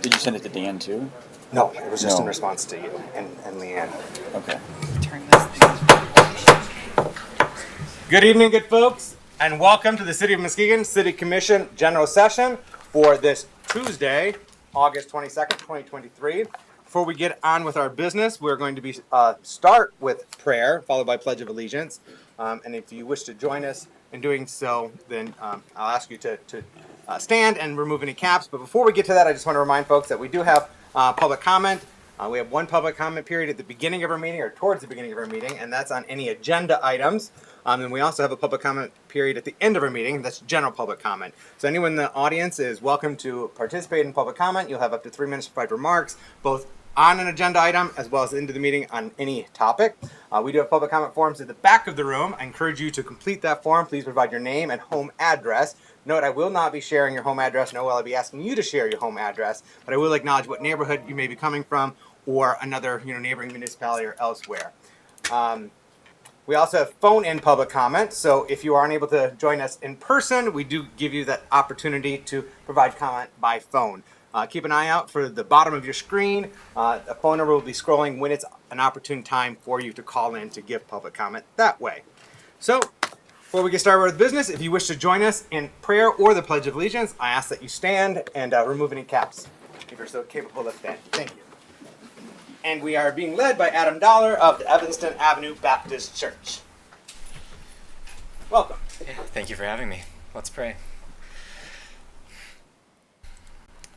Did you send it to Dan too? No, it was just No. in response to you and Leanne. Okay. Turn this thing. Good evening, good folks, and welcome to the City of Muskegon City Commission General Session for this Tuesday, August 22nd, 2023. Before we get on with our business, we're going to be start with prayer, followed by Pledge of Allegiance. And if you wish to join us in doing so, then I'll ask you to stand and remove any caps. But before we get to that, I just want to remind folks that we do have public comment. We have one public comment period at the beginning of our meeting or towards the beginning of our meeting, and that's on any agenda items. And we also have a public comment period at the end of our meeting. That's general public comment. So anyone in the audience is welcome to participate in public comment. You'll have up to 3 minutes to provide remarks, both on an agenda item as well as into the meeting on any topic. We do have public comment forms at the back of the room. I encourage you to complete that form. Please provide your name and home address. Note, I will not be sharing your home address, nor will I be asking you to share your home address, but I will acknowledge what neighborhood you may be coming from or another neighboring municipality or elsewhere. We also have phone-in public comment, so if you are unable to join us in person, we do give you that opportunity to provide comment by phone. Keep an eye out for the bottom of your screen. A phone number will be scrolling when it's an opportune time for you to call in to give public comment that way. So, before we get started with business, if you wish to join us in prayer or the Pledge of Allegiance, I ask that you stand and remove any caps if you're so capable of standing. Thank you. And we are being led by Adam Dollar of the Evanston Avenue Baptist Church. Welcome. Thank you for having me. Let's pray.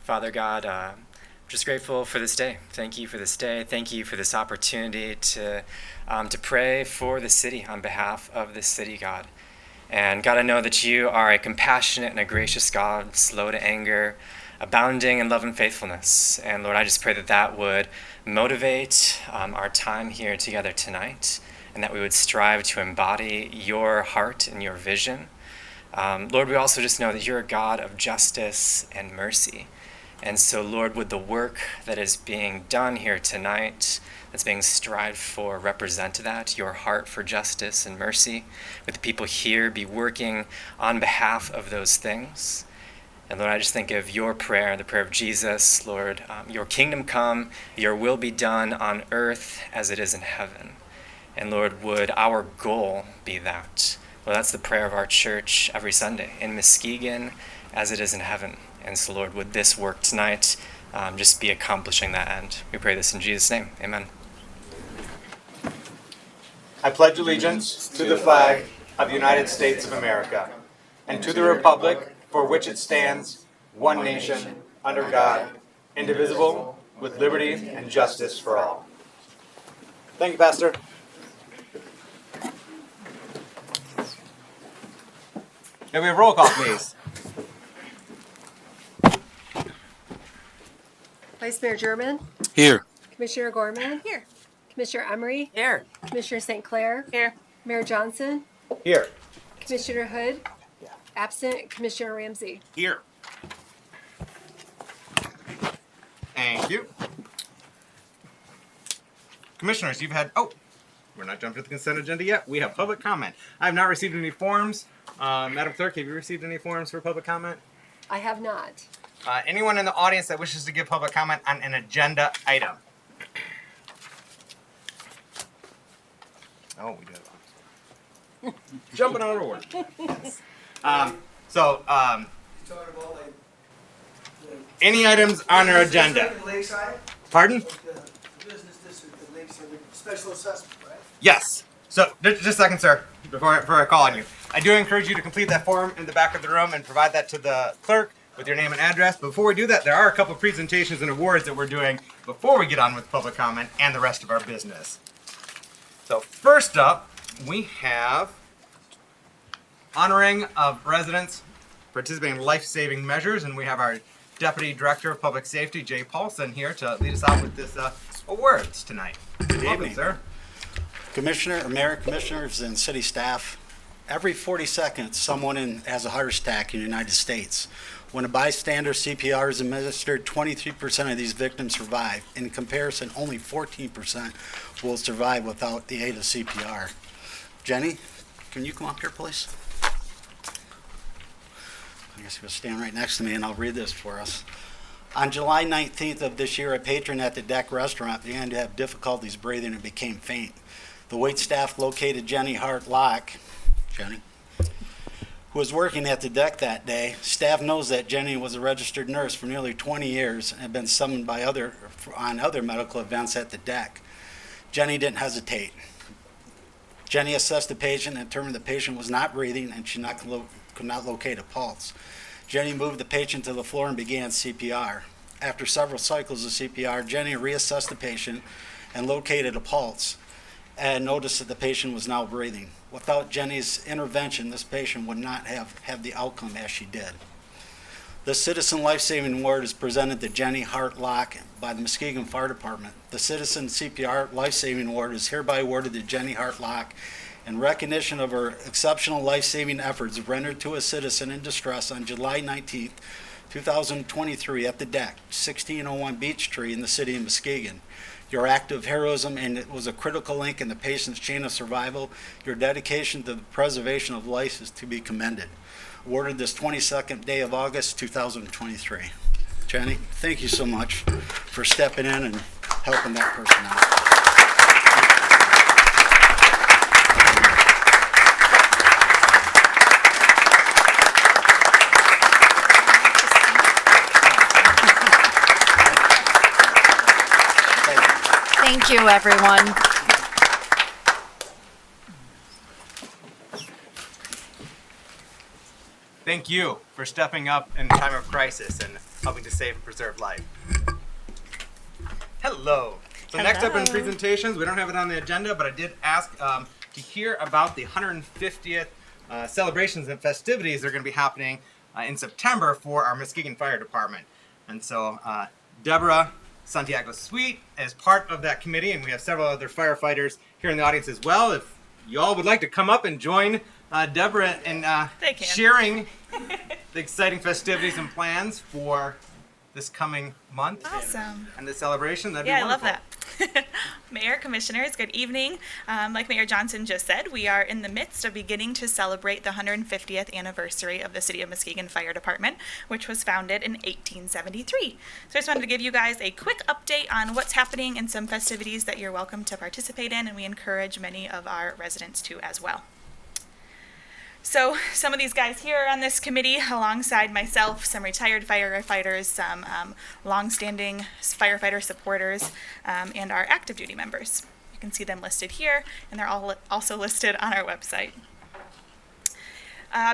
Father God, I'm just grateful for this day. Thank you for this day. Thank you for this opportunity to pray for the city on behalf of the city, God. And God, I know that you are a compassionate and a gracious God, slow to anger, abounding in love and faithfulness. And Lord, I just pray that that would motivate our time here together tonight, and that we would strive to embody your heart and your vision. Lord, we also just know that you're a God of justice and mercy. And so, Lord, would the work that is being done here tonight, that's being strived for, represent that, your heart for justice and mercy? Would the people here be working on behalf of those things? And Lord, I just think of your prayer, the prayer of Jesus, Lord, your kingdom come, your will be done on earth as it is in heaven. And Lord, would our goal be that? Well, that's the prayer of our church every Sunday, in Muskegon as it is in heaven. And so, Lord, would this work tonight just be accomplishing that end? We pray this in Jesus' name. Amen. I pledge allegiance to the flag of the United States of America and to the republic for which it stands, one nation, under God, indivisible, with liberty and justice for all. Thank you, Pastor. Now we have roll call, please. Vice Mayor German, Here. Commissioner Gorman, Here. Commissioner Emery, Here. Commissioner St. Clair, Here. Mayor Johnson, Here. Commissioner Hood, absent, Commissioner Ramsey. Here. Thank you. Commissioners, you've had, we're not jumping to the consent agenda yet. We have public comment. I have not received any forms. Madam Clerk, have you received any forms for public comment? I have not. Anyone in the audience that wishes to give public comment on an agenda item? Oh, we did. Jumping out of order. Any items on our agenda? Pardon? The business district, the lakeside, the special assessment, right? Yes. So, just a second, sir, before I call on you. I do encourage you to complete that form in the back of the room and provide that to the clerk with your name and address. But before we do that, there are a couple presentations and awards that we're doing before we get on with public comment and the rest of our business. So first up, we have honoring of residents participating in life-saving measures, and we have our Deputy Director of Public Safety, Jay Paulson, here to lead us off with this awards tonight. Good evening, sir. Commissioner, Mayor, Commissioners, and City staff, every 40 seconds, someone has a heart attack in the United States. When a bystander CPR is administered, 23% of these victims survive. In comparison, only 14% will survive without the aid of CPR. Jenny, can you come up here, please? I guess you'll stand right next to me and I'll read this for us. On July 19th of this year, a patron at the Deck restaurant began to have difficulties breathing and became faint. The wait staff located Jenny Hart Locke, Jenny, who was working at the Deck that day. Staff knows that Jenny was a registered nurse for nearly 20 years and had been summoned by on other medical events at the Deck. Jenny didn't hesitate. Jenny assessed the patient and determined the patient was not breathing and she could not locate a pulse. Jenny moved the patient to the floor and began CPR. After several cycles of CPR, Jenny reassessed the patient and located a pulse and noticed that the patient was now breathing. Without Jenny's intervention, this patient would not have had the outcome as she did. The Citizen Life-Saving Award is presented to Jenny Hart Locke by the Muskegon Fire Department. The Citizen CPR Life-Saving Award is hereby awarded to Jenny Hart Locke in recognition of her exceptional life-saving efforts rendered to a citizen in distress on July 19, 2023 at the Deck, 1601 Beech Tree in the city of Muskegon. Your act of heroism and it was a critical link in the patient's chain of survival. Your dedication to the preservation of life is to be commended. Awarded this 22nd day of August 2023. Jenny, thank you so much for stepping in and helping that person out. Thank you, everyone. Thank you for stepping up in a time of crisis and helping to save and preserve life. Hello. So next up in presentations, we don't have it on the agenda, but I did ask to hear about the 150th celebrations and festivities that are going to be happening in September for our Muskegon Fire Department. And so Deborah Santiago Sweet is part of that committee, and we have several other firefighters here in the audience as well. If you all would like to come up and join Deborah in sharing the exciting festivities and plans for this coming month. Awesome. And the celebration, that'd be Yeah, I love wonderful. that. Mayor, Commissioners, good evening. Like Mayor Johnson just said, we are in the midst of beginning to celebrate the 150th anniversary of the City of Muskegon Fire Department, which was founded in 1873. So I just wanted to give you guys a quick update on what's happening and some festivities that you're welcome to participate in, and we encourage many of our residents to as well. So some of these guys here on this committee, alongside myself, some retired firefighters, some longstanding firefighter supporters, and our active duty members. You can see them listed here, and they're all also listed on our website.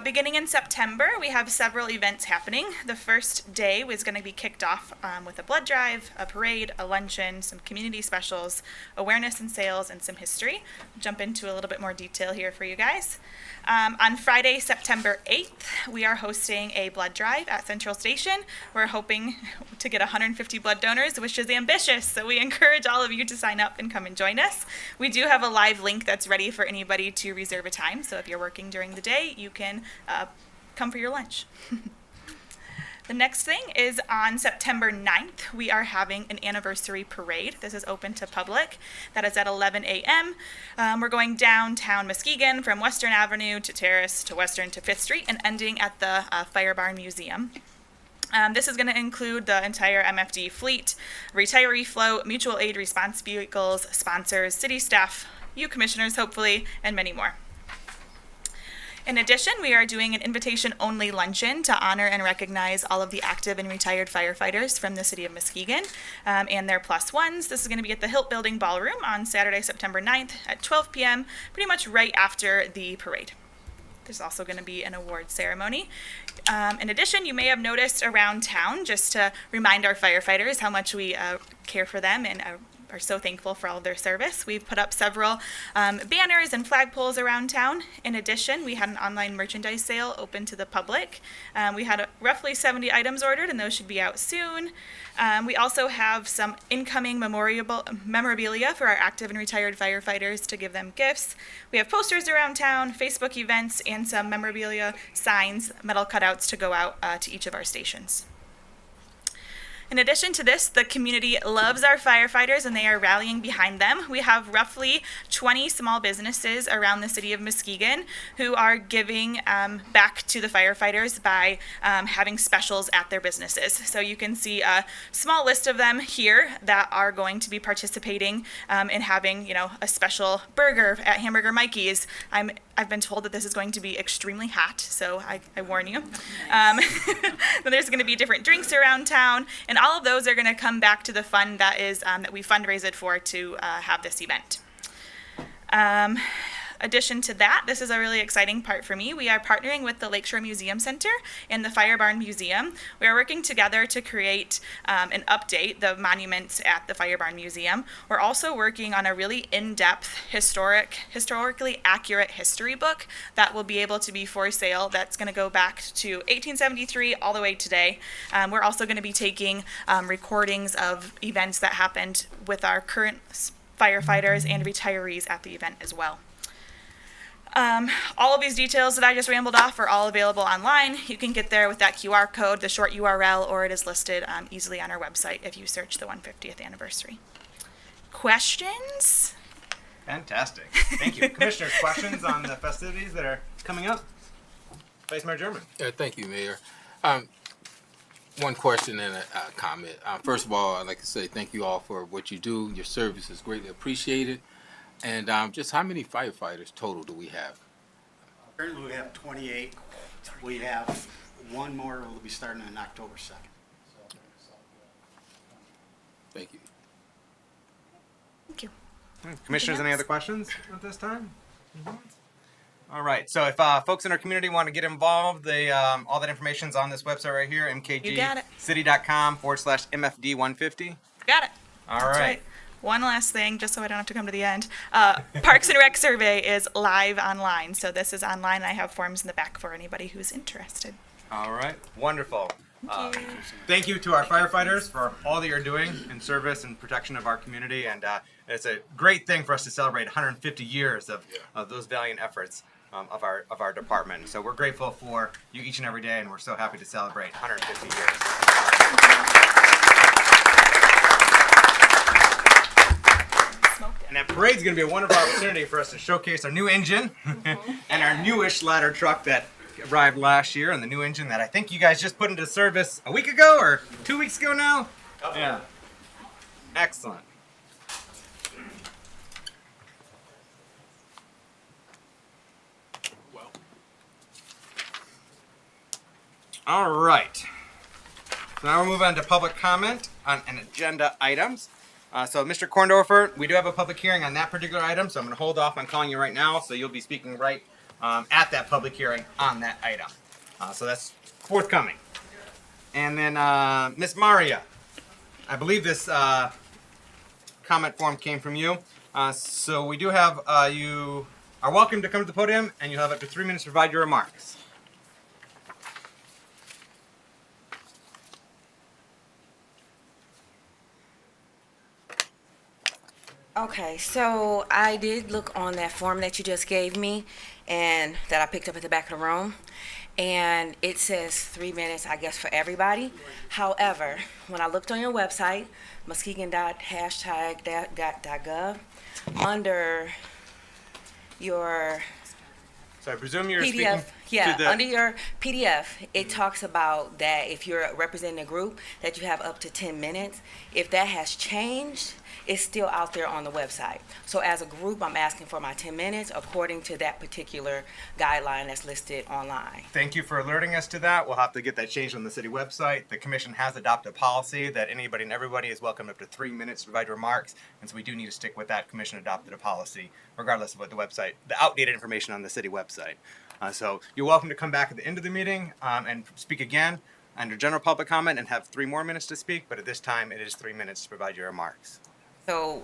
Beginning in September, we have several events happening. The first day was going to be kicked off with a blood drive, a parade, a luncheon, some community specials, awareness and sales, and some history. I'll jump into a little bit more detail here for you guys. On Friday, September 8th, we are hosting a blood drive at Central Station. We're hoping to get 150 blood donors, which is ambitious, so we encourage all of you to sign up and come and join us. We do have a live link that's ready for anybody to reserve a time, so if you're working during the day, you can come for your lunch. The next thing is on September 9th, we are having an anniversary parade. This is open to public. That is at 11 a.m. We're going downtown Muskegon from Western Avenue to Terrace to Western to 5th Street and ending at the Fire Barn Museum. This is going to include the entire MFD fleet, retiree float, mutual aid response vehicles, sponsors, city staff, you commissioners hopefully, and many more. In addition, we are doing an invitation-only luncheon to honor and recognize all of the active and retired firefighters from the City of Muskegon and their plus ones. This is going to be at the Hilt Building Ballroom on Saturday, September 9th at 12 p.m., pretty much right after the parade. There's also going to be an award ceremony. In addition, you may have noticed around town, just to remind our firefighters how much we care for them and are so thankful for all of their service. We've put up several banners and flagpoles around town. In addition, we had an online merchandise sale open to the public. We had roughly 70 items ordered, and those should be out soon. We also have some incoming memorabilia for our active and retired firefighters to give them gifts. We have posters around town, Facebook events, and some memorabilia, signs, metal cutouts to go out to each of our stations. In addition to this, the community loves our firefighters and they are rallying behind them. We have roughly 20 small businesses around the city of Muskegon who are giving back to the firefighters by having specials at their businesses. So you can see a small list of them here that are going to be participating in having, a special burger at Hamburger Mikey's. I've been told that this is going to be extremely hot, so I warn you. Then there's going to be different drinks around town, and all of those are going to come back to the fund that is that we fundraised for to have this event. Addition to that, this is a really exciting part for me. We are partnering with the Lakeshore Museum Center and the Fire Barn Museum. We are working together to create and update the monuments at the Fire Barn Museum. We're also working on a really in-depth, historically accurate history book that will be able to be for sale. That's going to go back to 1873 all the way today. We're also going to be taking recordings of events that happened with our current firefighters and retirees at the event as well. All of these details that I just rambled off are all available online. You can get there with that QR code, the short URL, or it is listed easily on our website if you search the 150th anniversary. Questions? Fantastic. Thank you. Commissioners, questions on the festivities that are coming up? Vice Mayor German. Thank you, Mayor. One question and a comment. First of all, I'd like to say thank you all for what you do. Your service is greatly appreciated. And just how many firefighters total do we have? Currently, we have 28. We have one more will be starting on October 2nd. Thank you. Thank you. Commissioners, any other questions at this time? All right. So if folks in our community want to get involved, all that information's on this website right here, You got it. mkgcity.com/MFD150. Got it. All That's right. One last thing, just so I don't have to come to the end. Parks and Rec survey is live online. So this is online. I have forms in the back for anybody who's interested. All right. Wonderful. Thank you to our firefighters for all that you're doing in service and protection of our community. And it's a great thing for us to celebrate 150 years of those valiant efforts of our department. So we're grateful for you each and every day, and we're so happy to celebrate 150 years. And that parade's going to be a wonderful opportunity for us to showcase our new engine and our newish ladder truck that arrived last year, and the new engine that I think you guys just put into service a week ago or 2 weeks ago now. Yeah. Excellent. All right. So now we'll move on to public comment on an agenda items. So, Mr. Korndorfer, we do have a public hearing on that particular item, so I'm going to hold off on calling you right now, so you'll be speaking right at that public hearing on that item. So that's forthcoming. And then, Ms. Maria, I believe this comment form came from you. So we do have, you are welcome to come to the podium, and you'll have up to 3 minutes to provide your remarks. Okay, so I did look on that form that you just gave me and that I picked up at the back of the room, and it says 3 minutes, I guess, for everybody. However, when I looked on your website, muskegon.hashtag.gov, under your So I presume you're PDF, speaking to the... under your PDF, it talks about that if you're representing a group, that you have up to 10 minutes. If that has changed, it's still out there on the website. So as a group, I'm asking for my 10 minutes according to that particular guideline that's listed online. Thank you for alerting us to that. We'll have to get that changed on the city website. The commission has adopted a policy that anybody and everybody is welcome up to 3 minutes to provide remarks, and so we do need to stick with that. Commission adopted a policy, regardless of what the website, the outdated information on the city website. So you're welcome to come back at the end of the meeting and speak again under general public comment and have 3 more minutes to speak, but at this time it is 3 minutes to provide your remarks. So,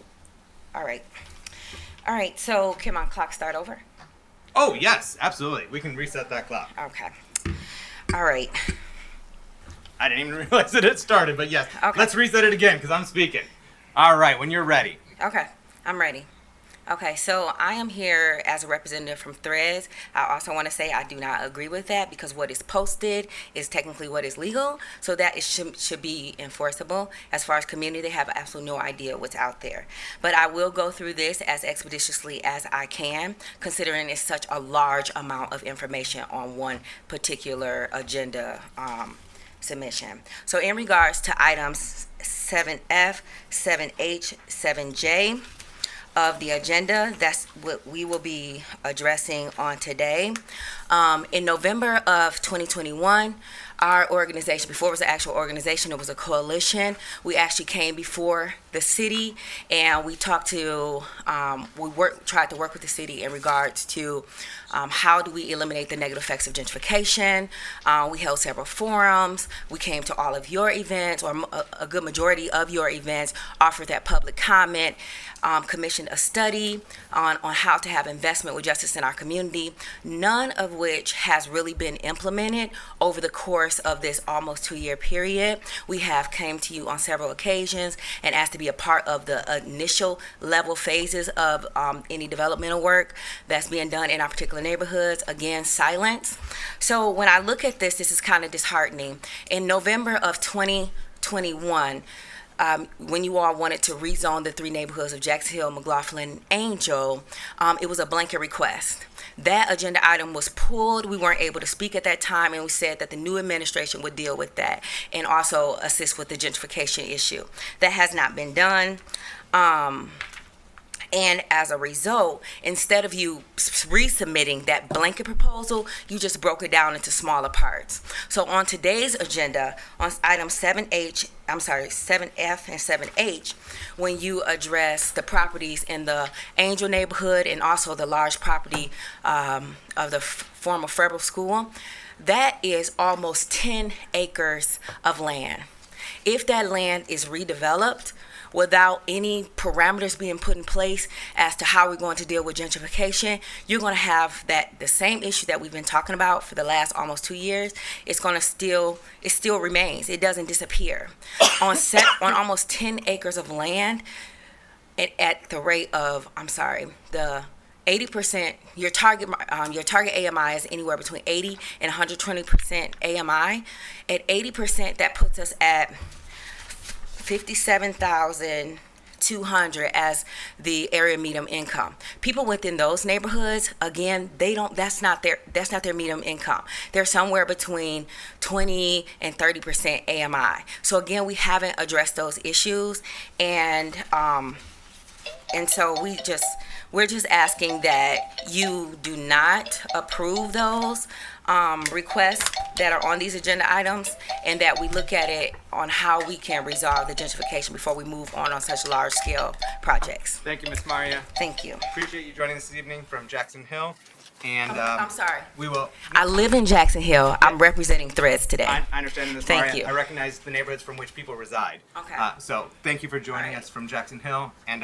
all right, so can my clock start over? Oh, yes, absolutely. We can reset that clock. Okay, all right. I didn't even realize that it started, but yes. Okay. Let's reset it again because I'm speaking. All right, when you're ready. Okay, I'm ready. Okay, so I am here as a representative from Threads. I also want to say I do not agree with that because what is posted is technically what is legal, so that should be enforceable. As far as community, they have absolutely no idea what's out there. But I will go through this as expeditiously as I can, considering it's such a large amount of information on one particular agenda submission. So in regards to items 7F, 7H, 7J, of the agenda, that's what we will be addressing on today. In November of 2021, our organization, before it was an actual organization, it was a coalition. We actually came before the city and we talked to, tried to work with the city in regards to how do we eliminate the negative effects of gentrification. We held several forums. We came to all of your events, or a good majority of your events, offered that public comment, commissioned a study on how to have investment with justice in our community, none of which has really been implemented over the course of this almost 2-year period. We have came to you on several occasions and asked to be a part of the initial level phases of any developmental work that's being done in our particular neighborhoods. Again, silence. So when I look at this is kind of disheartening. In November of 2021, when you all wanted to rezone the 3 neighborhoods of Jackson Hill, McLaughlin, Angel, it was a blanket request. That agenda item was pulled. We weren't able to speak at that time, and we said that the new administration would deal with that and also assist with the gentrification issue. That has not been done. And as a result, instead of you resubmitting that blanket proposal, you just broke it down into smaller parts. So on today's agenda, on item 7F and 7H, when you address the properties in the Angel neighborhood and also the large property of the former Federal School, that is almost 10 acres of land. If that land is redeveloped, without any parameters being put in place as to how we're going to deal with gentrification, you're going to have the same issue that we've been talking about for the last almost 2 years. It still remains. It doesn't disappear. On almost 10 acres of land, at the rate of, the 80%, your target AMI is anywhere between 80 and 120% AMI. At 80%, that puts us at 57,200 as the area median income. People within those neighborhoods, again, that's not their median income. They're somewhere between 20 and 30% AMI. So again, we haven't addressed those issues, and so we're just asking that you do not approve those requests that are on these agenda items, and that we look at it on how we can resolve the gentrification before we move on such large scale projects. Thank you, Ms. Maria. Thank you. Appreciate you joining this evening from Jackson Hill. And I'm sorry. we will. I live in Jackson Hill. I'm representing Threads today. I understand, Ms. Thank Maria. you. I recognize the neighborhoods from which people reside. Okay. So thank you for joining All right. us from Jackson Hill. And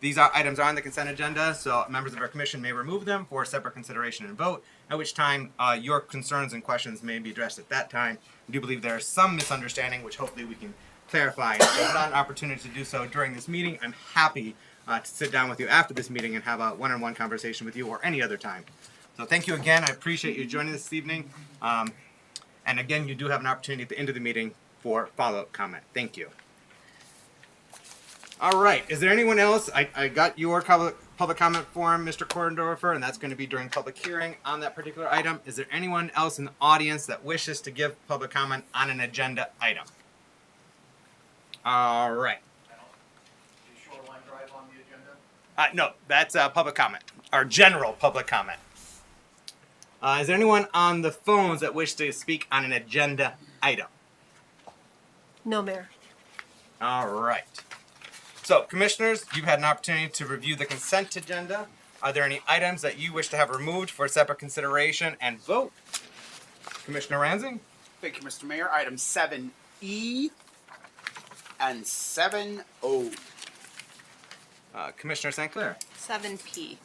these items are on the consent agenda, so members of our commission may remove them for separate consideration and vote, at which time your concerns and questions may be addressed at that time. We do believe there is some misunderstanding, which hopefully we can clarify. If there's not an opportunity to do so during this meeting, I'm happy to sit down with you after this meeting and have a one-on-one conversation with you or any other time. So thank you again. I appreciate you joining this evening. And again, you do have an opportunity at the end of the meeting for follow-up comment. Thank you. All right. Is there anyone else? I got your public comment form, Mr. Korndorfer, and that's going to be during public hearing on that particular item. Is there anyone else in the audience that wishes to give public comment on an agenda item? All right. Is Shoreline Drive on the agenda? No, that's public comment, or general public comment. Is there anyone on the phones that wish to speak on an agenda item? No, Mayor. All right. So, commissioners, you've had an opportunity to review the consent agenda. Are there any items that you wish to have removed for separate consideration and vote? Commissioner Ransing? Thank you, Mr. Mayor. Item 7E and 7O. Commissioner St. Clair? 7P.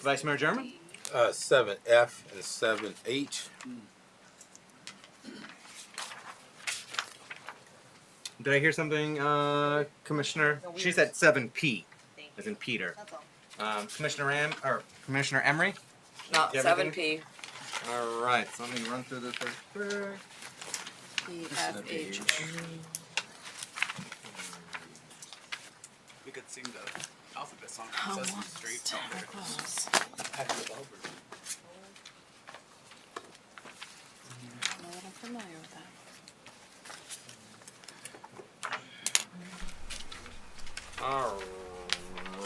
Vice Mayor German? 7F and 7H. did I hear something, Commissioner? She said 7P, as in Peter. Commissioner Emery? No, Do you have 7P. All right, so let me run through this real quick. PFH. We could sing the alphabet song Oh, from Sesame Street. close. I'm familiar with that. All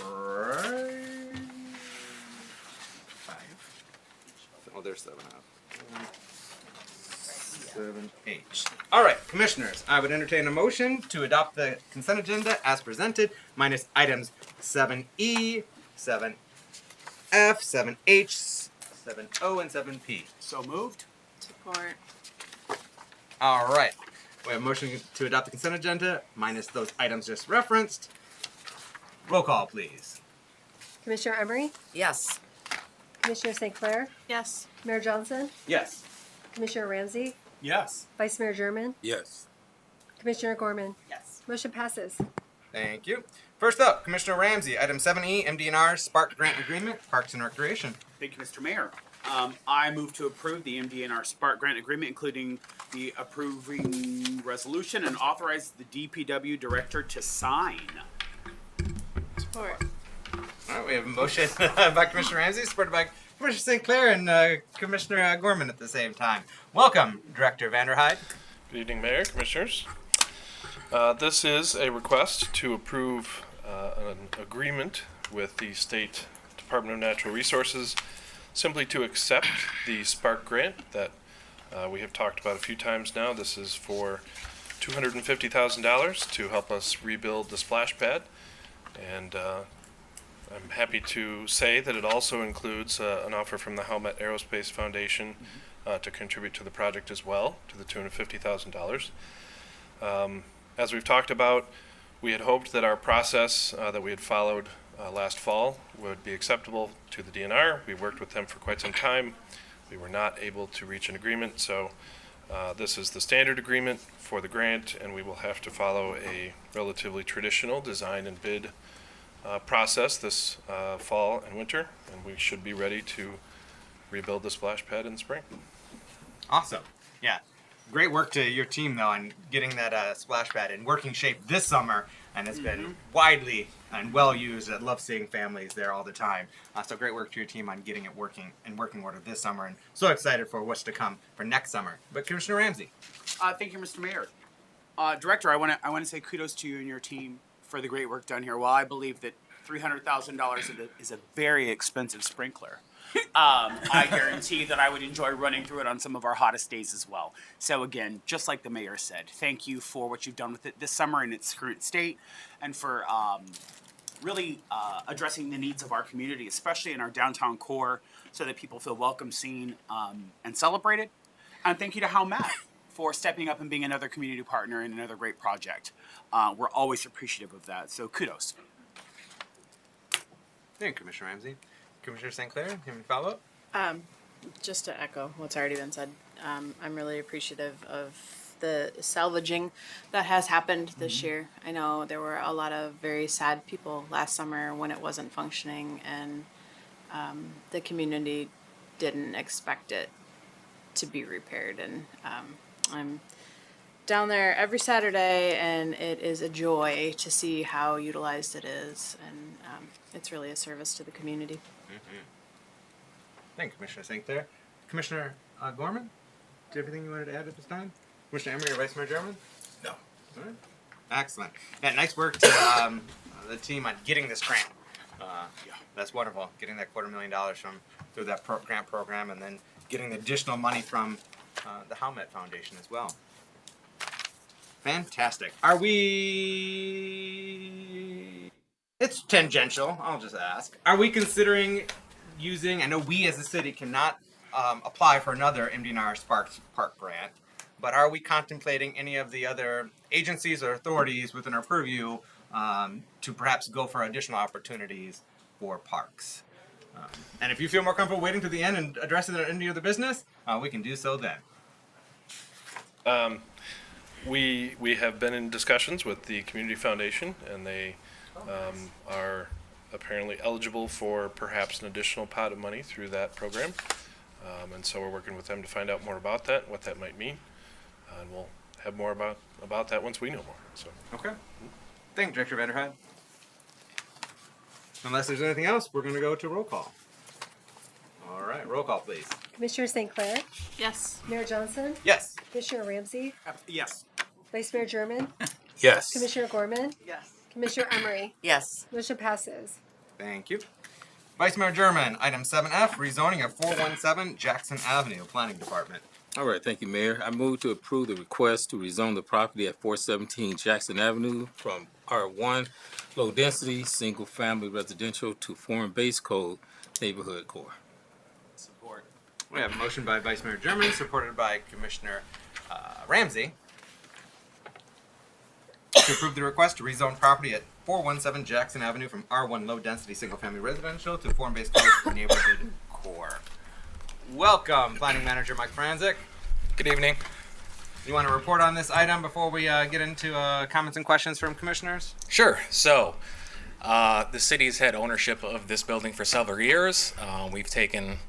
right. 5. Oh, there's 7 up. 7H. All right, commissioners, I would entertain a motion to adopt the consent agenda as presented, minus items 7E, 7F, 7H, 7O, and 7P. So moved. Support. All right. We have a motion to adopt the consent agenda, minus those items just referenced. Roll call, please. Commissioner Emery? Yes. Commissioner St. Clair? Yes. Mayor Johnson? Yes. Commissioner Ramsey? Yes. Vice Mayor German? Yes. Commissioner Gorman? Yes. Motion passes. Thank you. First up, Commissioner Ramsey, item 7E, MDNR Spark Grant Agreement, Parks and Recreation. Thank you, Mr. Mayor. I move to approve the MDNR Spark Grant Agreement, including the approving resolution, and authorize the DPW Director to sign. Support. All right, we have a motion by Commissioner Ramsey, supported by Commissioner St. Clair and Commissioner Gorman at the same time. Welcome, Director Vanderhyde. Good evening, Mayor, Commissioners. This is a request to approve an agreement with the State Department of Natural Resources simply to accept the Spark grant that we have talked about a few times now. This is for $250,000 to help us rebuild the splash pad. And I'm happy to say that it also includes an offer from the Howmet Aerospace Foundation to contribute to the project as well, to the tune of $50,000. As we've talked about, we had hoped that our process that we had followed last fall would be acceptable to the DNR. We worked with them for quite some time. We were not able to reach an agreement, so this is the standard agreement for the grant, and we will have to follow a relatively traditional design and bid process this fall and winter, and we should be ready to rebuild the splash pad in spring. Awesome. Yeah. Great work to your team, though, on getting that splash pad in working shape this summer, and it's been widely and well used. I love seeing families there all the time. So great work to your team on getting it working in working order this summer, and so excited for what's to come for next summer. But Commissioner Ramsey. Thank you, Mr. Mayor. Director, I want to say kudos to you and your team for the great work done here. While I believe that $300,000 is a very expensive sprinkler, I guarantee that I would enjoy running through it on some of our hottest days as well. So again, just like the mayor said, thank you for what you've done with it this summer in its current state, and for really addressing the needs of our community, especially in our downtown core, so that people feel welcome, seen, and celebrated. And thank you to Howmet for stepping up and being another community partner in another great project. We're always appreciative of that, so kudos. Thank you, Commissioner Ramsey. Commissioner St. Clair, have any follow-up? Just to echo what's already been said, I'm really appreciative of the salvaging that has happened this year. I know there were a lot of very sad people last summer when it wasn't functioning, and the community didn't expect it to be repaired. And I'm down there every Saturday, and it is a joy to see how utilized it is, and it's really a service to the community. Thank you, Commissioner St. Clair. Commissioner Gorman, do you have anything you wanted to add at this time? Commissioner Emery or Vice Mayor German? No. All right. Excellent. Yeah, nice work to the team on getting this grant. That's wonderful. Getting that $250,000 from through that grant program, and then getting the additional money from the Howmet Foundation as well. Fantastic. Are we? It's tangential. I'll just ask. Are we considering using? I know we as a city cannot apply for another MDNR Sparks Park grant, but are we contemplating any of the other agencies or authorities within our purview to perhaps go for additional opportunities for parks? And if you feel more comfortable waiting to the end and addressing it at any other business, we can do so then. We have been in discussions with the Community Foundation, and they are apparently eligible for perhaps an additional pot of money through that program. And so we're working with them to find out more about that, what that might mean. And we'll have more about that once we know more. So. Okay. Thank you, Director Vanderheide. Unless there's anything else, we're going to go to roll call. All right, roll call, please. Commissioner St. Clair, Yes. Mayor Johnson, Yes. Commissioner Ramsey, Yes. Vice Mayor German, Yes. Commissioner Gorman, Yes. Commissioner Emery. Yes. Motion passes. Thank you. Vice Mayor German, item 7F, rezoning of 417 Jackson Avenue, Planning Department. All right, thank you, Mayor. I move to approve the request to rezone the property at 417 Jackson Avenue from R1 low density single family residential to foreign base code neighborhood core. Support. We have a motion by Vice Mayor German, supported by Commissioner Ramsey, to approve the request to rezone property at 417 Jackson Avenue from R1 low density single family residential to foreign base code neighborhood core. Welcome, Planning Manager Mike Franzik. Good evening. You want to report on this item before we get into comments and questions from commissioners? Sure. So, the city's had ownership of this building for several years. We've taken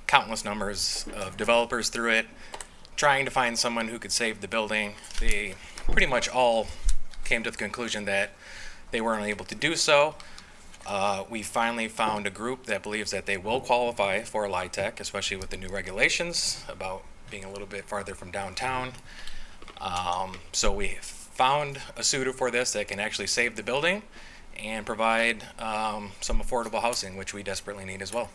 countless numbers of developers through it, trying to find someone who could save the building. They pretty much all came to the conclusion that they weren't able to do so. We finally found a group that believes that they will qualify for a LIHTC, especially with the new regulations about being a little bit farther from downtown. So we found a suitor for this that can actually save the building and provide some affordable housing, which we desperately need as well.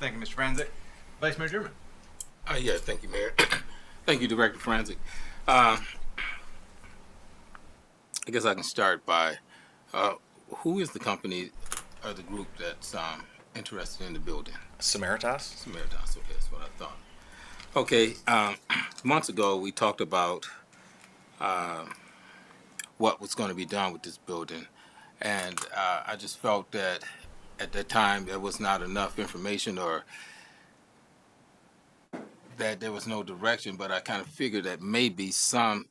Thank you, Mr. Franzik. Vice Mayor German. Yeah, thank you, Mayor. Thank you, Director Franzik. I guess I can start by, who is the company or the group that's interested in the building? Samaritas? Samaritas, okay, that's what I thought. Okay, months ago we talked about what was going to be done with this building, and I just felt that at that time there was not enough information, or that there was no direction, but I kind of figured that maybe some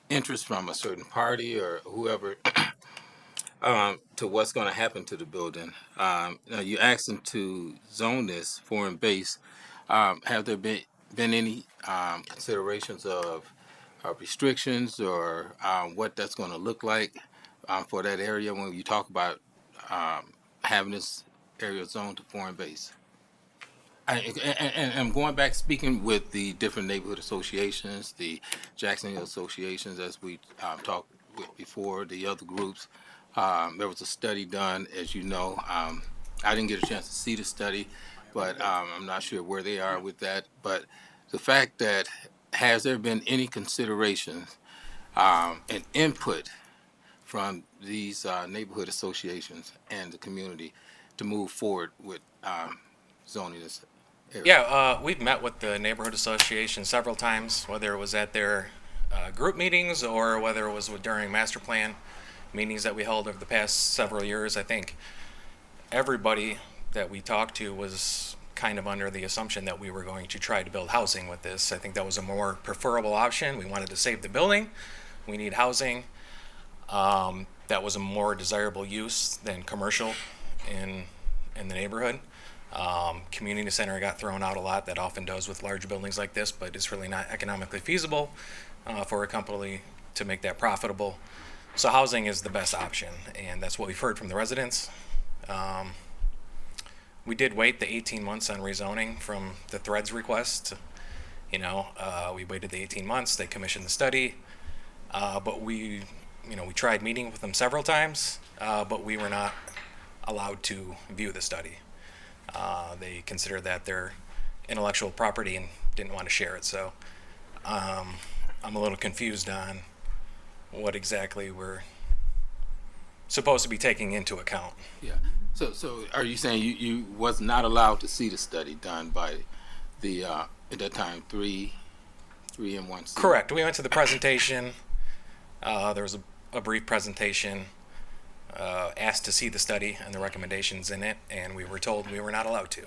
interest from a certain party or whoever to what's going to happen to the building. Now you asked them to zone this foreign base. Have there been any considerations of restrictions or what that's going to look like for that area when you talk about having this area zoned to foreign base? And I'm going back speaking with the different neighborhood associations, the Jackson Hill associations, as we talked with before, the other groups. There was a study done, as you know. I didn't get a chance to see the study, but I'm not sure where they are with that. But the fact that, has there been any considerations and input from these neighborhood associations and the community to move forward with zoning this area? Yeah, we've met with the neighborhood association several times, whether it was at their group meetings or whether it was during master plan meetings that we held over the past several years. I think everybody that we talked to was kind of under the assumption that we were going to try to build housing with this. I think that was a more preferable option. We wanted to save the building. We need housing. That was a more desirable use than commercial in the neighborhood. Community center got thrown out a lot. That often does with large buildings like this, but it's really not economically feasible for a company to make that profitable. So housing is the best option, and that's what we've heard from the residents. We did wait the 18 months on rezoning from the Threads request. We waited the 18 months. They commissioned the study, but we tried meeting with them several times, but we were not allowed to view the study. They considered that their intellectual property and didn't want to share it. So I'm a little confused on what exactly we're supposed to be taking into account. Yeah. So are you saying you was not allowed to see the study done by the at that time 3M1C? Correct. We went to the presentation. There was a brief presentation. Asked to see the study and the recommendations in it, and we were told we were not allowed to.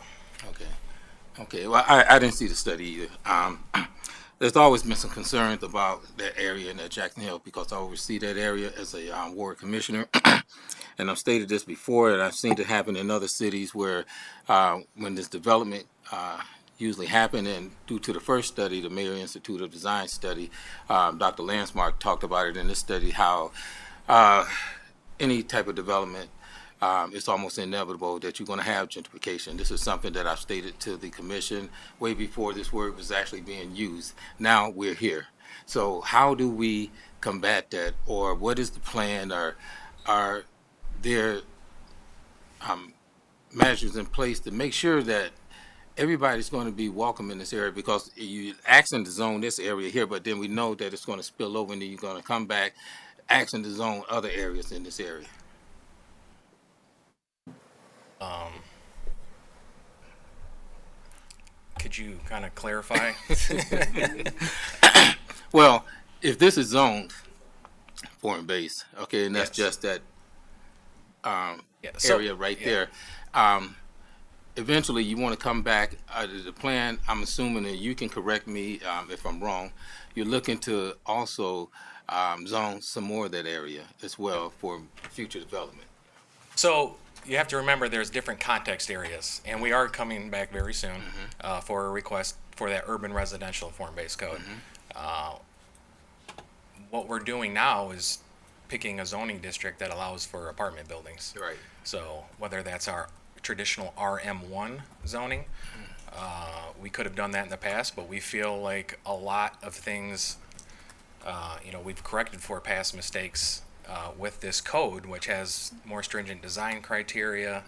Okay. Well, I didn't see the study either. there's always been some concerns about that area in that Jackson Hill because I oversee that area as a ward commissioner. And I've stated this before, and I've seen it happen in other cities where when this development usually happened, and due to the first study, the Mayor Institute of Design study, Dr. Landsmark talked about it in this study, how any type of development, it's almost inevitable that you're going to have gentrification. This is something that I've stated to the commission way before this word was actually being used. Now we're here. So how do we combat that, or what is the plan, or are there measures in place to make sure that everybody's going to be welcome in this area? Because you asking to zone this area here, but then we know that it's going to spill over and then you're going to come back asking to zone other areas in this area. Could you kind of clarify? Well, if this is zoned foreign base, okay, and that's Yes. just that So- area right yeah. there. Eventually, you want to come back. The plan, I'm assuming, and you can correct me if I'm wrong, you're looking to also zone some more of that area as well for future development. So you have to remember there's different context areas, and we are coming back very soon for a request for that urban residential form-based code. What we're doing now is picking a zoning district that allows for apartment buildings. Right. So whether that's our traditional RM1 zoning, we could have done that in the past, but we feel like a lot of things, we've corrected for past mistakes with this code, which has more stringent design criteria,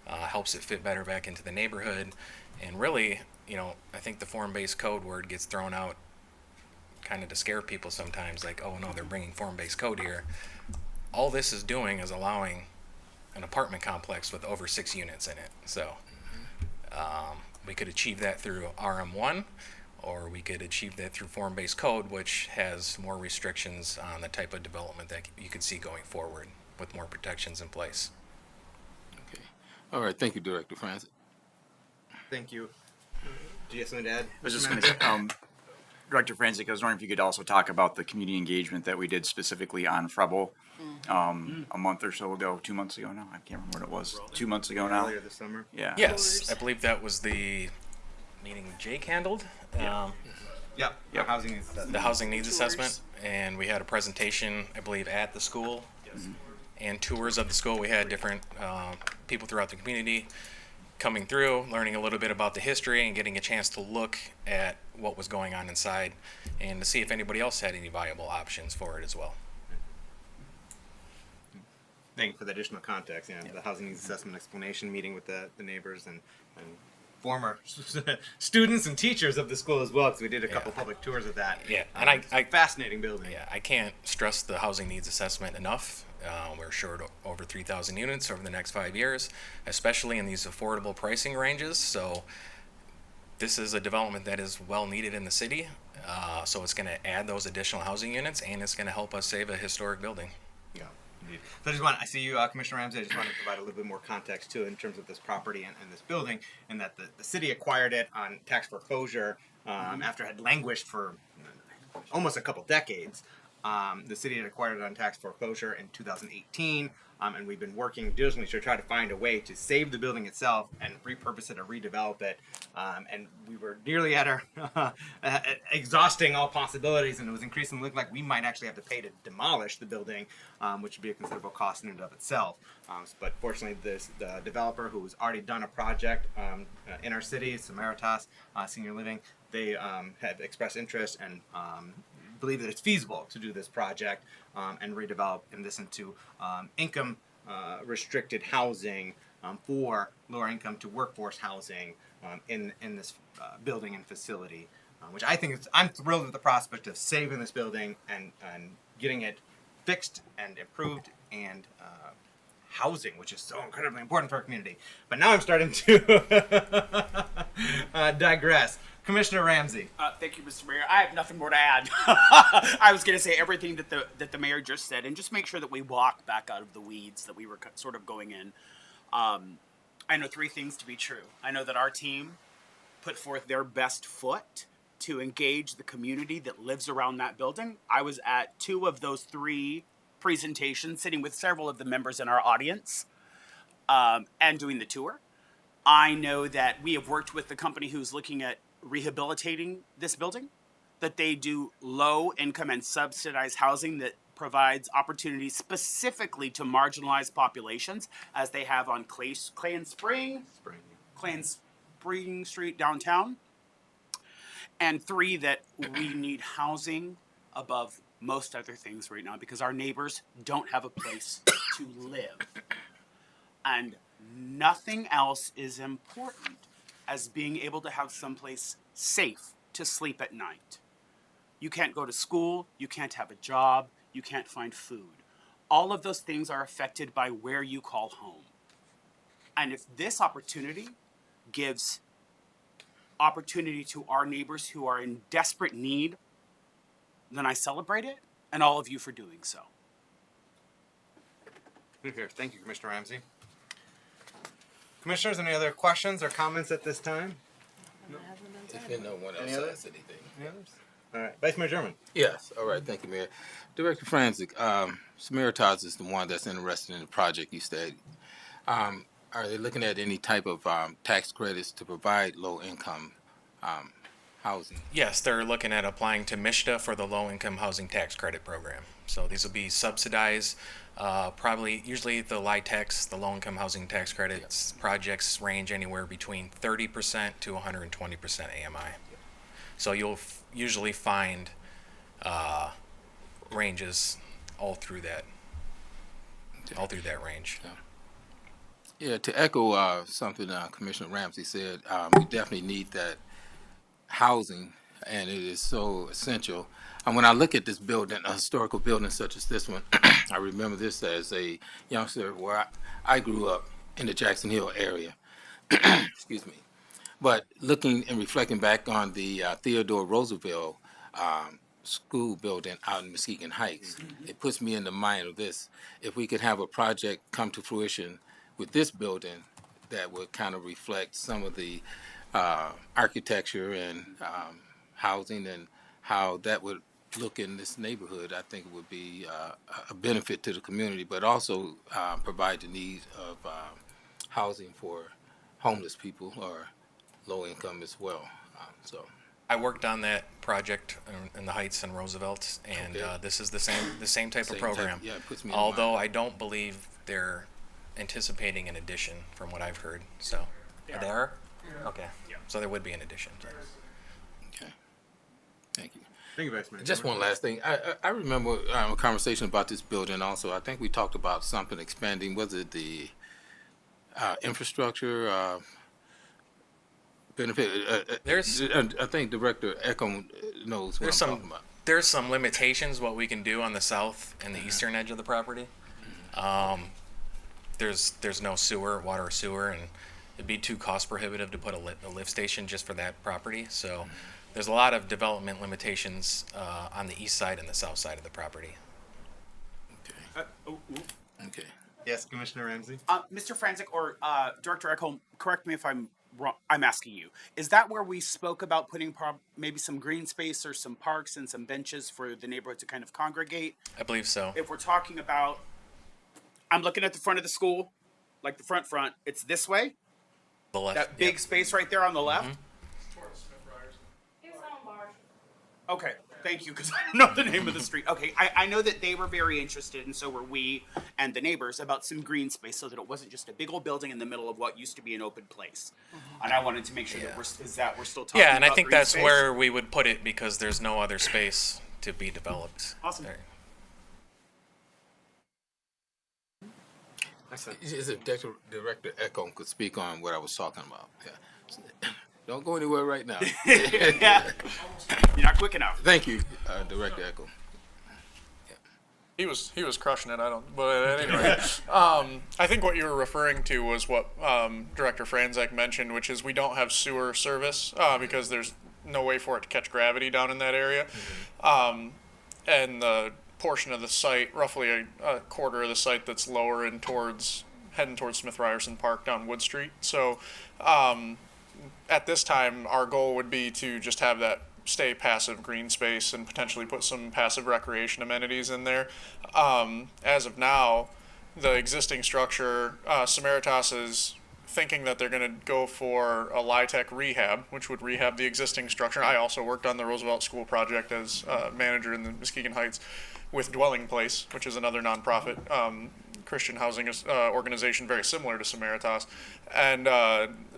helps it fit better back into the neighborhood. And really, I think the form-based code word gets thrown out kind of to scare people sometimes, like, oh no, they're bringing form-based code here. All this is doing is allowing an apartment complex with over 6 units in it. So we could achieve that through RM1, or we could achieve that through form-based code, which has more restrictions on the type of development that you could see going forward with more protections in place. Okay. All right. Thank you, Director Francis. Thank you. Do you have something to add? I was just going to, Director Franzik, I was wondering if you could also talk about the community engagement that we did specifically on Frebel a month or so ago, 2 months ago now. I can't remember what it was. 2 months ago now. Earlier this summer. Yeah. Yes, I believe that was the meeting Jake handled. Yep. Yep. Housing needs assessment. The housing needs assessment, and we had a presentation, I believe, at the school, and tours of the school. We had different people throughout the community coming through, learning a little bit about the history, and getting a chance to look at what was going on inside, and to see if anybody else had any viable options for it as well. Thank you for the additional context. The housing needs assessment explanation meeting with the neighbors and former students and teachers of the school as well, because we did a couple public tours of that. Yeah, and It's a fascinating building. Yeah, I can't stress the housing needs assessment enough. We're short over 3,000 units over the next 5 years, especially in these affordable pricing ranges. So this is a development that is well needed in the city. So it's going to add those additional housing units, and it's going to help us save a historic building. Yeah, indeed. So I see you, Commissioner Ramsey. I just want to provide a little bit more context too in terms of this property and this building, and that the city acquired it on tax foreclosure after it had languished for almost a couple decades. The city had acquired it on tax foreclosure in 2018, and we've been working diligently to try to find a way to save the building itself and repurpose it or redevelop it. And we were nearly at our exhausting all possibilities, and it was increasingly looking like we might actually have to pay to demolish the building, which would be a considerable cost in and of itself. But fortunately, the developer who has already done a project in our city, Samaritas Senior Living, they had expressed interest and believe that it's feasible to do this project and redevelop this into income restricted housing for lower income to workforce housing in this building and facility, which I think I'm thrilled with the prospect of saving this building and getting it fixed and improved and housing, which is so incredibly important for our community. But now I'm starting to digress. Commissioner Ramsey. Thank you, Mr. Mayor. I have nothing more to add. I was going to say everything that the mayor just said, and just make sure that we walk back out of the weeds that we were sort of going in. I know 3 things to be true. I know that our team put forth their best foot to engage the community that lives around that building. I was at 2 of those 3 presentations, sitting with several of the members in our audience, and doing the tour. I know that we have worked with the company who's looking at rehabilitating this building, that they do low income and subsidized housing that provides opportunities specifically to marginalized populations, as they have on Clay and Spring Street downtown. And 3, that we need housing above most other things right now because our neighbors don't have a place to live. And nothing else is important as being able to have someplace safe to sleep at night. You can't go to school, you can't have a job, you can't find food. All of those things are affected by where you call home. And if this opportunity gives opportunity to our neighbors who are in desperate need, then I celebrate it, and all of you for doing so. Here, thank you, Commissioner Ramsey. Commissioners, any other questions or comments at this time? If no one else Any other? has anything. Any others? All right, Vice Mayor German. Yes, all right, thank you, Mayor. Director Franzik, Samaritas is the one that's interested in the project you said. Are they looking at any type of tax credits to provide low-income housing? Yes, they're looking at applying to MISHDA for the low-income housing tax credit program. So these will be subsidized, usually the LITAX, the low-income housing tax credits projects range anywhere between 30% to 120% AMI. So you'll usually find ranges all through that range. Yeah, to echo something Commissioner Ramsey said, we definitely need that housing, and it is so essential. And when I look at this building, a historical building such as this one, I remember this as a youngster where I grew up in the Jackson Hill area. Excuse me. But looking and reflecting back on the Theodore Roosevelt school building out in Muskegon Heights, it puts me in the mind of this. If we could have a project come to fruition with this building that would kind of reflect some of the architecture and housing and how that would look in this neighborhood, I think it would be a benefit to the community, but also provide the need of housing for homeless people or low income as well. I worked on that project in the Heights and Roosevelt, and this is the same type of program. Yeah, it puts me in Although mind. I don't believe they're anticipating an addition from what I've heard. So there? Okay. Yeah. So there would be an addition. Okay. Thank you. Thank you, Vice Mayor. Just one last thing. I remember a conversation about this building also. I think we talked about something expanding. Was it the infrastructure benefit? I think Director Eckham knows what I'm talking about. There's some limitations what we can do on the south and the eastern edge of the property. There's no water or sewer, and it'd be too cost prohibitive to put a lift station just for that property. So there's a lot of development limitations on the east side and the south side of the property. Okay. Yes, Commissioner Ramsey. Mr. Franzik or Director Eckholm, correct me if I'm wrong. I'm asking you. Is that where we spoke about putting maybe some green space or some parks and some benches for the neighborhood to kind of congregate? I believe so. If we're talking about, I'm looking at the front of the school, like the front. It's this way. The left. That big space right there on the left. Okay, thank you, because I don't know the name of the street. Okay, I know that they were very interested, and so were we and the neighbors, about some green space so that it wasn't just a big old building in the middle of what used to be an open place. And I wanted to make sure that we're still talking Yeah, and I about think green that's space? where we would put it because there's no other space to be developed. Awesome. there. Is it Director Eckham could speak on what I was talking about? Yeah. Don't go anywhere right now. Yeah. You're not quick enough. Thank you, Director Eckham. He was crushing it. But anyway, I think what you were referring to was what Director Franzek mentioned, which is we don't have sewer service because there's no way for it to catch gravity down in that area, and the portion of the site, roughly a quarter of the site, that's lower and heading towards Smith Ryerson Park down Wood Street. So at this time, our goal would be to just have that stay passive green space and potentially put some passive recreation amenities in there. As of now, the existing structure, Samaritas is thinking that they're going to go for a LIHTC rehab, which would rehab the existing structure. I also worked on the Roosevelt School project as manager in the Muskegon Heights with Dwelling Place, which is another nonprofit Christian housing organization very similar to Samaritas. And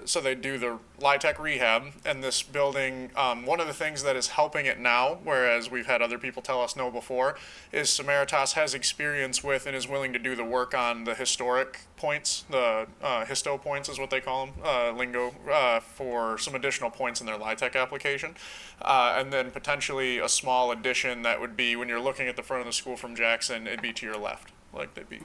so they do the LIHTC rehab, and this building, one of the things that is helping it now, whereas we've had other people tell us no before, is Samaritas has experience with and is willing to do the work on the historic points, the histo points is what they call them, lingo, for some additional points in their LIHTC application. And then potentially a small addition that would be, when you're looking at the front of the school from Jackson, it'd be to your left. Like they'd be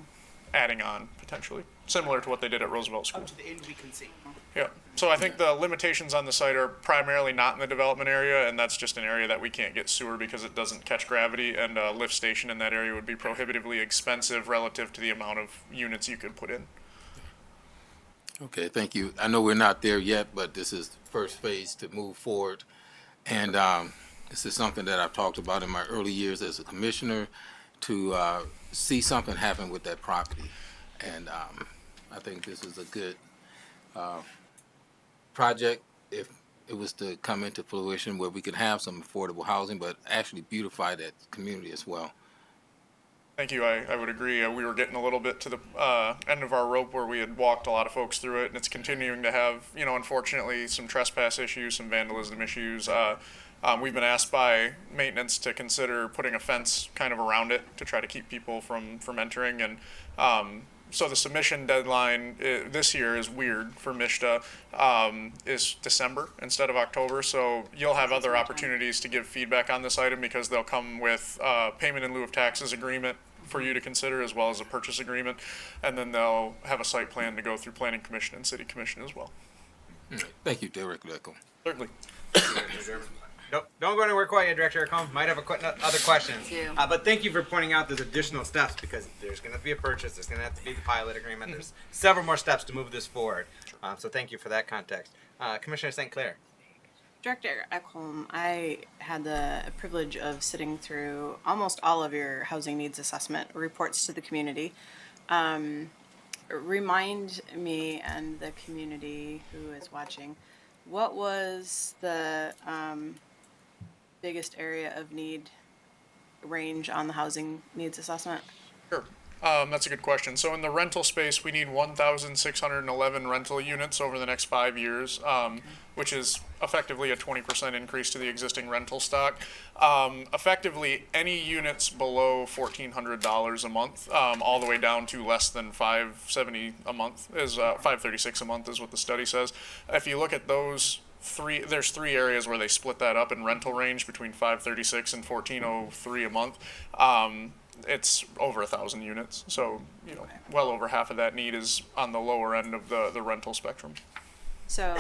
adding on potentially, similar to what they did at Roosevelt School. Up to the end we can see. Yeah. So I think the limitations on the site are primarily not in the development area, and that's just an area that we can't get sewer because it doesn't catch gravity, and a lift station in that area would be prohibitively expensive relative to the amount of units you could put in. Okay, thank you. I know we're not there yet, but this is the first phase to move forward. And this is something that I've talked about in my early years as a commissioner, to see something happen with that property. And I think this is a good project if it was to come into fruition, where we could have some affordable housing, but actually beautify that community as well. Thank you. I would agree. We were getting a little bit to the end of our rope where we had walked a lot of folks through it, and it's continuing to have, unfortunately, some trespass issues, some vandalism issues. We've been asked by maintenance to consider putting a fence kind of around it to try to keep people from entering. And so the submission deadline this year is weird for MISTA, is December instead of October. So you'll have other opportunities to give feedback on this item, because they'll come with payment in lieu of taxes agreement for you to consider, as well as a purchase agreement. And then they'll have a site plan to go through Planning Commission and City Commission as well. All right. Thank you, Director Echo. Certainly. Don't go anywhere quite yet, Director Echo. Might have other questions. Thank you. But thank you for pointing out those additional steps, because there's going to be a purchase, there's going to have to be the pilot agreement, there's several more steps to move this forward. So thank you for that context. Commissioner St. Clair. Director Ekholm, I had the privilege of sitting through almost all of your housing needs assessment reports to the community. Remind me and the community who is watching, what was the biggest area of need range on the housing needs assessment? Sure. That's a good question. So in the rental space, we need 1,611 rental units over the next 5 years, which is effectively a 20% increase to the existing rental stock. Effectively, any units below $1,400 a month, all the way down to less than $570 a month is $536 a month is what the study says. If you look at those there's three areas where they split that up in rental range between $536 and $1,403 a month. It's over 1,000 units, so well over half of that need is on the lower end of the rental spectrum. So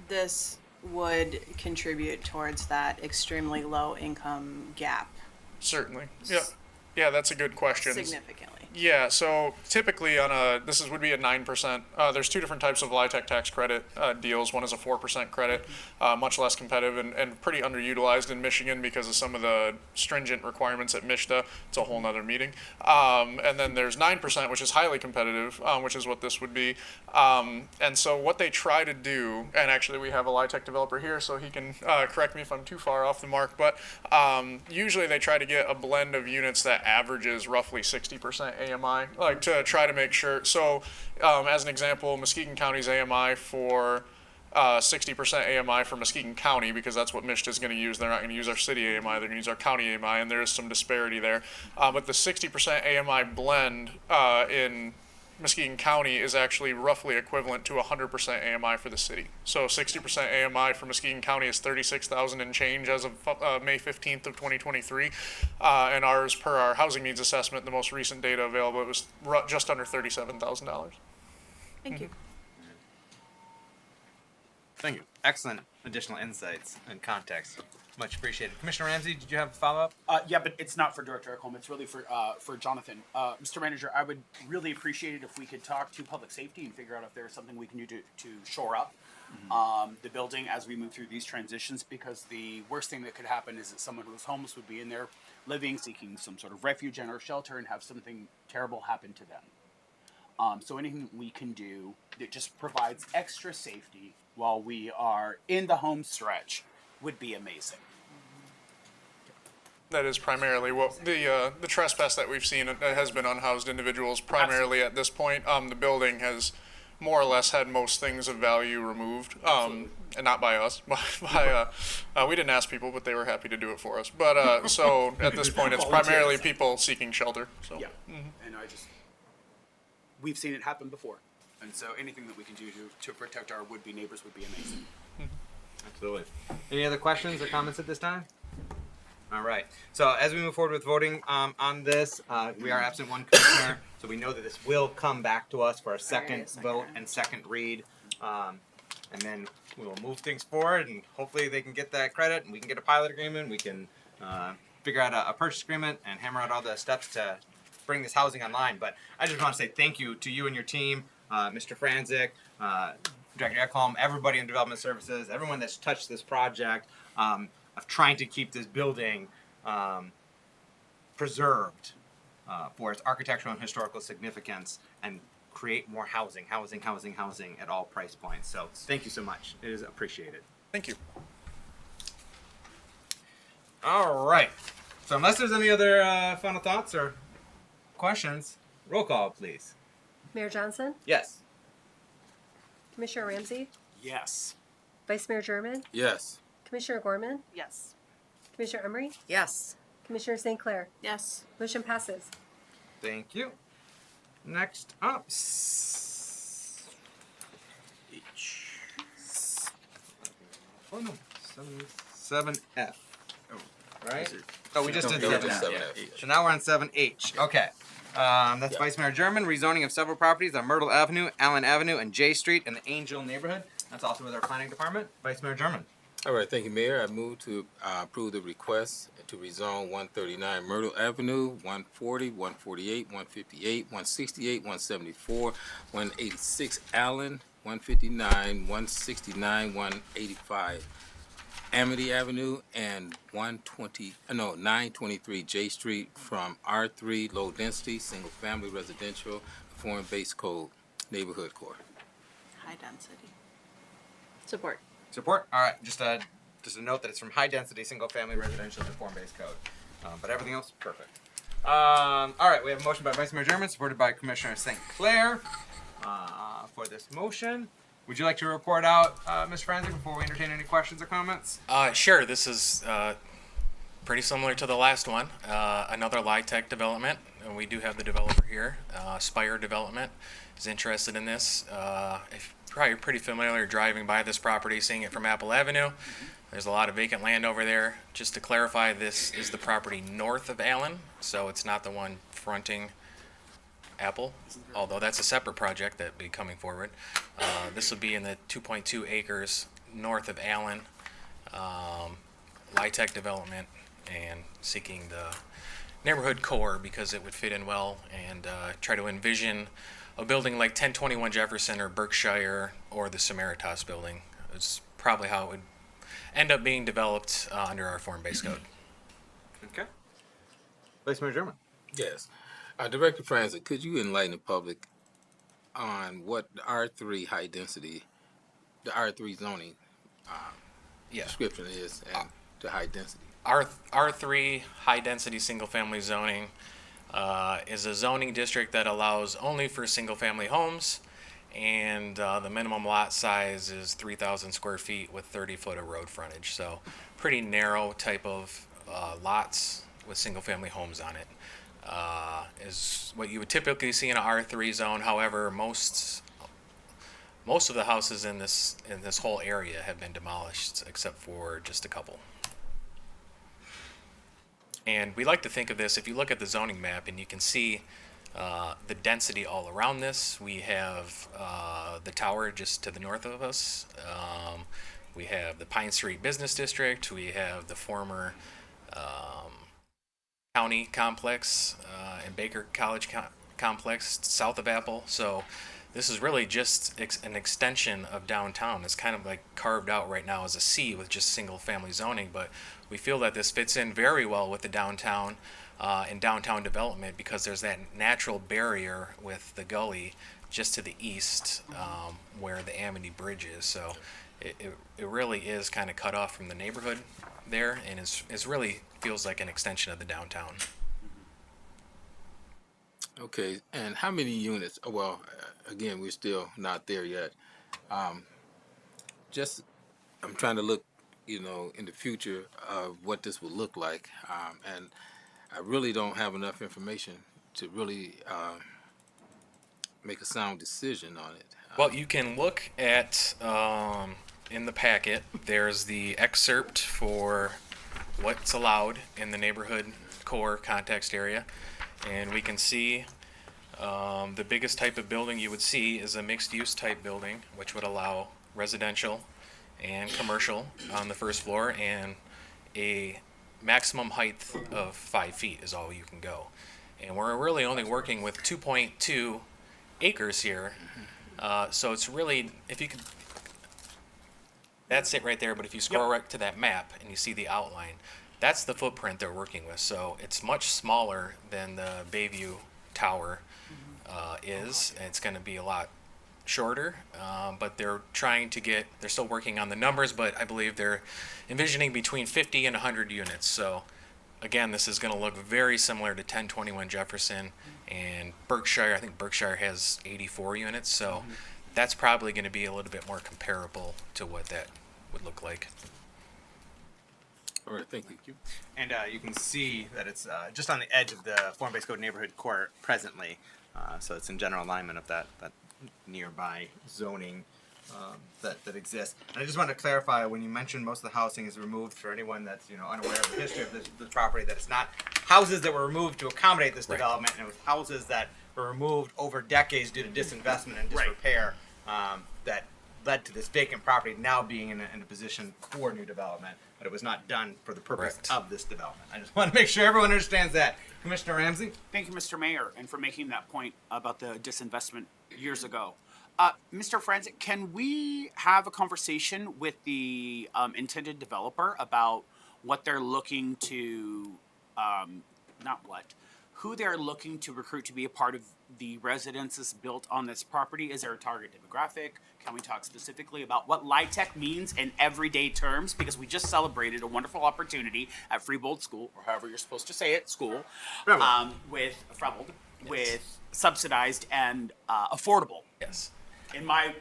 this would contribute towards that extremely low income gap. Certainly. Yeah, that's a good question. Significantly. Yeah, so typically would be a 9%. There's two different types of LIHTC tax credit deals. One is a 4% credit, much less competitive and pretty underutilized in Michigan because of some of the stringent requirements at MISTA. It's a whole nother meeting. And then there's 9%, which is highly competitive, which is what this would be. And so what they try to do, and actually we have a LIHTC developer here, so he can correct me if I'm too far off the mark, but usually they try to get a blend of units that averages roughly 60% AMI, like to try to make sure. So as an example, Muskegon County's AMI for 60% AMI for Muskegon County, because that's what MISTA is going to use. They're not going to use our city AMI, they're going to use our county AMI, and there is some disparity there. But the 60% AMI blend in Muskegon County is actually roughly equivalent to 100% AMI for the city. So 60% AMI for Muskegon County is $36,000 and change as of May 15th of 2023. And ours, per our housing needs assessment, the most recent data available, it was just under $37,000. Thank you. Thank you. Excellent additional insights and context. Much appreciated. Commissioner Ramsey, did you have a follow-up? Yeah, but it's not for Director Ekholm. It's really for Jonathan. Mr. Manager, I would really appreciate it if we could talk to public safety and figure out if there's something we can do to shore up the building as we move through these transitions, because the worst thing that could happen is that someone who was homeless would be in there living, seeking some sort of refuge and or shelter, and have something terrible happen to them. So anything we can do that just provides extra safety while we are in the home stretch would be amazing. That is primarily what the trespass that we've seen has been unhoused individuals primarily at this point. The building has more or less had most things of value removed, and not by us. We didn't ask people, but they were happy to do it for us. But so at this point, it's primarily people seeking shelter. So Yeah, and we've seen it happen before, and so anything that we can do to protect our would-be neighbors would be amazing. Absolutely. Any other questions or comments at this time? All right. So as we move forward with voting on this, we are absent one commissioner, so we know that this will come back to us for a second vote and second read, and then we will move things forward, and hopefully they can get that credit, and we can get a pilot agreement. We can figure out a purchase agreement and hammer out all the steps to bring this housing online. But I just want to say thank you to you and your team, Mr. Franzik, Director Ekholm, everybody in Development Services, everyone that's touched this project. Of trying to keep this building preserved for its architectural and historical significance and create more housing at all price points. So thank you so much. It is appreciated. thank you. All right. So unless there's any other final thoughts or questions, roll call, please. Mayor Johnson, Yes. Commissioner Ramsey, Yes. Vice Mayor German, Yes. Commissioner Gorman, Yes. Commissioner Emery, Yes. Commissioner St. Clair. Yes. Motion passes. Thank you. Next up, oh no, 7F. Oh, right? Oh, we just did No, 7F. 7F. So now we're on 7H. Okay. That's Yeah. Vice Mayor German, rezoning of several properties on Myrtle Avenue, Allen Avenue, and J Street in the Angel neighborhood. That's also with our planning department. Vice Mayor German. All right, thank you, Mayor. I move to approve the request to rezone 139 Myrtle Avenue, 140, 148, 158, 168, 174, 186 Allen, 159, 169, 185 Amity Avenue, and 923 J Street from R3 Low Density Single Family Residential Form Based Code Neighborhood Core. High density. Support. Support. All right. Just a note that it's from high density single family residential to form based code. But everything else perfect. All right. We have a motion by Vice Mayor German, supported by Commissioner St. Clair for this motion. Would you like to report out, Ms. Franzik, before we entertain any questions or comments? Sure. This is pretty similar to the last one. Another LIHTC development, and we do have the developer here. Spire Development is interested in this. If probably pretty familiar driving by this property, seeing it from Apple Avenue. There's a lot of vacant land over there. Just to clarify, this is the property north of Allen, so it's not the one fronting Apple, although that's a separate project that will be coming forward. This will be in the 2.2 acres north of Allen, LIHTC development, and seeking the neighborhood core because it would fit in well, and try to envision a building like 1021 Jefferson or Berkshire or the Samaritas building. It's probably how it would end up being developed under our form-based code. Okay. Vice Mayor German. Yes. Director Francis, could you enlighten the public on what the R3 high density, the R3 zoning description is, and the high density? R3 high density single family zoning is a zoning district that allows only for single family homes, and the minimum lot size is 3,000 square feet with 30 foot of road frontage. So pretty narrow type of lots with single family homes on it. Is what you would typically see in an R3 zone. However, most of the houses in this whole area have been demolished except for just a couple. And we like to think of this, if you look at the zoning map and you can see the density all around this. We have the tower just to the north of us. We have the Pine Street Business District. We have the former county complex and Baker College complex south of Apple. So this is really just an extension of downtown. It's kind of like carved out right now as a C with just single family zoning, but we feel that this fits in very well with the downtown and downtown development because there's that natural barrier with the gully just to the east where the Amity Bridge is. So it really is kind of cut off from the neighborhood there, and it's really feels like an extension of the downtown. Okay, and how many units? Well, again, we're still not there yet. Just, I'm trying to look, in the future of what this will look like, and I really don't have enough information to really make a sound decision on it. Well, you can look at in the packet. There's the excerpt for what's allowed in the neighborhood core context area. And we can see the biggest type of building you would see is a mixed-use type building, which would allow residential and commercial on the first floor, and a maximum height of 5 feet is all you can go. And we're really only working with 2.2 acres here, so it's really, if you could, that's it right there, but if you scroll right to that map and you see the outline, that's the footprint they're working with. So it's much smaller than the Bayview Tower is. And it's going to be a lot shorter, but they're still working on the numbers, but I believe they're envisioning between 50 and 100 units. So again, this is going to look very similar to 1021 Jefferson and Berkshire. I think Berkshire has 84 units. So that's probably going to be a little bit more comparable to what that would look like. All right, thank you. And you can see that it's just on the edge of the form-based code neighborhood core presently. So it's in general alignment of that nearby zoning that exists. And I just wanted to clarify, when you mentioned most of the housing is removed, for anyone that's unaware of the history of this property, that it's not houses that were removed to accommodate this development, and it was houses that were removed over decades due to disinvestment and disrepair that led to this vacant property now being in a position for new development, but it was not done for the purpose of this development. I just want to make sure everyone understands that. Commissioner Ramsey? Thank you, Mr. Mayor, and for making that point about the disinvestment years ago. Mr. Franzik, can we have a conversation with the intended developer about what they're looking to, who they're looking to recruit to be a part of the residences built on this property? Is there a target demographic? Can we talk specifically about what LIHTC means in everyday terms? Because we just celebrated a wonderful opportunity at Freebold School, or however you're supposed to say it, school, with Freebold, with subsidized and affordable. Yes. In my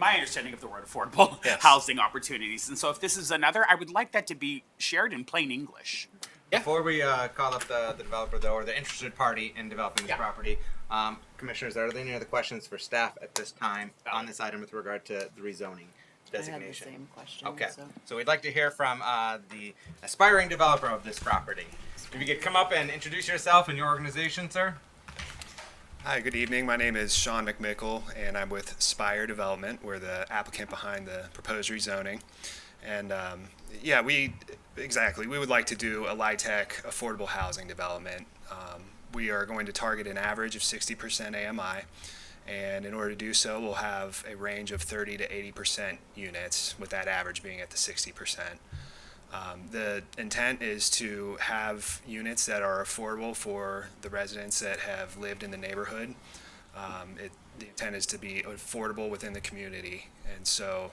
understanding of the word affordable housing opportunities. And so if this is another, I would like that to be shared in plain English. Before we call up the developer, though, or the interested party in developing this property, commissioners, are there any other questions for staff at this time on this item with regard to the rezoning designation? I had the same question. Okay, so we'd like to hear from the aspiring developer of this property. If you could come up and introduce yourself and your organization, sir. Hi, good evening. My name is Sean McMickle, and I'm with Spire Development. We're the applicant behind the proposed rezoning. And we would like to do a LIHTC affordable housing development. We are going to target an average of 60% AMI, and in order to do so, we'll have a range of 30 to 80% units, with that average being at the 60%. The intent is to have units that are affordable for the residents that have lived in the neighborhood. The intent is to be affordable within the community, and so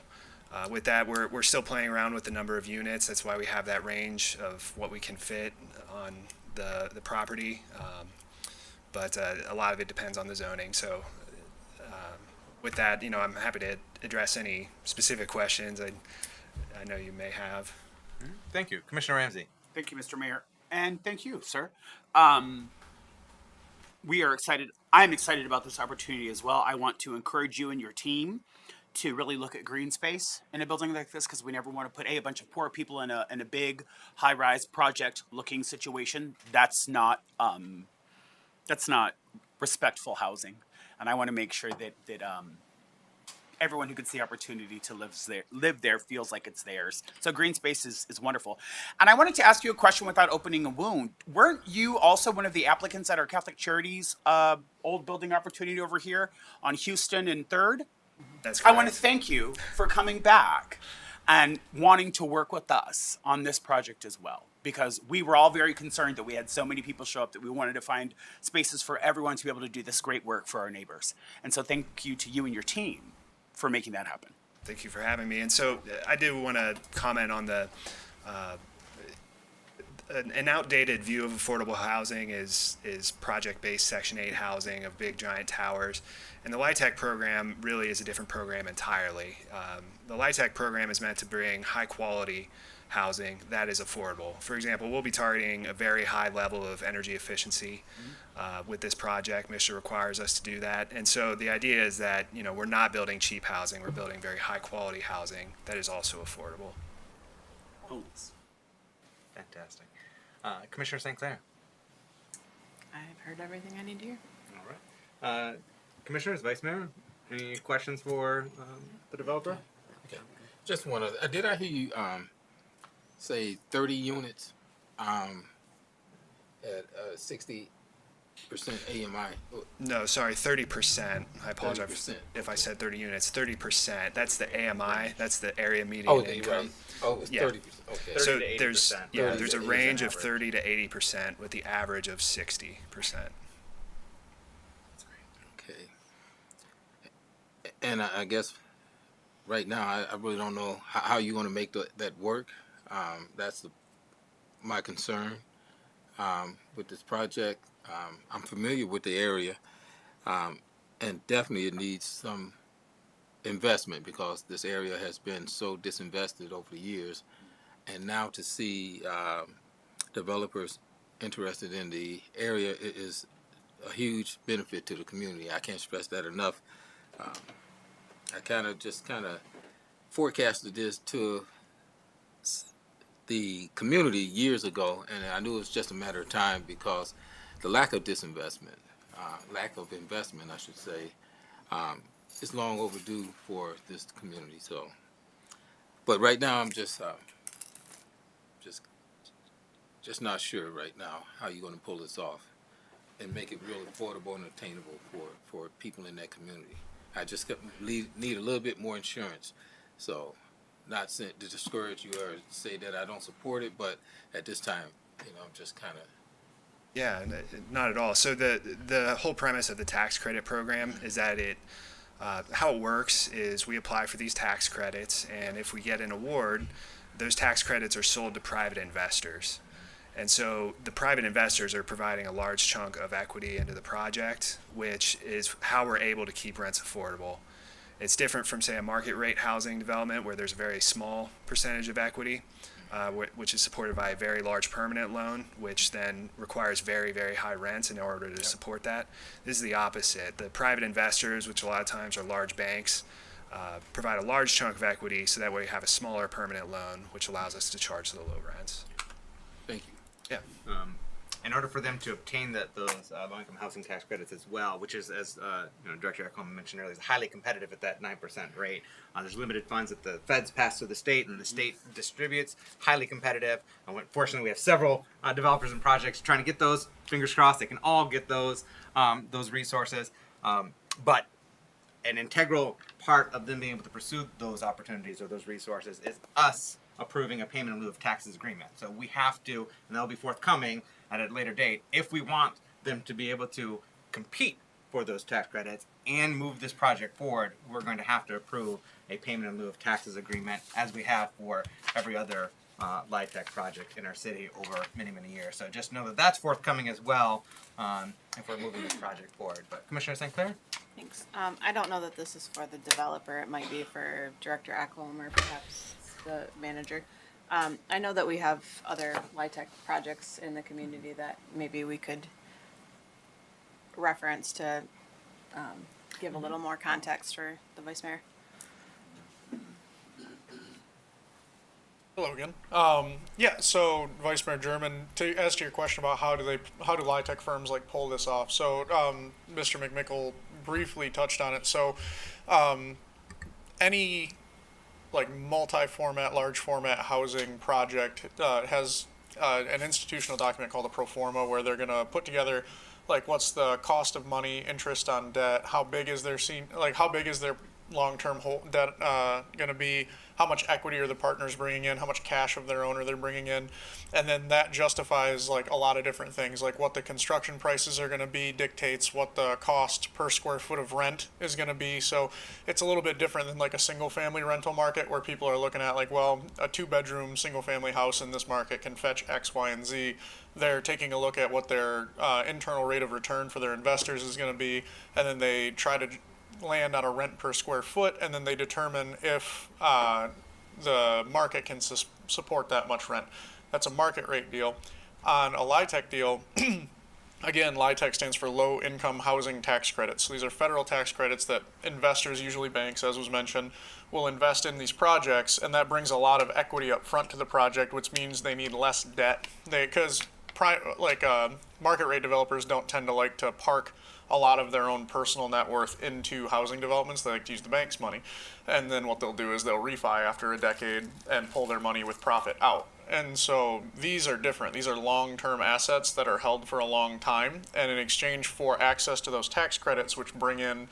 with that, we're still playing around with the number of units. That's why we have that range of what we can fit on the property, but a lot of it depends on the zoning. So with that, I'm happy to address any specific questions I know you may have. Thank you. Commissioner Ramsey. Thank you, Mr. Mayor. And thank you, sir. We are excited. I'm excited about this opportunity as well. I want to encourage you and your team to really look at green space in a building like this, because we never want to put a bunch of poor people in a big high-rise project-looking situation. That's not respectful housing, and I want to make sure that everyone who gets the opportunity to live there feels like it's theirs. So green space is wonderful. And I wanted to ask you a question without opening a wound. Weren't you also one of the applicants at our Catholic Charities old building opportunity over here on Houston and 3rd? That's I want to correct. thank you for coming back and wanting to work with us on this project as well, because we were all very concerned that we had so many people show up that we wanted to find spaces for everyone to be able to do this great work for our neighbors. And so thank you to you and your team for making that happen. Thank you for having me. And so I do want to comment on the an outdated view of affordable housing is project-based Section 8 housing of big giant towers. And the LIHTC program really is a different program entirely. The LIHTC program is meant to bring high-quality housing that is affordable. For example, we'll be targeting a very high level of energy efficiency with this project. MSHA requires us to do that. And so the idea is that, you know, we're not building cheap housing, we're building very high-quality housing that is also affordable. Fantastic. Commissioner St. Clair. I've heard everything I need to hear. All right. Commissioners, Vice Mayor, any questions for the developer? Okay. Just one other. Did I hear you say 30 units at 60% AMI? No, sorry, 30%. I apologize 30%. if I said 30 units. 30%. That's the AMI. That's the area median Oh, you're income. right. Oh, it's Yeah. 30%. Okay. So 30 to there's 80%. there's a 30 to range of average. 30 to 80% with the average of 60%. Okay. And I guess right now I really don't know how you're going to make that work. That's my concern with this project. I'm familiar with the area, and definitely it needs some investment because this area has been so disinvested over the years. And now to see developers interested in the area is a huge benefit to the community. I can't stress that enough. I kind of forecasted this to the community years ago, and I knew it was just a matter of time because the lack of disinvestment, lack of investment, I should say, is long overdue for this community. So, but right now I'm just not sure right now how you're going to pull this off and make it really affordable and attainable for people in that community. I just need a little bit more insurance. So, not to discourage you or say that I don't support it, but at this time, I'm just kind of. Yeah, not at all. So the whole premise of the tax credit program is that how it works is we apply for these tax credits, and if we get an award, those tax credits are sold to private investors. And so the private investors are providing a large chunk of equity into the project, which is how we're able to keep rents affordable. It's different from, say, a market rate housing development where there's a very small percentage of equity, which is supported by a very large permanent loan, which then requires very, very high rents in order to support that. This is the opposite. The private investors, which a lot of times are large banks, provide a large chunk of equity so that way you have a smaller permanent loan, which allows us to charge the low rents. Thank you. Yeah. In order for them to obtain those low-income housing tax credits as well, which is, as Director Eckholm mentioned earlier, is highly competitive at that 9% rate. There's limited funds that the feds pass to the state, and the state distributes. Highly competitive. Fortunately, we have several developers and projects trying to get those. Fingers crossed, they can all get those resources. But an integral part of them being able to pursue those opportunities or those resources is us approving a payment in lieu of taxes agreement. So we have to, and that'll be forthcoming at a later date, if we want them to be able to compete for those tax credits and move this project forward, we're going to have to approve a payment in lieu of taxes agreement, as we have for every other LIHTC project in our city over many, many years. So just know that that's forthcoming as well if we're moving this project forward. But Commissioner St. Clair? Thanks. I don't know that this is for the developer. It might be for Director Eckholm or perhaps the manager. I know that we have other LIHTC projects in the community that maybe we could reference to give a little more context for the Vice Mayor. Hello again. Yeah, so Vice Mayor German, to answer your question about how do LIHTC firms like pull this off. So Mr. McMickle briefly touched on it. So any like multi-format, large format housing project has an institutional document called a pro forma where they're going to put together like what's the cost of money, interest on debt, how big is their how big is their long-term debt going to be, how much equity are the partners bringing in, how much cash of their own are they bringing in, and then that justifies like a lot of different things, like what the construction prices are going to be dictates what the cost per square foot of rent is going to be. So it's a little bit different than like a single family rental market where people are looking at like, well, a 2-bedroom single family house in this market can fetch X, Y, and Z. They're taking a look at what their internal rate of return for their investors is going to be, and then they try to land on a rent per square foot, and then they determine if the market can support that much rent. That's a market rate deal. On a LIHTC deal, again, LIHTC stands for Low Income Housing Tax Credits. So these are federal tax credits that investors, usually banks, as was mentioned, will invest in these projects, and that brings a lot of equity up front to the project, which means they need less debt. Because market rate developers don't tend to like to park a lot of their own personal net worth into housing developments. They like to use the bank's money. And then what they'll do is they'll refi after a decade and pull their money with profit out. And so these are different. These are long-term assets that are held for a long time. And in exchange for access to those tax credits, which bring in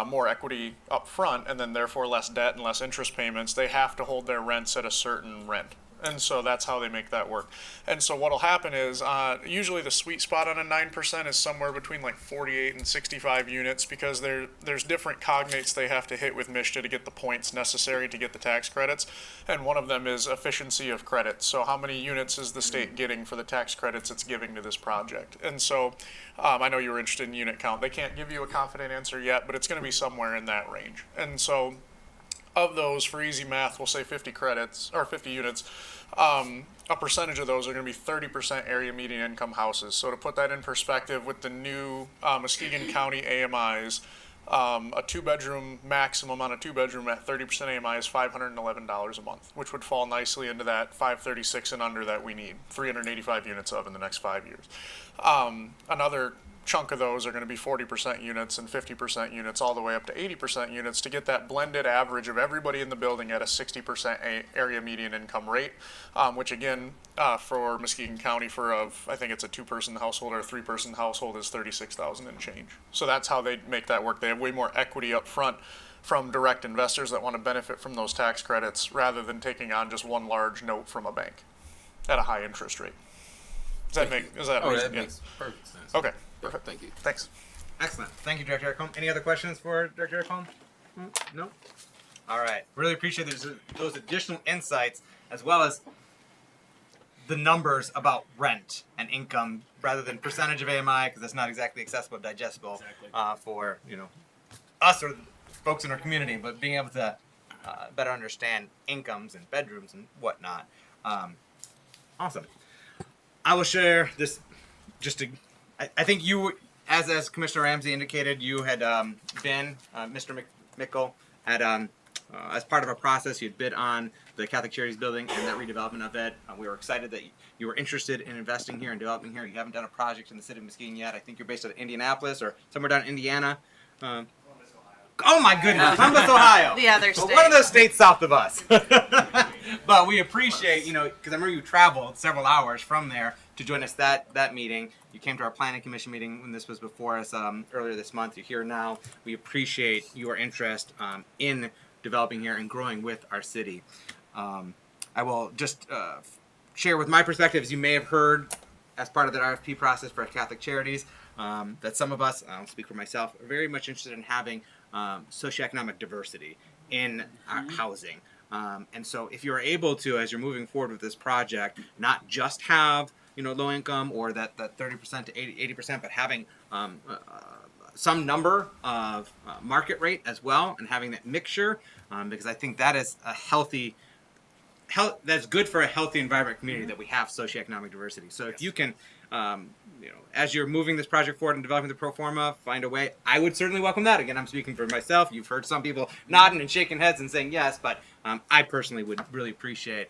more equity up front and then therefore less debt and less interest payments, they have to hold their rents at a certain rent. And so that's how they make that work. And so what'll happen is usually the sweet spot on a 9% is somewhere between like 48 and 65 units, because there's different cognates they have to hit with MSHDA to get the points necessary to get the tax credits. And one of them is efficiency of credit. So how many units is the state getting for the tax credits it's giving to this project? And so I know you were interested in unit count. They can't give you a confident answer yet, but it's going to be somewhere in that range. And so of those, for easy math, we'll say 50 credits or 50 units. A percentage of those are going to be 30% area median income houses. So to put that in perspective, with the new Muskegon County AMIs, a 2-bedroom maximum on a 2-bedroom at 30% AMI is $511 a month, which would fall nicely into that 536 and under that we need 385 units of in the next 5 years. Another chunk of those are going to be 40% units and 50% units all the way up to 80% units to get that blended average of everybody in the building at a 60% area median income rate, which again, for Muskegon County, I think it's a 2-person household or a 3-person household, is $36,000 and change. So that's how they make that work. They have way more equity up front from direct investors that want to benefit from those tax credits rather than taking on just one large note from a bank at a high interest rate. That makes perfect sense. Okay. Perfect. Thank you. Thanks. Excellent. Thank you, Director Eric. Any other questions for Director Eric? No? All right. Really appreciate those additional insights, as well as the numbers about rent and income rather than percentage of AMI, because that's not exactly accessible, digestible for us or folks in our community, but being able to better understand incomes and bedrooms and whatnot. Awesome. I will share this just to. I think you, as Commissioner Ramsey indicated, you had been, Mr. Mickle, had, as part of a process, you'd bid on the Catholic Charities building and that redevelopment of it. We were excited that you were interested in investing here and developing here. You haven't done a project in the city of Muskegon yet. I think you're based out of Indianapolis or somewhere down in Indiana. Oh my goodness, Columbus, Ohio. The other state. One of those states south of us. But we appreciate, because I remember you traveled several hours from there to join us that meeting. You came to our planning commission meeting when this was before us earlier this month. You're here now. We appreciate your interest in developing here and growing with our city. I will just share with my perspectives. You may have heard as part of the RFP process for Catholic Charities that some of us, I'll speak for myself, are very much interested in having socioeconomic diversity in our housing. And so if you're able to, as you're moving forward with this project, not just have low income or that 30% to 80%, but having some number of market rate as well, and having that mixture, because I think that is a healthy, that's good for a healthy environment community that we have socioeconomic diversity. So if you can, as you're moving this project forward and developing the pro forma, find a way. I would certainly welcome that. Again, I'm speaking for myself. You've heard some people nodding and shaking heads and saying yes, but I personally would really appreciate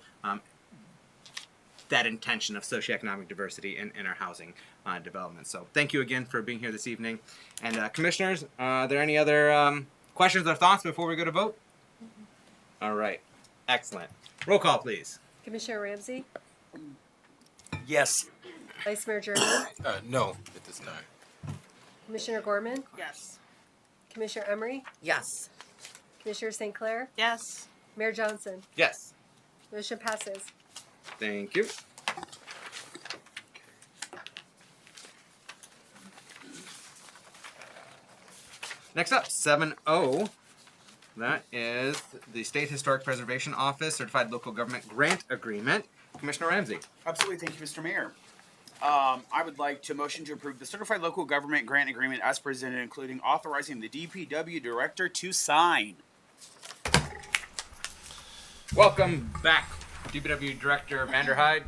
that intention of socioeconomic diversity in our housing development. So thank you again for being here this evening. And commissioners, are there any other questions or thoughts before we go to vote? All right. Excellent. Roll call, please. Commissioner Ramsey, Yes. Vice Mayor German, No, at this time. Commissioner Gorman, Yes. Commissioner Emery, Yes. Commissioner St. Clair, Yes. Mayor Johnson. Yes. Motion passes. Thank you. Next up, 7O. That is the State Historic Preservation Office Certified Local Government Grant Agreement. Commissioner Ramsey. Absolutely. Thank you, Mr. Mayor. I would like to motion to approve the Certified Local Government Grant Agreement as presented, including authorizing the DPW Director to sign. Welcome back, DPW Director Vanderhyde.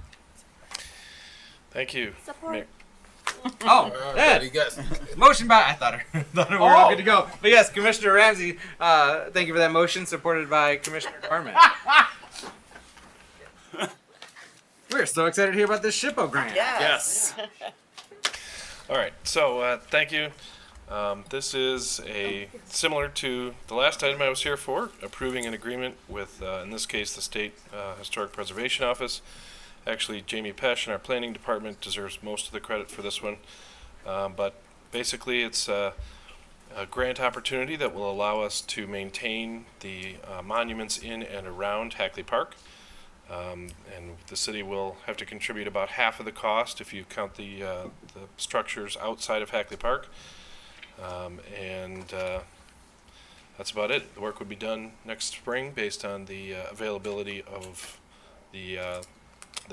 Thank you. Support. Oh, Yeah. yeah. Motion by, I thought we were all good to go. But yes, Commissioner Ramsey, thank you for that motion, supported by Commissioner Gorman. We're so excited to hear about this SHPO grant. Yes. All right, so thank you. This is similar to the last item I was here for, approving an agreement with, in this case, the State Historic Preservation Office. Actually, Jamie Pesh in our planning department deserves most of the credit for this one. But basically, it's a grant opportunity that will allow us to maintain the monuments in and around Hackley Park. And the city will have to contribute about half of the cost if you count the structures outside of Hackley Park. That's about it. The work would be done next spring based on the availability of the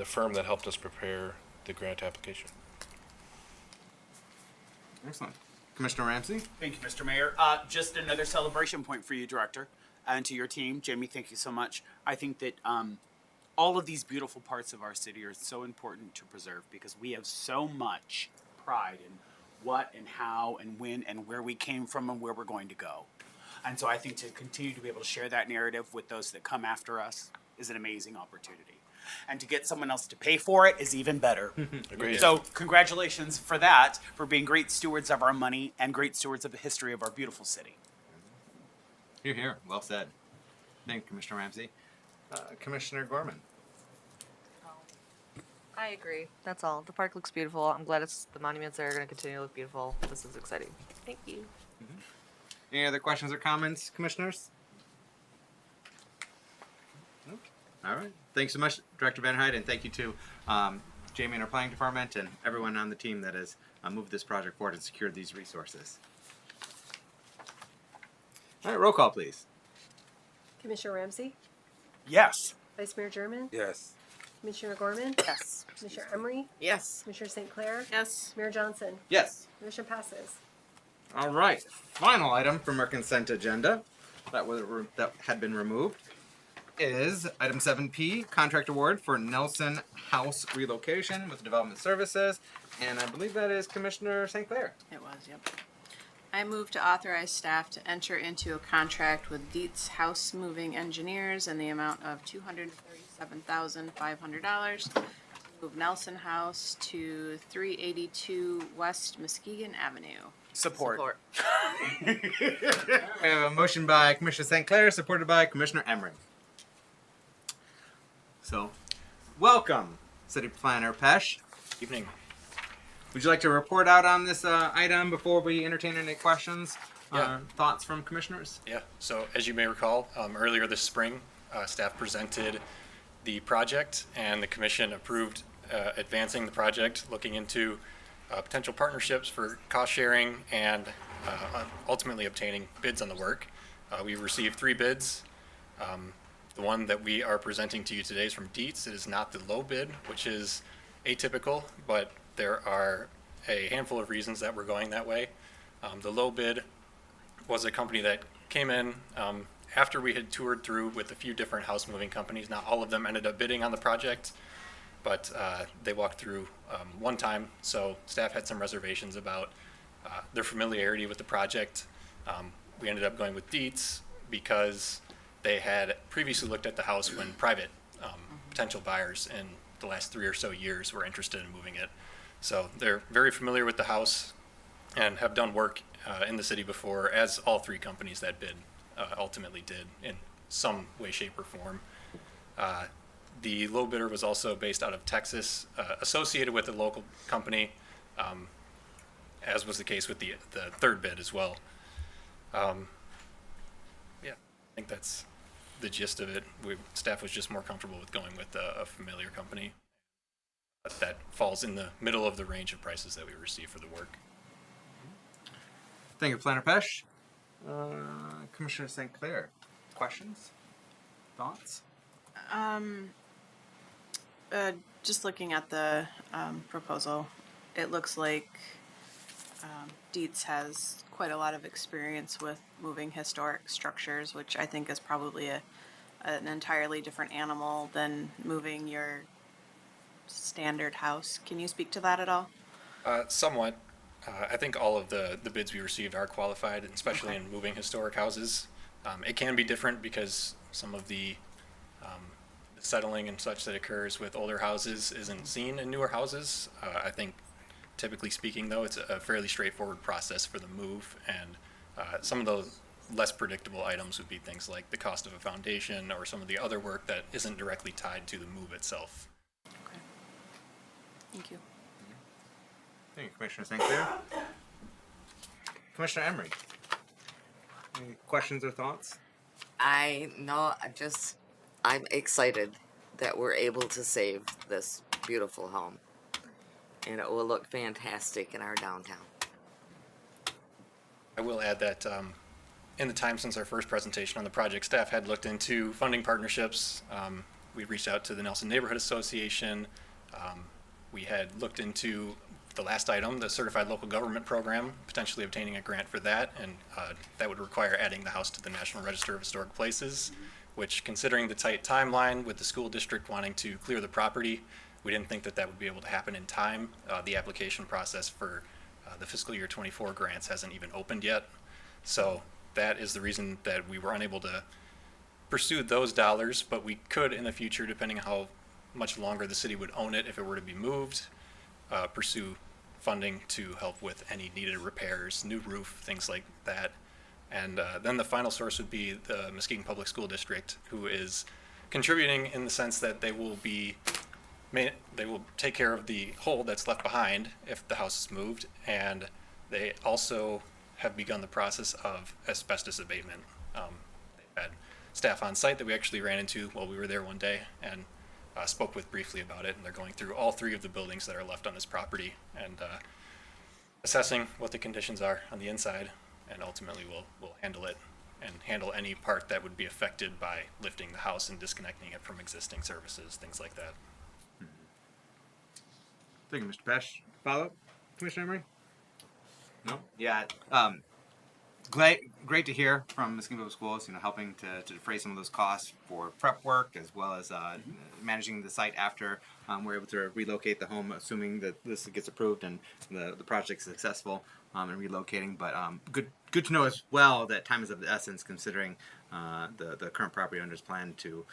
firm that helped us prepare the grant application. Excellent. Commissioner Ramsey? Thank you, Mr. Mayor. Just another celebration point for you, Director, and to your team. Jamie, thank you so much. I think that all of these beautiful parts of our city are so important to preserve because we have so much pride in what and how and when and where we came from and where we're going to go. And so I think to continue to be able to share that narrative with those that come after us is an amazing opportunity. And to get someone else to pay for it is even better. Agreed. So congratulations for that, for being great stewards of our money and great stewards of the history of our beautiful city. Here, here. Well said. Thank you, Commissioner Ramsey. Commissioner Gorman. I agree. That's all. The park looks beautiful. I'm glad the monuments are going to continue to look beautiful. This is exciting. Thank you. Any other questions or comments, commissioners? Nope. All right. Thanks so much, Director Van Hyde, and thank you to Jamie and our planning department and everyone on the team that has moved this project forward and secured these resources. All right, roll call, please. Commissioner Ramsey, Yes. Vice Mayor German, Yes. Commissioner Gorman, Yes. Commissioner Emery, Yes. Commissioner St. Clair, Yes. Mayor Johnson. Yes. Motion passes. All right. Final item from our consent agenda that had been removed is item 7P, contract award for Nelson House relocation with Development Services, and I believe that is Commissioner St. Clair. It was, yep. I move to authorize staff to enter into a contract with Dietz House Moving Engineers in the amount of $237,500 to move Nelson House to 382 West Muskegon Avenue. Support. We have a motion by Commissioner St. Clair, supported by Commissioner Emery. So, welcome, City Planner Pesh. Evening. Would you like to report out on this item before we entertain any questions? Yeah. Thoughts from commissioners? Yeah, so as you may recall, earlier this spring, staff presented the project and the commission approved advancing the project, looking into potential partnerships for cost sharing and ultimately obtaining bids on the work. We received 3 bids. The one that we are presenting to you today is from Dietz. It is not the low bid, which is atypical, but there are a handful of reasons that we're going that way. The low bid was a company that came in after we had toured through with a few different house moving companies. Not all of them ended up bidding on the project, but they walked through one time, so staff had some reservations about their familiarity with the project. We ended up going with Dietz because they had previously looked at the house when private potential buyers in the last 3 or so years were interested in moving it. So they're very familiar with the house and have done work in the city before, as all 3 companies that bid ultimately did in some way, shape, or form. The low bidder was also based out of Texas, associated with a local company, as was the case with the third bid as well. Yeah, I think that's the gist of it. Staff was just more comfortable with going with a familiar company that falls in the middle of the range of prices that we receive for the work. Thank you, Planner Pesh. Commissioner St. Clair, questions, thoughts? Just looking at the proposal, it looks like Dietz has quite a lot of experience with moving historic structures, which I think is probably an entirely different animal than moving your standard house. Can you speak to that at all? Somewhat. I think all of the bids we received are qualified, especially in moving historic houses. It can be different because some of the settling and such that occurs with older houses isn't seen in newer houses. I think, typically speaking, though, it's a fairly straightforward process for the move, and some of those less predictable items would be things like the cost of a foundation or some of the other work that isn't directly tied to the move itself. Okay. Thank you. Thank you, Commissioner St. Clair. Commissioner Emery, any questions or thoughts? I'm excited that we're able to save this beautiful home. And it will look fantastic in our downtown. I will add that in the time since our first presentation on the project, staff had looked into funding partnerships. We reached out to the Nelson Neighborhood Association. We had looked into the last item, the Certified Local Government Program, potentially obtaining a grant for that, and that would require adding the house to the National Register of Historic Places, which, considering the tight timeline with the school district wanting to clear the property, we didn't think that would be able to happen in time. The application process for the fiscal year 24 grants hasn't even opened yet. So that is the reason that we were unable to pursue those dollars, but we could in the future, depending on how much longer the city would own it if it were to be moved, pursue funding to help with any needed repairs, new roof, things like that. And then the final source would be the Muskegon Public School District, who is contributing in the sense that they will take care of the hole that's left behind if the house is moved, and they also have begun the process of asbestos abatement. They've had staff on site that we actually ran into while we were there one day and spoke with briefly about it, and they're going through all three of the buildings that are left on this property and assessing what the conditions are on the inside, and ultimately we'll handle it and handle any part that would be affected by lifting the house and disconnecting it from existing services, things like that. Thank you, Mr. Pesh. Follow up, Commissioner Emery? No? Yeah. Great to hear from Muskegon Public Schools, helping to defray some of those costs for prep work as well as managing the site after we're able to relocate the home, assuming that this gets approved and the project's successful in relocating. But good to know as well that time is of the essence, considering the current property owner's plan to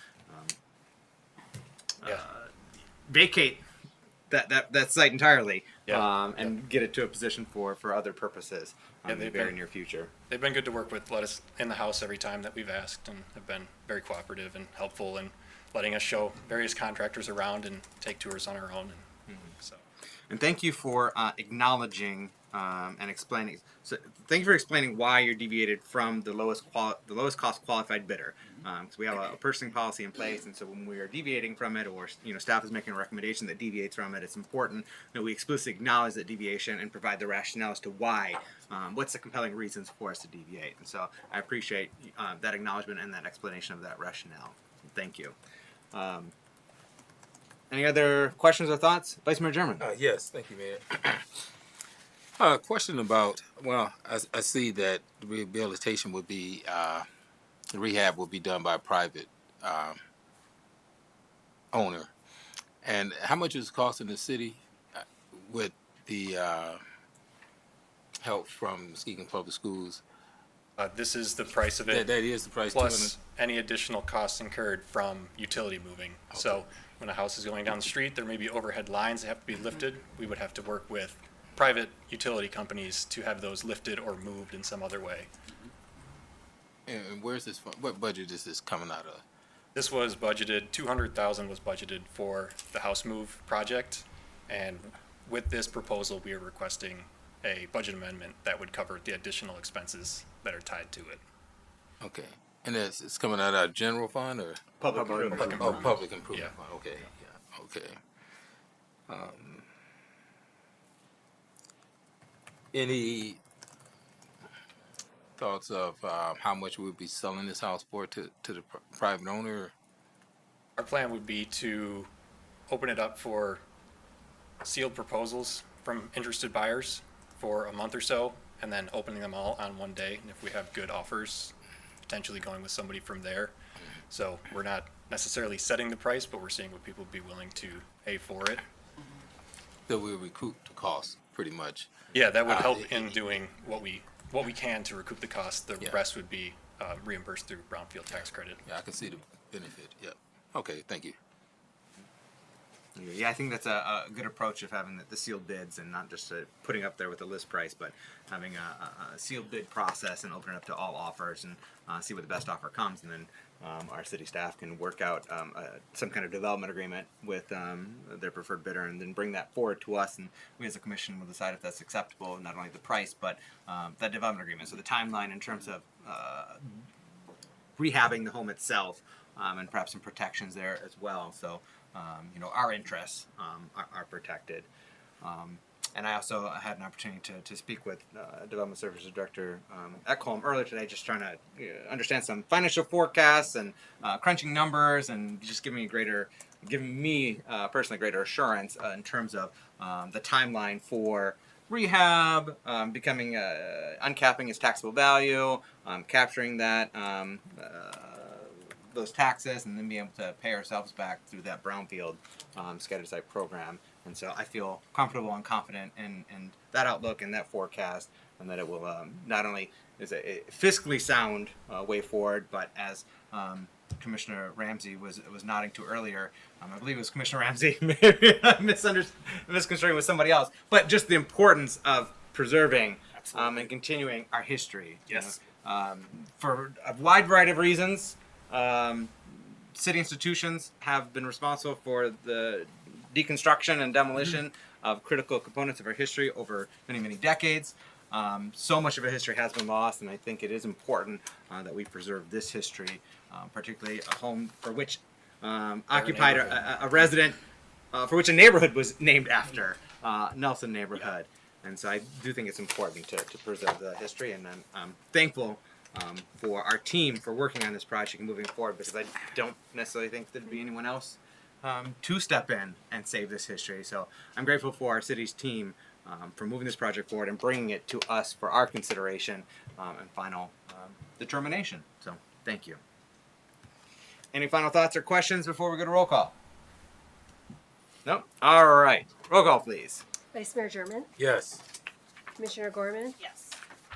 vacate that site entirely, and get it to a position for other purposes in the very near future. They've been good to work with, let us in the house every time that we've asked, and have been very cooperative and helpful in letting us show various contractors around and take tours on our own. And thank you for acknowledging and explaining. So thank you for explaining why you're deviated from the lowest cost qualified bidder. Because we have a purchasing policy in place, and so when we are deviating from it, or staff is making a recommendation that deviates from it, it's important that we explicitly acknowledge that deviation and provide the rationale as to why. What's the compelling reasons for us to deviate? And so I appreciate that acknowledgement and that explanation of that rationale. Thank you. Any other questions or thoughts? Vice Mayor German. Yes, thank you, Mayor. Question about, I see that the rehabilitation would be, the rehab will be done by a private owner. And how much is it costing the city with the help from Muskegon Public Schools? This is the price of it. That is the price. Plus any additional costs incurred from utility moving. Okay. So when a house is going down the street, there may be overhead lines that have to be lifted. We would have to work with private utility companies to have those lifted or moved in some other way. And where's this? What budget is this coming out of? This was budgeted, 200,000 was budgeted for the house move project. And with this proposal, we are requesting a budget amendment that would cover the additional expenses that are tied to it. Okay. And it's coming out of our general fund or? Public improvement. Oh, public improvement Yeah. fund. Okay, yeah, okay. Any thoughts of how much we'll be selling this house for to the private owner? Our plan would be to open it up for sealed proposals from interested buyers for a month or so, and then opening them all on one day. And if we have good offers, potentially going with somebody from there. So we're not necessarily setting the price, but we're seeing what people would be willing to pay for it. That we'll recoup the cost pretty much. Yeah, that would help in doing what we can to recoup the cost. The Yeah. rest would be reimbursed through brownfield tax credit. Yeah, I can see the benefit. Yep. Okay, thank you. Yeah, I think that's a good approach of having the sealed bids and not just putting up there with the list price, but having a sealed bid process and open it up to all offers and see what the best offer comes, and then our city staff can work out some kind of development agreement with their preferred bidder, and then bring that forward to us, and we as a commission will decide if that's acceptable, not only the price, but that development agreement. So the timeline in terms of rehabbing the home itself, and perhaps some protections there as well. So our interests are protected. And I also had an opportunity to speak with Development Services Director Ekholm earlier today, just trying to understand some financial forecasts and crunching numbers, and just giving me personally greater assurance in terms of the timeline for rehab, becoming uncapping its taxable value, capturing that those taxes, and then being able to pay ourselves back through that brownfield scattered site program. And so I feel comfortable and confident in that outlook and that forecast, and that it will not only is a fiscally sound way forward, but as Commissioner Ramsey was nodding to earlier, I believe it was Commissioner Ramsey, maybe I'm misconstruing with somebody else, but just the importance of preserving and continuing our history. Yes. For a wide variety of reasons, city institutions have been responsible for the deconstruction and demolition of critical components of our history over many, many decades. So much of our history has been lost, and I think it is important that we preserve this history, particularly a home for which occupied a resident, for which a neighborhood was named after, Nelson neighborhood. And so I do think it's important to preserve the history, and I'm thankful for our team for working on this project and moving forward, because I don't necessarily think there'd be anyone else to step in and save this history. So I'm grateful for our city's team for moving this project forward and bringing it to us for our consideration and final determination. So thank you. Any final thoughts or questions before we go to roll call? No? All right. Roll call, please. Vice Mayor German, Yes. Commissioner Gorman, Yes.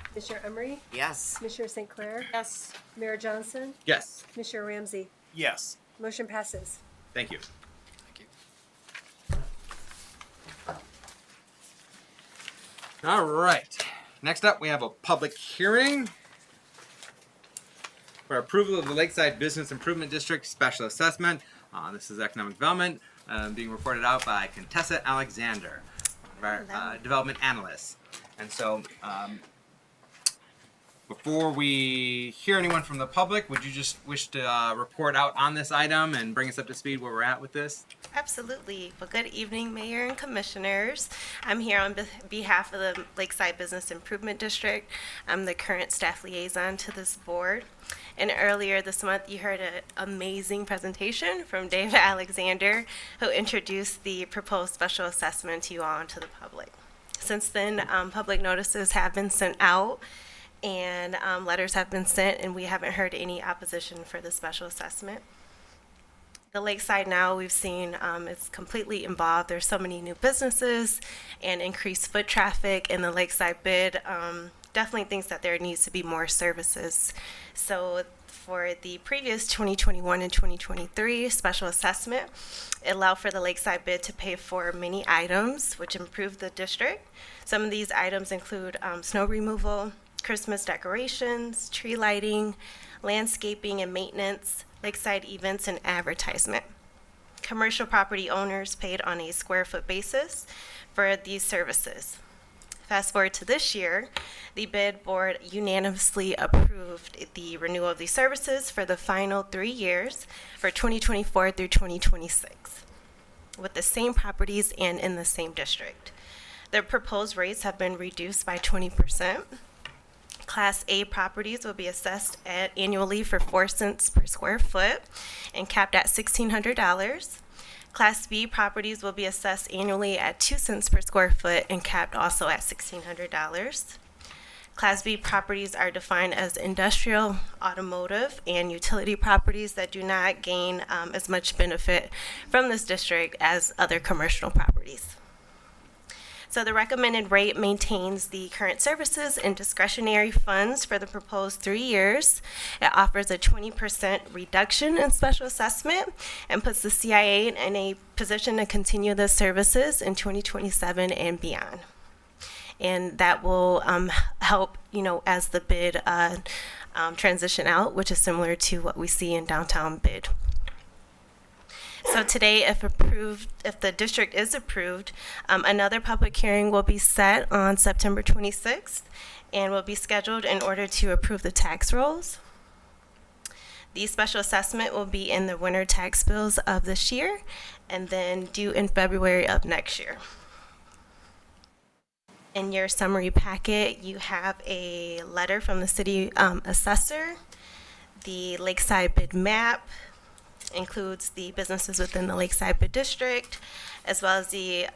Commissioner Emery, Yes. Commissioner St. Clair, Yes. Mayor Johnson, Yes. Commissioner Ramsey. Yes. Motion passes. Thank you. Thank you. All right. Next up, we have a public hearing for approval of the Lakeside Business Improvement District Special Assessment. This is economic development being reported out by Contessa Alexander, our development analyst. And so, before we hear anyone from the public, would you just wish to report out on this item and bring us up to speed where we're at with this? Absolutely. Well, good evening, Mayor and Commissioners. I'm here on behalf of the Lakeside Business Improvement District. I'm the current staff liaison to this board. And earlier this month, you heard an amazing presentation from David Alexander, who introduced the proposed special assessment to you all and to the public. Since then, public notices have been sent out, and letters have been sent, and we haven't heard any opposition for the special assessment. The Lakeside now, we've seen it's completely involved. There's so many new businesses and increased foot traffic, and the Lakeside bid definitely thinks that there needs to be more services. So for the previous 2021 and 2023 special assessment, it allowed for the Lakeside bid to pay for many items, which improved the district. Some of these items include snow removal, Christmas decorations, tree lighting, landscaping and maintenance, lakeside events, and advertisement. Commercial property owners paid on a square foot basis for these services. Fast forward to this year, the bid board unanimously approved the renewal of these services for the final 3 years for 2024 through 2026 with the same properties and in the same district. The proposed rates have been reduced by 20%. Class A properties will be assessed annually for 4 cents per square foot and capped at $1,600. Class B properties will be assessed annually at 2 cents per square foot and capped also at $1,600. Class B properties are defined as industrial, automotive, and utility properties that do not gain as much benefit from this district as other commercial properties. So the recommended rate maintains the current services and discretionary funds for the proposed 3 years. It offers a 20% reduction in special assessment and puts the CIA in a position to continue the services in 2027 and beyond. And that will help, as the bid transition out, which is similar to what we see in downtown bid. So today, if the district is approved, another public hearing will be set on September 26th and will be scheduled in order to approve the tax rolls. The special assessment will be in the winter tax bills of this year and then due in February of next year. In your summary packet, you have a letter from the city assessor, the Lakeside bid map, includes the businesses within the Lakeside bid district, as well as the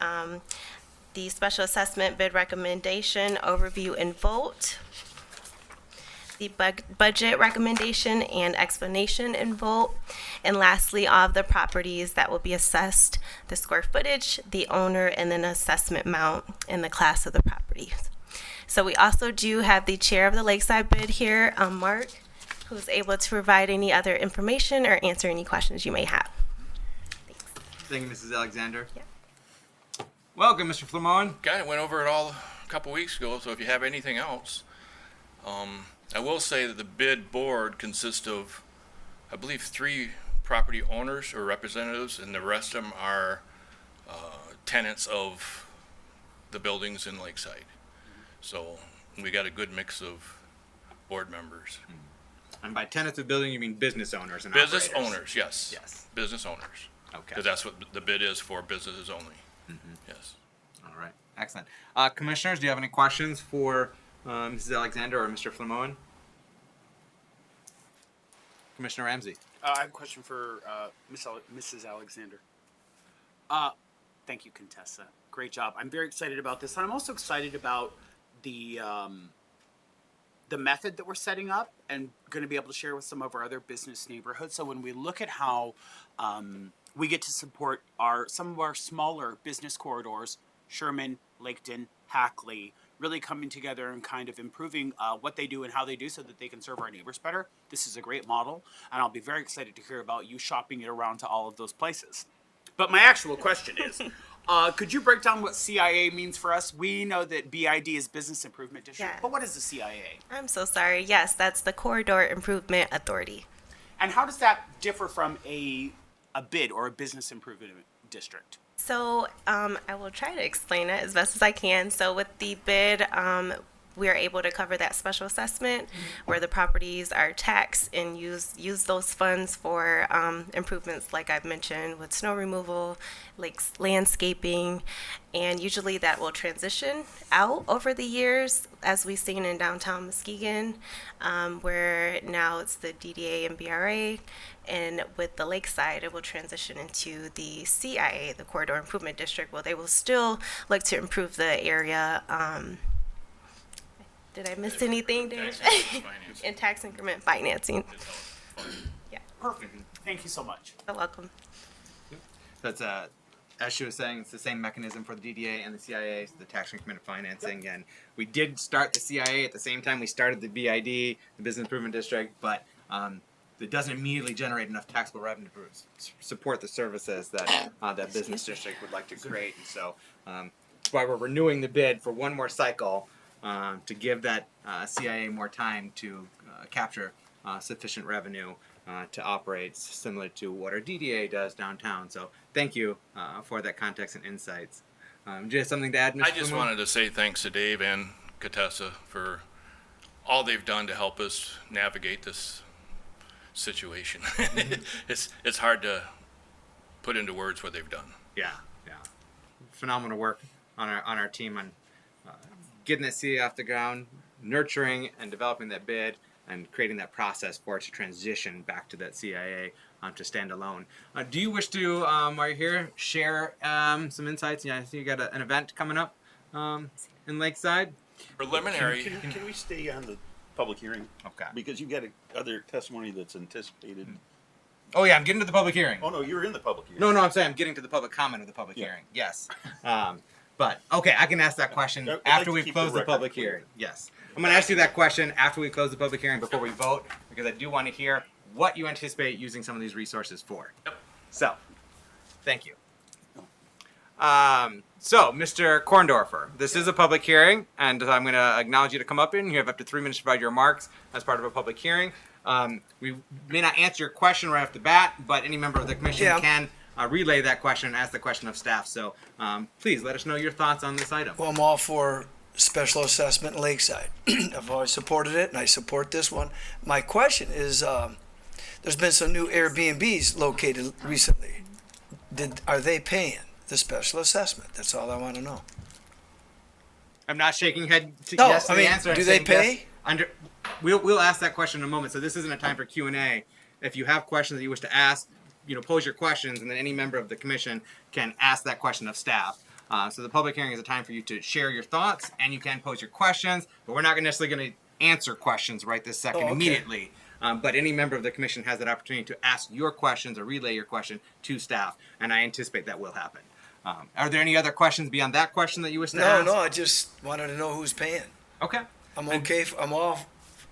special assessment bid recommendation, overview, and vote, the budget recommendation and explanation and vote, and lastly, all of the properties that will be assessed, the square footage, the owner, and then assessment amount and the class of the properties. So we also do have the chair of the Lakeside bid here, Mark, who's able to provide any other information or answer any questions you may have. Thank you, Mrs. Alexander. Yeah. Welcome, Mr. Flamon. Kind of went over it all a couple weeks ago, so if you have anything else, I will say that the bid board consists of, I believe, 3 property owners or representatives, and the rest of them are tenants of the buildings in Lakeside. So we got a good mix of board members. And by tenants of building, you mean business owners and Business operators? owners, yes. Yes. Business owners. Okay. Because that's what the bid is for, businesses only. Yes. All right. Excellent. Commissioners, do you have any questions for Mrs. Alexander or Mr. Flamon? Commissioner Ramsey. I have a question for Mrs. Alexander. Thank you, Contessa. Great job. I'm very excited about this. And I'm also excited about the method that we're setting up and going to be able to share with some of our other business neighborhoods. So when we look at how we get to support some of our smaller business corridors, Sherman, Laketon, Hackley, really coming together and kind of improving what they do and how they do so that they can serve our neighbors better. This is a great model, and I'll be very excited to hear about you shopping it around to all of those places. But my actual question is, could you break down what CIA means for us? We know that BID is Business Improvement District, but what is the CIA? I'm so sorry. Yes, that's the Corridor Improvement Authority. And how does that differ from a bid or a Business Improvement District? So I will try to explain it as best as I can. So with the bid, we are able to cover that special assessment where the properties are taxed and use those funds for improvements like I've mentioned with snow removal, landscaping, and usually that will transition out over the years as we've seen in downtown Muskegon, where now it's the DDA and BRA, and with the Lakeside it will transition into the CIA, the Corridor Improvement District, where they will still look to improve the area. Did I miss anything, Dave? In tax increment financing. Yeah. Perfect. Thank you so much. You're welcome. That's as she was saying, it's the same mechanism for the DDA and the CIA, so the tax increment financing. And we did start the CIA at the same time we started the BID, the Business Improvement District, but it doesn't immediately generate enough taxable revenue to support the services that that business district would like to create. And so that's why we're renewing the bid for one more cycle to give that CIA more time to capture sufficient revenue to operate similar to what our DDA does downtown. So thank you for that context and insights. Do you have something to add, Mr. I just Flamone? wanted to say thanks to Dave and Contessa for all they've done to help us navigate this situation. It's hard to put into words what they've done. Yeah. Phenomenal work on our team on getting that CA off the ground, nurturing and developing that bid, and creating that process for it to transition back to that CIA to stand alone. Do you wish to, while you're here, share some insights? Yeah, I see you got an event coming up in Lakeside. Preliminary. Can we stay on the public hearing? Okay. Because you got other testimony that's anticipated. Oh yeah, I'm getting to the public hearing. Oh no, you're in the public hearing. No, I'm saying I'm getting to the public comment of the public hearing. Yes. But okay, I can ask that question I'd like after to we've keep the closed the record public clear. hearing. Yes. I'm going to ask you that question after we close the public hearing before we vote, because I do want to hear what you anticipate using some of these resources for. Yep. So, thank you. So, Mr. Korndorfer, this is a public hearing, and I'm going to acknowledge you to come up in. You have up to 3 minutes to provide your remarks as part of a public hearing. We may not answer your question right off the bat, but any member of the commission can relay that question and ask the question of staff. So, please let us know your thoughts on this item. Well, I'm all for special assessment in Lakeside. I've always supported it, and I support this one. My question is, there's been some new Airbnbs located recently. Are they paying the special assessment? That's all I want to know. I'm not shaking head to No, yes to I the mean, answer. I'm do they saying yes. pay? We'll ask that question in a moment. So this isn't a time for Q&A. If you have questions that you wish to ask, pose your questions, and then any member of the commission can ask that question of staff. So the public hearing is a time for you to share your thoughts, and you can pose your questions, but we're not necessarily going to answer questions right this second immediately. But any member of the commission has that opportunity to ask your questions or relay your question to staff, and I anticipate that will happen. Are there any other questions beyond that question that you wish to ask? No, I just wanted to know who's paying. Okay. I'm okay.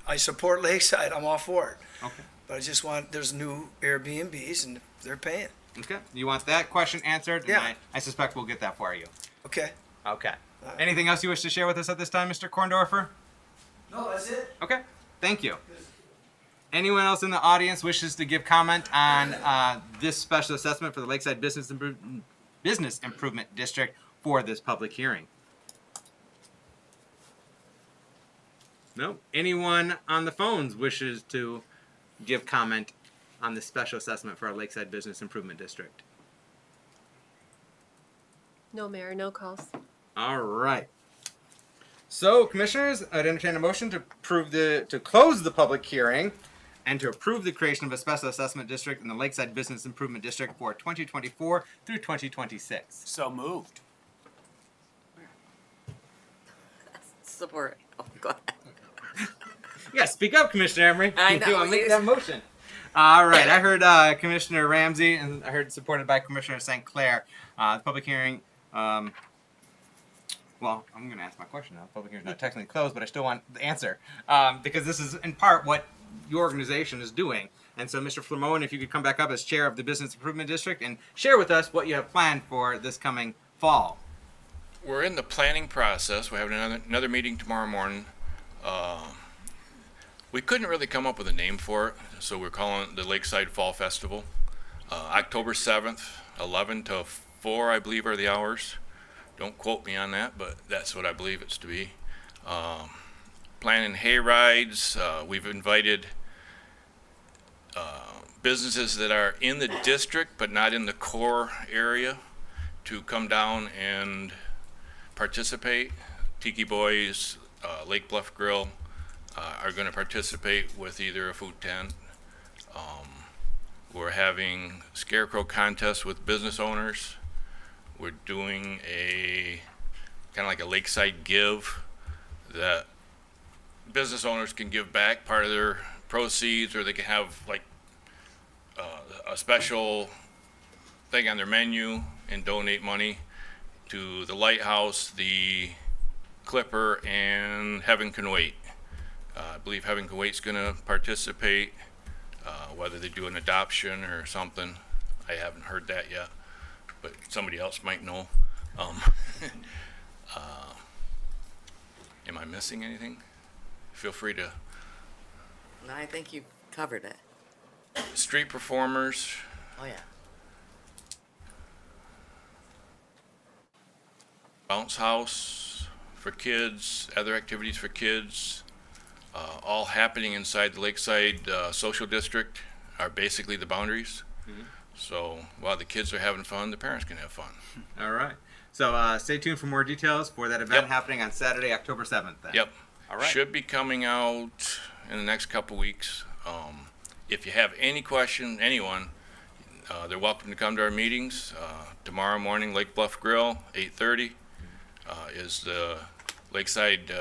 I support Lakeside. I'm all for it. Okay. But I just want, there's new Airbnbs, and they're paying. Okay. You want that question answered? Yeah. And I suspect we'll get that for you. Okay. Okay. Anything else you wish to share with us at this time, Mr. Korndorfer? No, that's it. Okay. Thank you. Anyone else in the audience wishes to give comment on this special assessment for the Lakeside Business Improvement District for this public hearing? No. Anyone on the phones wishes to give comment on this special assessment for our Lakeside Business Improvement District? No, Mayor, no calls. All right. So, commissioners, I'd entertain a motion to close the public hearing and to approve the creation of a special assessment district in the Lakeside Business Improvement District for 2024 through 2026. So moved. Support. Oh, go ahead. Yeah, speak up, Commissioner Emery. I know, I'll make that motion. All right, I heard Commissioner Ramsey, and I heard supported by Commissioner St. Clair. The public hearing, well, I'm going to ask my question now. The public hearing is not technically closed, but I still want the answer because this is in part what your organization is doing. And so, Mr. Flamone, if you could come back up as chair of the Business Improvement District and share with us what you have planned for this coming fall. We're in the planning process. We're having another meeting tomorrow morning. We couldn't really come up with a name for it, so we're calling it the Lakeside Fall Festival. October 7th, 11 to 4, I believe, are the hours. Don't quote me on that, but that's what I believe it's to be. Planning hay rides. We've invited businesses that are in the district but not in the core area to come down and participate. Tiki Boys, Lake Bluff Grill are going to participate with either a food tent. We're having scarecrow contests with business owners. We're doing a kind of like a Lakeside Give that business owners can give back part of their proceeds, or they can have like a special thing on their menu and donate money to the Lighthouse, the Clipper, and Heaven Can Wait. I believe Heaven Can Wait's going to participate, whether they do an adoption or something. I haven't heard that yet, but somebody else might know. Am I missing anything? Feel free to. No, I think you covered it. Street performers, Oh, yeah. bounce house for kids, other activities for kids, all happening inside the Lakeside Social District are basically the boundaries. So while the kids are having fun, the parents can have fun. All right. So stay tuned for more details for that event Yep. happening on Saturday, October 7th. Then. Yep. All right. Should be coming out in the next couple weeks. If you have any question, anyone, they're welcome to come to our meetings. Tomorrow morning, Lake Bluff Grill, 8:30, is the Lakeside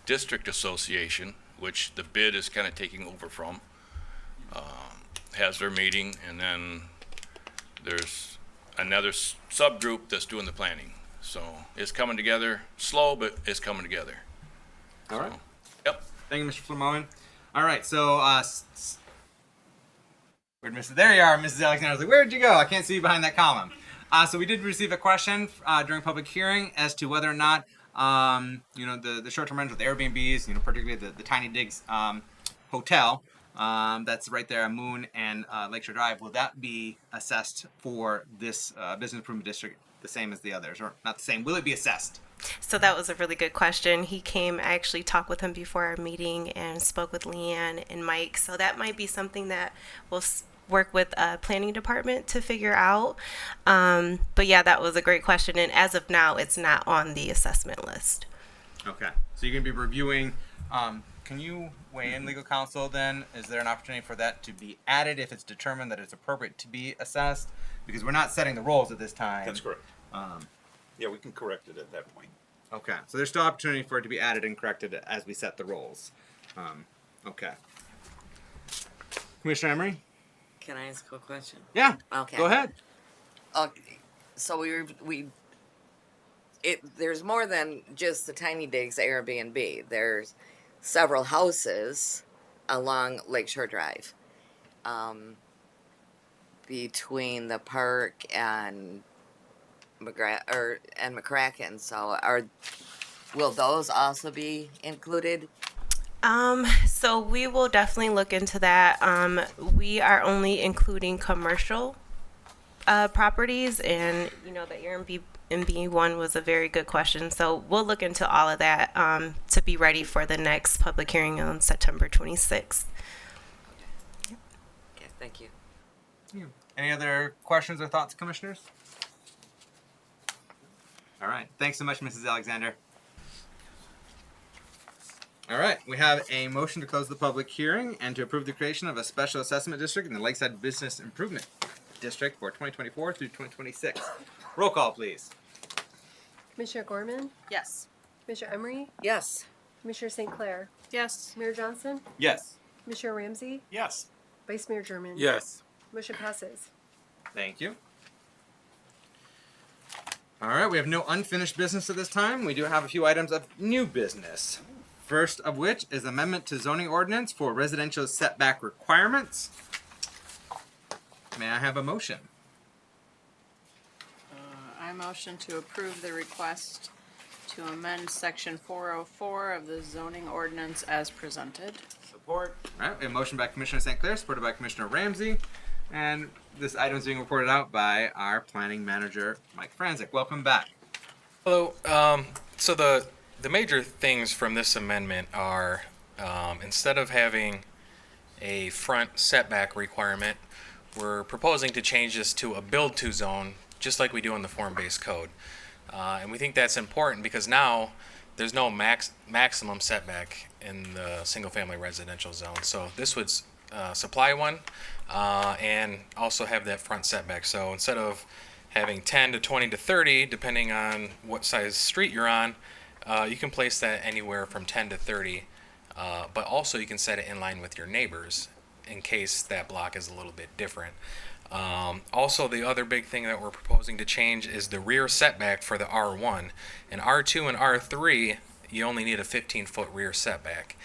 District Association, which the bid is kind of taking over from, has their meeting, and then there's another subgroup that's doing the planning. So it's coming together, slow, but it's coming together. All right. Yep. Thank you, Mr. Flamoen. All right. So, where'd there you are, Mrs. Alexander. I was like, where'd you go? I can't see you behind that column. So we did receive a question during public hearing as to whether or not, the short-term rentals with Airbnbs, particularly the Tiny Digs hotel, that's right there on Moon and Lakeshore Drive, will that be assessed for this business improvement district the same as the others, or not the same? Will it be assessed? So that was a really good question. He came, I actually talked with him before our meeting and spoke with Leanne and Mike. So that might be something that we'll work with planning department to figure out. But yeah, that was a great question. And as of now, it's not on the assessment list. Okay. So you're going to be reviewing. Can you weigh in, legal counsel, then? Is there an opportunity for that to be added if it's determined that it's appropriate to be assessed? Because we're not setting the roles at this time. That's correct. Yeah, we can correct it at that point. Okay. So there's still opportunity for it to be added and corrected as we set the roles. Okay. Commissioner Emery? Can I ask a question? Yeah. Okay. Go ahead. Okay. So there's more than just the Tiny Digs Airbnb. There's several houses along Lakeshore Drive, between the park and McCracken. So will those also be included? So we will definitely look into that. We are only including commercial properties, and the Airbnb one was a very good question. So we'll look into all of that to be ready for the next public hearing on September 26th. Okay, thank you. Any other questions or thoughts, commissioners? All right. Thanks so much, Mrs. Alexander. All right. We have a motion to close the public hearing and to approve the creation of a special assessment district in the Lakeside Business Improvement District for 2024 through 2026. Roll call, please. Commissioner Gorman? Yes. Commissioner Emery? Yes. Commissioner St. Clair? Yes. Mayor Johnson? Yes. Commissioner Ramsey? Yes. Vice Mayor German? Yes. Motion passes. Thank you. All right, we have no unfinished business at this time. We do have a few items of new business. First of which is amendment to zoning ordinance for residential setback requirements. May I have a motion? I motion to approve the request to amend section 404 of the zoning ordinance as presented. Support. All right, we have a motion by Commissioner St. Clair, supported by Commissioner Ramsey. And this item is being reported out by our planning manager, Mike Franzik. Welcome back. Hello. So the major things from this amendment are instead of having a front setback requirement, we're proposing to change this to a build-to zone, just like we do in the form-based code. And we think that's important because now there's no maximum setback in the single-family residential zone. So this would supply one and also have that front setback. So instead of having 10 to 20 to 30, depending on what size street you're on, you can place that anywhere from 10 to 30, but also you can set it in line with your neighbors in case that block is a little bit different. Also, the other big thing that we're proposing to change is the rear setback for the R1. In R2 and R3, you only need a 15-foot rear setback.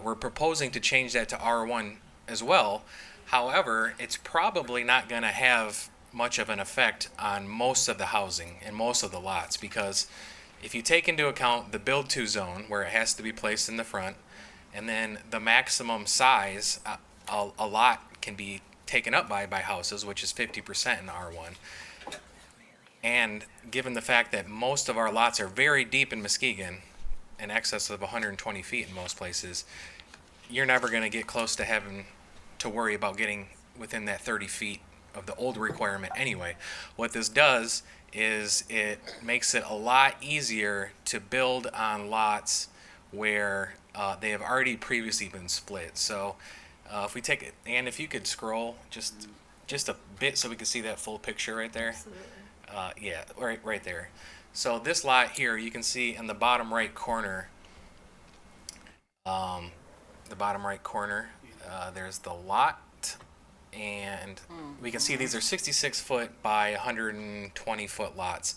We're proposing to change that to R1 as well. However, it's probably not going to have much of an effect on most of the housing and most of the lots because if you take into account the build to zone where it has to be placed in the front, and then the maximum size a lot can be taken up by houses, which is 50% in R1. And given the fact that most of our lots are very deep in Muskegon, in excess of 120 feet in most places, you're never going to get close to having to worry about getting within that 30 feet of the old requirement anyway. What this does is it makes it a lot easier to build on lots where they have already previously been split. So if we take it, and if you could scroll just a bit so we can see that full picture right there. Yeah, right there. So this lot here, you can see in the bottom right corner, there's the lot, and we can see these are 66 foot by 120 foot lots.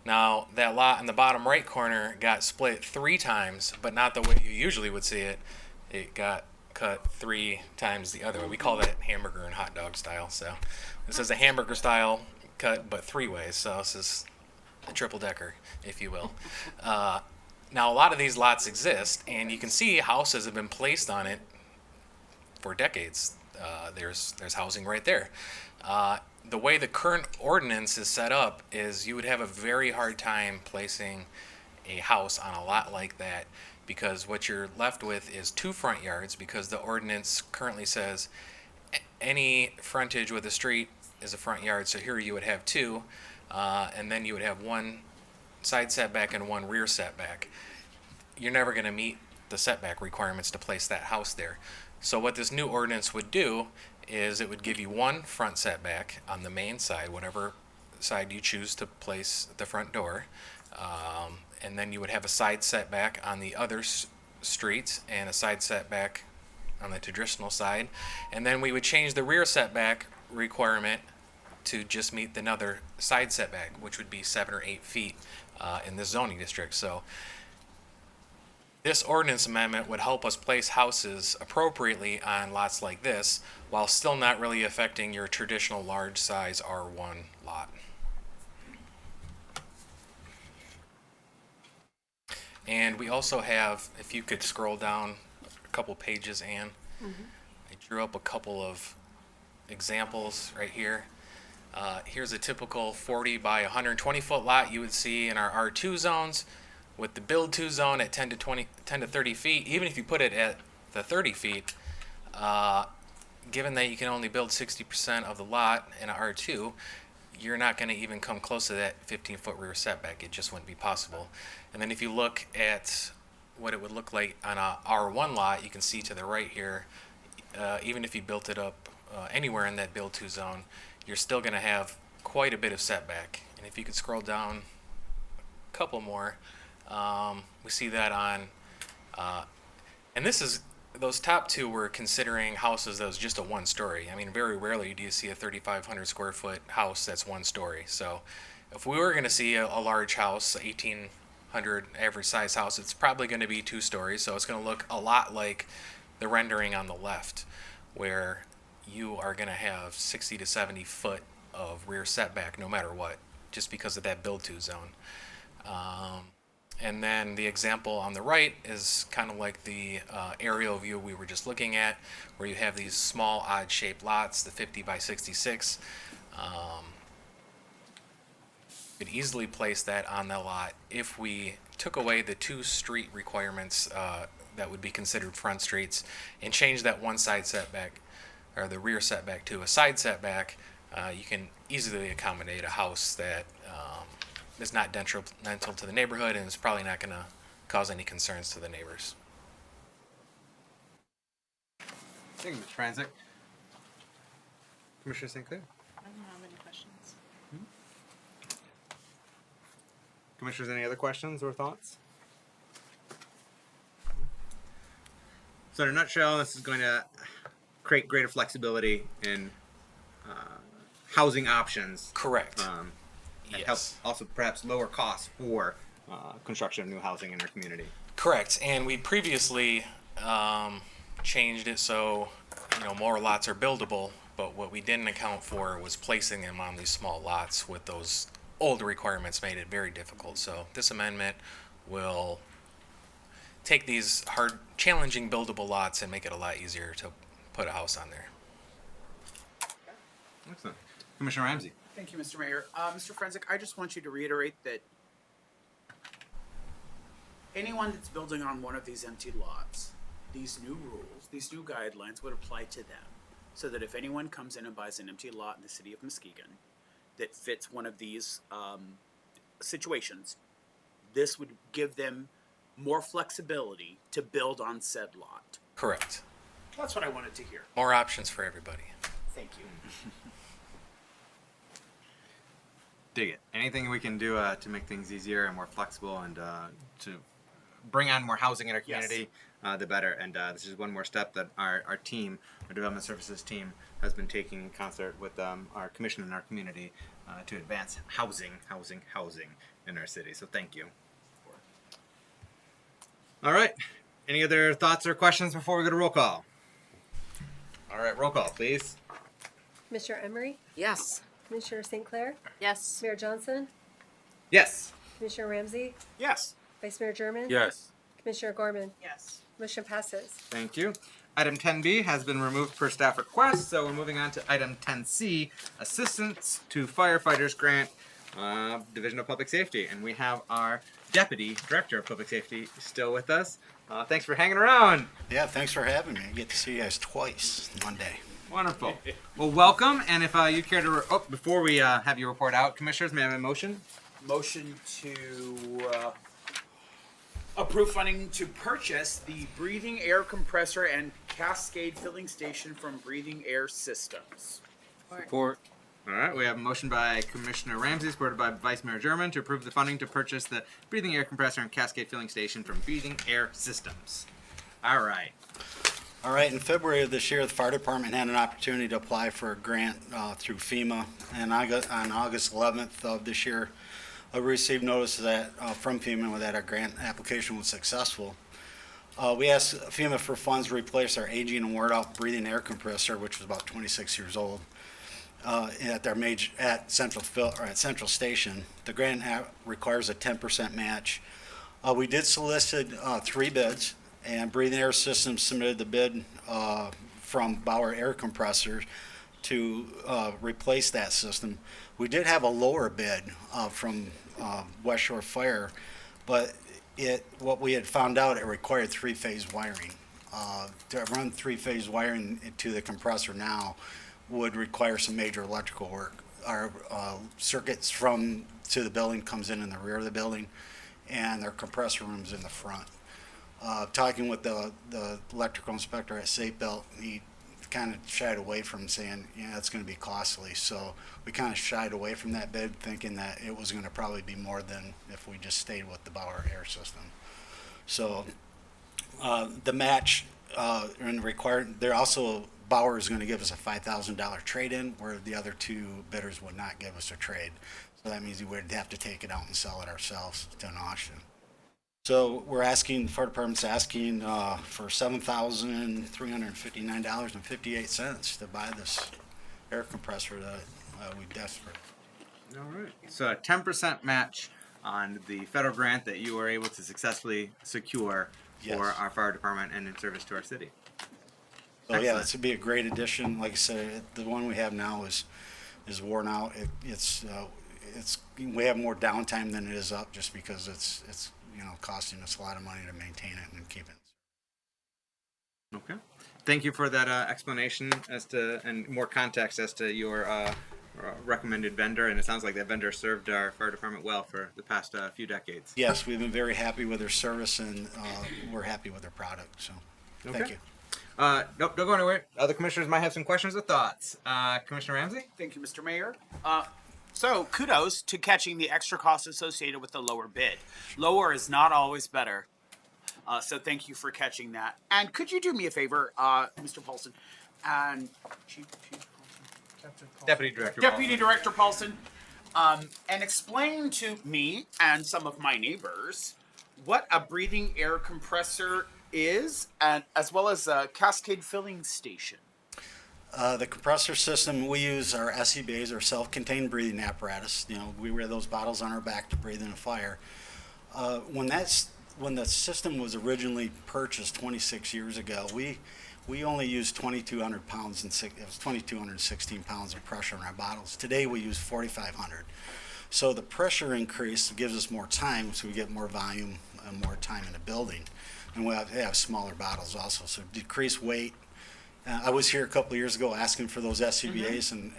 Now that lot in the bottom right corner got split 3 times, but not the way you usually would see it. It got cut 3 times the other way. We call that hamburger and hot dog style. So this is a hamburger style cut, but 3 ways. So this is a triple decker, if you will. Now a lot of these lots exist, and you can see houses have been placed on it for decades. There's housing right there. The way the current ordinance is set up is you would have a very hard time placing a house on a lot like that, because what you're left with is 2 front yards, because the ordinance currently says any frontage with a street is a front yard. So here you would have 2, and then you would have 1 side setback and 1 rear setback. You're never going to meet the setback requirements to place that house there. So what this new ordinance would do is it would give you 1 front setback on the main side, whatever side you choose to place the front door, and then you would have a side setback on the other streets and a side setback on the traditional side, and then we would change the rear setback requirement to just meet another side setback, which would be 7 or 8 feet in the zoning district. So this ordinance amendment would help us place houses appropriately on lots like this, while still not really affecting your traditional large size R1 lot. And we also have, if you could scroll down a couple pages, Ann, I drew up a couple of examples right here. Here's a typical 40 by 120 foot lot you would see in our R2 zones, with the build to zone at 10 to 30 feet. Even if you put it at the 30 feet, given that you can only build 60% of the lot in an R2, you're not going to even come close to that 15-foot rear setback. It just wouldn't be possible. And then if you look at what it would look like on a R1 lot, you can see to the right here, even if you built it up anywhere in that build to zone, you're still going to have quite a bit of setback. And if you could scroll down a couple more, we see that on, and this is, those top 2 were considering houses that was just a 1-story. I mean, very rarely do you see a 3,500 square foot house that's 1 story. So if we were going to see a large house, 1,800 average size house, it's probably going to be 2 stories. So it's going to look a lot like the rendering on the left, where you are going to have 60 to 70 foot of rear setback no matter what, just because of that build to zone. And then the example on the right is kind of like the aerial view we were just looking at, where you have these small odd shaped lots, the 50 by 66. You could easily place that on the lot if we took away the 2 street requirements that would be considered front streets, and change that 1 side setback, or the rear setback, to a side setback. You can easily accommodate a house that is not detrimental to the neighborhood, and is probably not going to cause any concerns to the neighbors. Thank you, Mr. Franzik. Commissioner St. Clair. I don't have any questions. Commissioners, any other questions or thoughts? So in a nutshell, this is going to create greater flexibility in housing options. Correct. And help also perhaps lower costs for construction of new housing in our community. Correct. And we previously changed it so more lots are buildable, but what we didn't account for was placing them on these small lots with those old requirements made it very difficult. So this amendment will take these hard, challenging buildable lots and make it a lot easier to put a house on there. Excellent. Commissioner Ramsey. Thank you, Mr. Mayor. Mr. Frenzik, I just want you to reiterate that anyone that's building on one of these empty lots, these new rules, these new guidelines would apply to them. So that if anyone comes in and buys an empty lot in the city of Muskegon that fits one of these situations, this would give them more flexibility to build on said lot. Correct. That's what I wanted to hear. More options for everybody. Thank you. Dig it. Anything we can do to make things easier and more flexible and to bring on more housing in our community, the better. And this is one more step that our team, our development services team, has been taking in concert with our commission and our community to advance housing in our city. So thank you. All right. Any other thoughts or questions before we go to roll call? All right, roll call, please. Commissioner Emery? Yes. Commissioner St. Clair? Yes. Mayor Johnson? Yes. Commissioner Ramsey? Yes. Vice Mayor German? Yes. Commissioner Gorman? Yes. Motion passes. Thank you. Item 10B has been removed per staff request, so we're moving on to item 10C, Assistance to Firefighters Grant, Division of Public Safety. And we have our Deputy Director of Public Safety still with us. Thanks for hanging around. Yeah, thanks for having me. I get to see you guys twice in one day. Wonderful. Well, welcome. And if you care to, before we have you report out, Commissioners, may I have a motion? Motion to approve funding to purchase the breathing air compressor and cascade filling station from Breathing Air Systems. Support. All right, we have a motion by Commissioner Ramsey, supported by Vice Mayor German, to approve the funding to purchase the breathing air compressor and cascade filling station from Breathing Air Systems. All right. All right, in February of this year, the fire department had an opportunity to apply for a grant through FEMA, and on August 11th of this year, I received notice that from FEMA that our grant application was successful. We asked FEMA for funds to replace our aging and wore-out breathing air compressor, which was about 26 years old, at Central Station. The grant requires a 10% match. We did solicit 3 bids, and Breathing Air Systems submitted the bid from Bauer Air Compressors to replace that system. We did have a lower bid from West Shore Fire, but what we had found out, it required 3-phase wiring. To run 3-phase wiring to the compressor now would require some major electrical work. Our circuits to the building comes in the rear of the building, and their compressor room's in the front. Talking with the electrical inspector at Safe Belt, he kind of shied away from saying, yeah, it's going to be costly. So we kind of shied away from that bid, thinking that it was going to probably be more than if we just stayed with the Bauer Air System. So the match and required, they're also, Bauer is going to give us a $5,000 trade-in, where the other 2 bidders would not give us a trade. So that means we would have to take it out and sell it ourselves to an auction. So the fire department's asking for $7,359.58 to buy this air compressor that we desperate. All right. So a 10% match on the federal grant that you were able to successfully secure for our fire department and in service to our city. So yeah, this would be a great addition. Like I said, the one we have now is worn out. We have more downtime than it is up, just because it's costing us a lot of money to maintain it and keep it. Okay. Thank you for that explanation and more context as to your recommended vendor. And it sounds like that vendor served our fire department well for the past few decades. Yes, we've been very happy with their service, and we're happy with their product. So, thank you. Nope, don't go anywhere. Other commissioners might have some questions or thoughts. Commissioner Ramsey? Thank you, Mr. Mayor. So kudos to catching the extra costs associated with the lower bid. Lower is not always better. So thank you for catching that. And could you do me a favor, Mr. Paulson, and Deputy Director Paulson, and explain to me and some of my neighbors what a breathing air compressor is, and as well as a cascade filling station. The compressor system, we use our SEBAs, our self-contained breathing apparatus. You know, we wear those bottles on our back to breathe in a fire. When the system was originally purchased 26 years ago, we only used 2,200 pounds and it was 2,216 pounds of pressure in our bottles. Today we use 4,500. So the pressure increase gives us more time, so we get more volume and more time in the building. And we have smaller bottles also, so decrease weight. I was here a couple of years ago asking for those SCBAs, and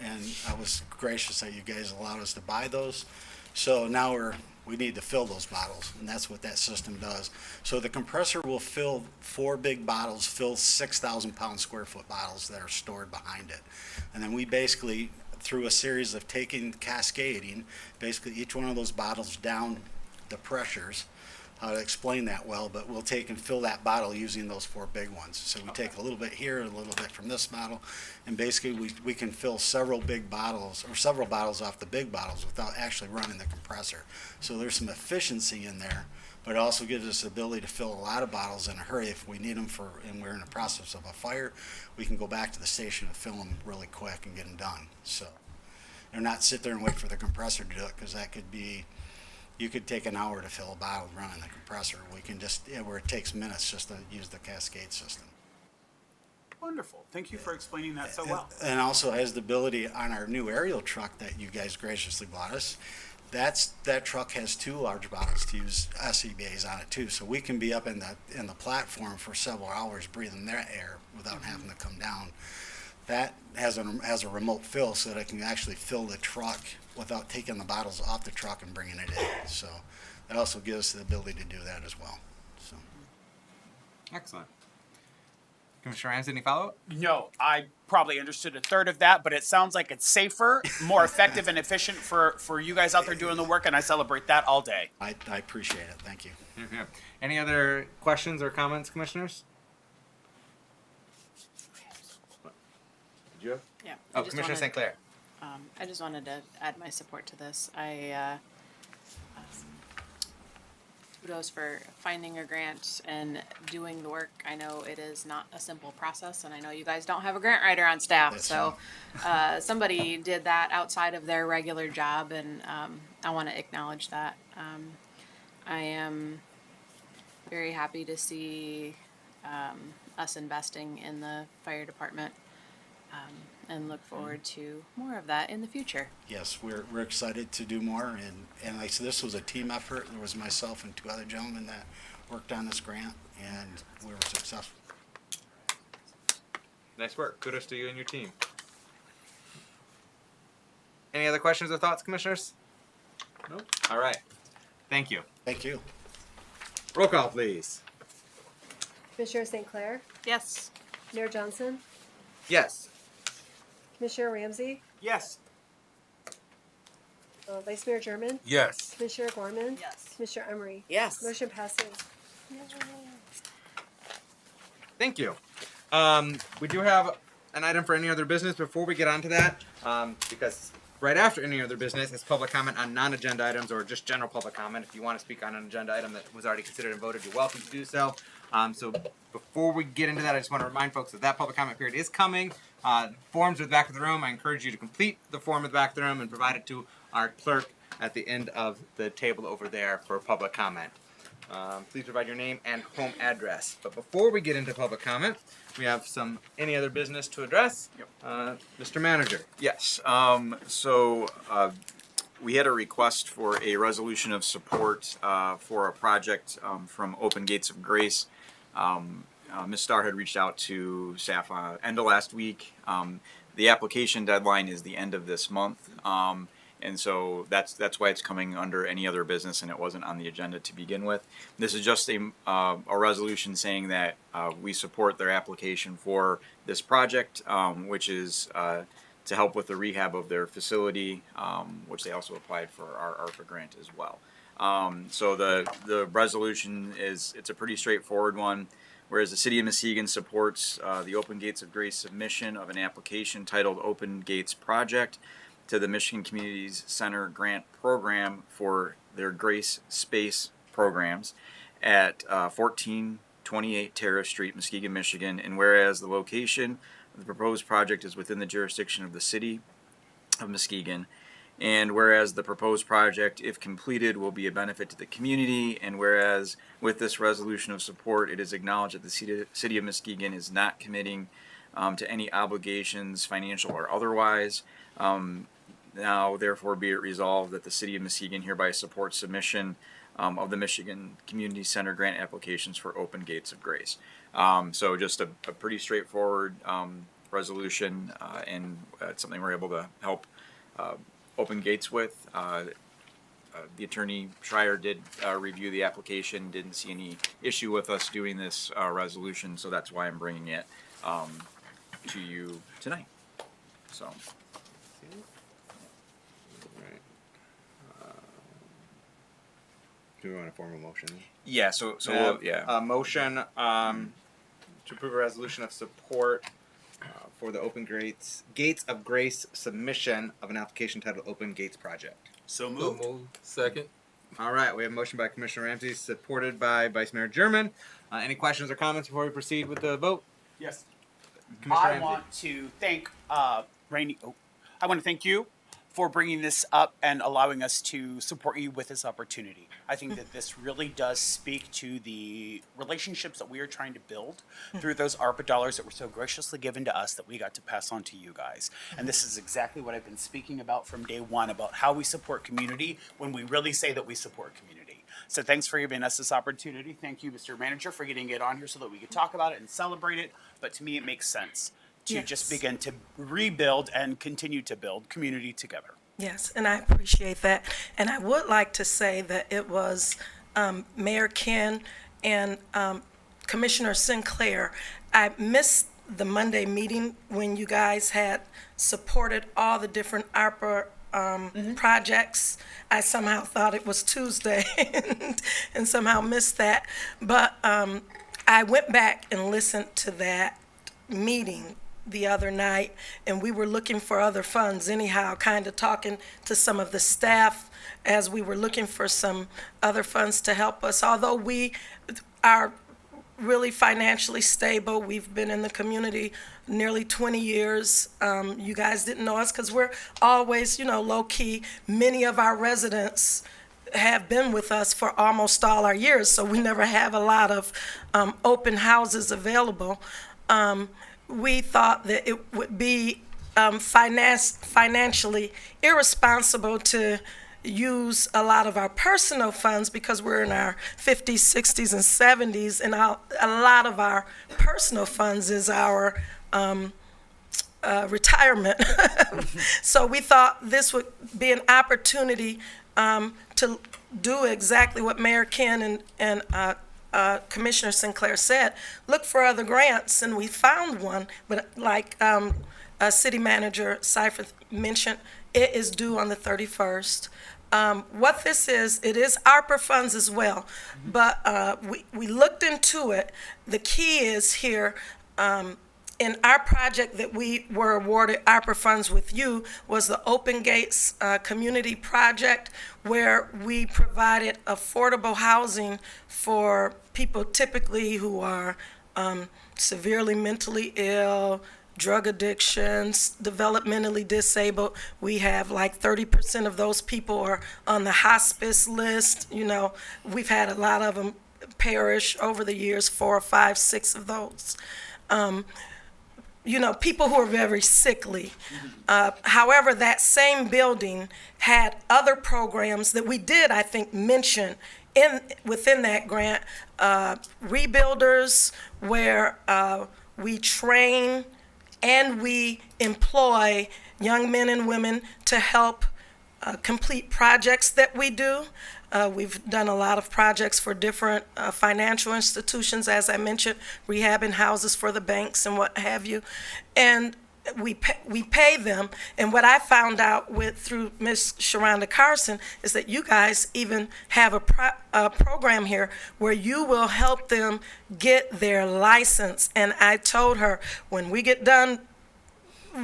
I was gracious that you guys allowed us to buy those. So now we need to fill those bottles, and that's what that system does. So the compressor will fill 4 big bottles, fill 6,000 pound square foot bottles that are stored behind it. And then we basically, through a series of cascading, basically each one of those bottles down the pressures. How to explain that well, but we'll take and fill that bottle using those 4 big ones. So we take a little bit here, a little bit from this bottle, and basically we can fill several big bottles or several bottles off the big bottles without actually running the compressor. So there's some efficiency in there, but it also gives us the ability to fill a lot of bottles in a hurry if we need them and we're in the process of a fire. We can go back to the station and fill them really quick and get them done. So, and not sit there and wait for the compressor to do it, because that could be. You could take an hour to fill a bottle running the compressor. We can just, where it takes minutes just to use the cascade system. Wonderful. Thank you for explaining that so well. And also has the ability on our new aerial truck that you guys graciously bought us. That truck has 2 large bottles to use SEBAs on it too. So we can be up in the platform for several hours breathing that air without having to come down. That has a remote fill, so that it can actually fill the truck without taking the bottles off the truck and bringing it in. So that also gives us the ability to do that as well. So. Excellent. Commissioner Ramsey, any follow-up? No, I probably understood a third of that, but it sounds like it's safer, more effective, and efficient for you guys out there doing the work, and I celebrate that all day. I appreciate it. Thank you. Mm-hmm. Any other questions or comments, commissioners? Did you have? Yeah. Oh, Commissioner St. Clair. I just wanted to add my support to this. Kudos for finding a grant and doing the work. I know it is not a simple process, and I know you guys don't have a grant writer on staff. That's so somebody did that outside of their regular job, and I want to acknowledge that. I am very happy to see us investing in the fire department. And look forward to more of that in the future. Yes, we're excited to do more, and like I said, this was a team effort. There was myself and 2 other gentlemen that worked on this grant, and we were successful. Nice work. Kudos to you and your team. Any other questions or thoughts, commissioners? Nope. All right. Thank you. Thank you. Roll call, please. Commissioner St. Clair, Yes. Mayor Johnson, Yes. Commissioner Ramsey, Yes. Vice Mayor German, Yes. Commissioner Gorman, Yes. Commissioner Emery. Yes. Motion passes. Thank you. We do have an item for any other business. Before we get on to that, because right after any other business is public comment on non-agenda items or just general public comment. If you want to speak on an agenda item that was already considered and voted, you're welcome to do so. So before we get into that, I just want to remind folks that public comment period is coming. Forms are at the back of the room. I encourage you to complete the form at the back of the room and provide it to our clerk at the end of the table over there for public comment. Please provide your name and home address. But before we get into public comment, we have any other business to address. Yep. Mr. Manager. Yes. We had a request for a resolution of support for a project from Open Gates of Grace. Ms. Starr had reached out to staff end of last week. The application deadline is the end of this month. And so that's why it's coming under any other business, and it wasn't on the agenda to begin with. This is just a resolution saying that we support their application for this project, which is to help with the rehab of their facility, which they also applied for our ARPA grant as well. So the resolution it's a pretty straightforward one. Whereas the City of Muskegon supports the Open Gates of Grace submission of an application titled Open Gates Project to the Michigan Communities Center Grant Program for their Grace Space programs at 14 28 Terrace Street, Muskegon, Michigan. And whereas the location of the proposed project is within the jurisdiction of the city of Muskegon, and whereas the proposed project, if completed, will be a benefit to the community, and whereas with this resolution of support, it is acknowledged that the city of Muskegon is not committing to any obligations, financial or otherwise. Now, therefore, be it resolved that the city of Muskegon hereby supports submission of the Michigan Community Center grant applications for Open Gates of Grace. So just a pretty straightforward resolution, and it's something we're able to help Open Gates with. The attorney Schreier did review the application, didn't see any issue with us doing this resolution, so that's why I'm bringing it to you tonight. So. Do we want to form a motion? Yeah, so A motion to approve a resolution of support for the Open Gates of Grace submission of an application titled Open Gates Project. So moved. Second. All right, we have a motion by Commissioner Ramsey, supported by Vice Mayor German. Any questions or comments before we proceed with the vote? Yes. Commissioner I Ramsey. want to thank Rainey. I want to thank you for bringing this up and allowing us to support you with this opportunity. I think that this really does speak to the relationships that we are trying to build through those ARPA dollars that were so graciously given to us that we got to pass on to you guys. And this is exactly what I've been speaking about from day one, about how we support community when we really say that we support community. So thanks for giving us this opportunity. Thank you, Mr. Manager, for getting it on here so that we could talk about it and celebrate it. But to me, it makes sense to just begin to rebuild and continue to build community together. Yes, and I appreciate that. And I would like to say that it was Mayor Ken and Commissioner Sinclair. I missed the Monday meeting when you guys had supported all the different ARPA projects. I somehow thought it was Tuesday and somehow missed that. But I went back and listened to that meeting the other night, and we were looking for other funds anyhow, kind of talking to some of the staff as we were looking for some other funds to help us. Although we are really financially stable, we've been in the community nearly 20 years. You guys didn't know us because we're always, low-key. Many of our residents have been with us for almost all our years, so we never have a lot of open houses available. We thought that it would be financially irresponsible to use a lot of our personal funds because we're in our 50s, 60s, and 70s, and a lot of our personal funds is our retirement. So we thought this would be an opportunity to do exactly what Mayor Ken and Commissioner Sinclair said, look for other grants, and we found one, but like City Manager Seifert mentioned, it is due on the 31st. What this is, it is ARPA funds as well, but we looked into it. The key is here, in our project that we were awarded ARPA funds with you was the Open Gates Community Project, where we provided affordable housing for people typically who are severely mentally ill, drug addictions, developmentally disabled. We have like 30% of those people are on the hospice list. We've had a lot of them perish over the years, 4 or 5, 6 of those. People who are very sickly. However, that same building had other programs that we did, I think, mention within that grant. Rebuilders, where we train and we employ young men and women to help complete projects that we do. We've done a lot of projects for different financial institutions, as I mentioned, rehabbing houses for the banks and what have you. And we pay them. And what I found out through Ms. Sharonda Carson is that you guys even have a program here where you will help them get their license. And I told her, when we get done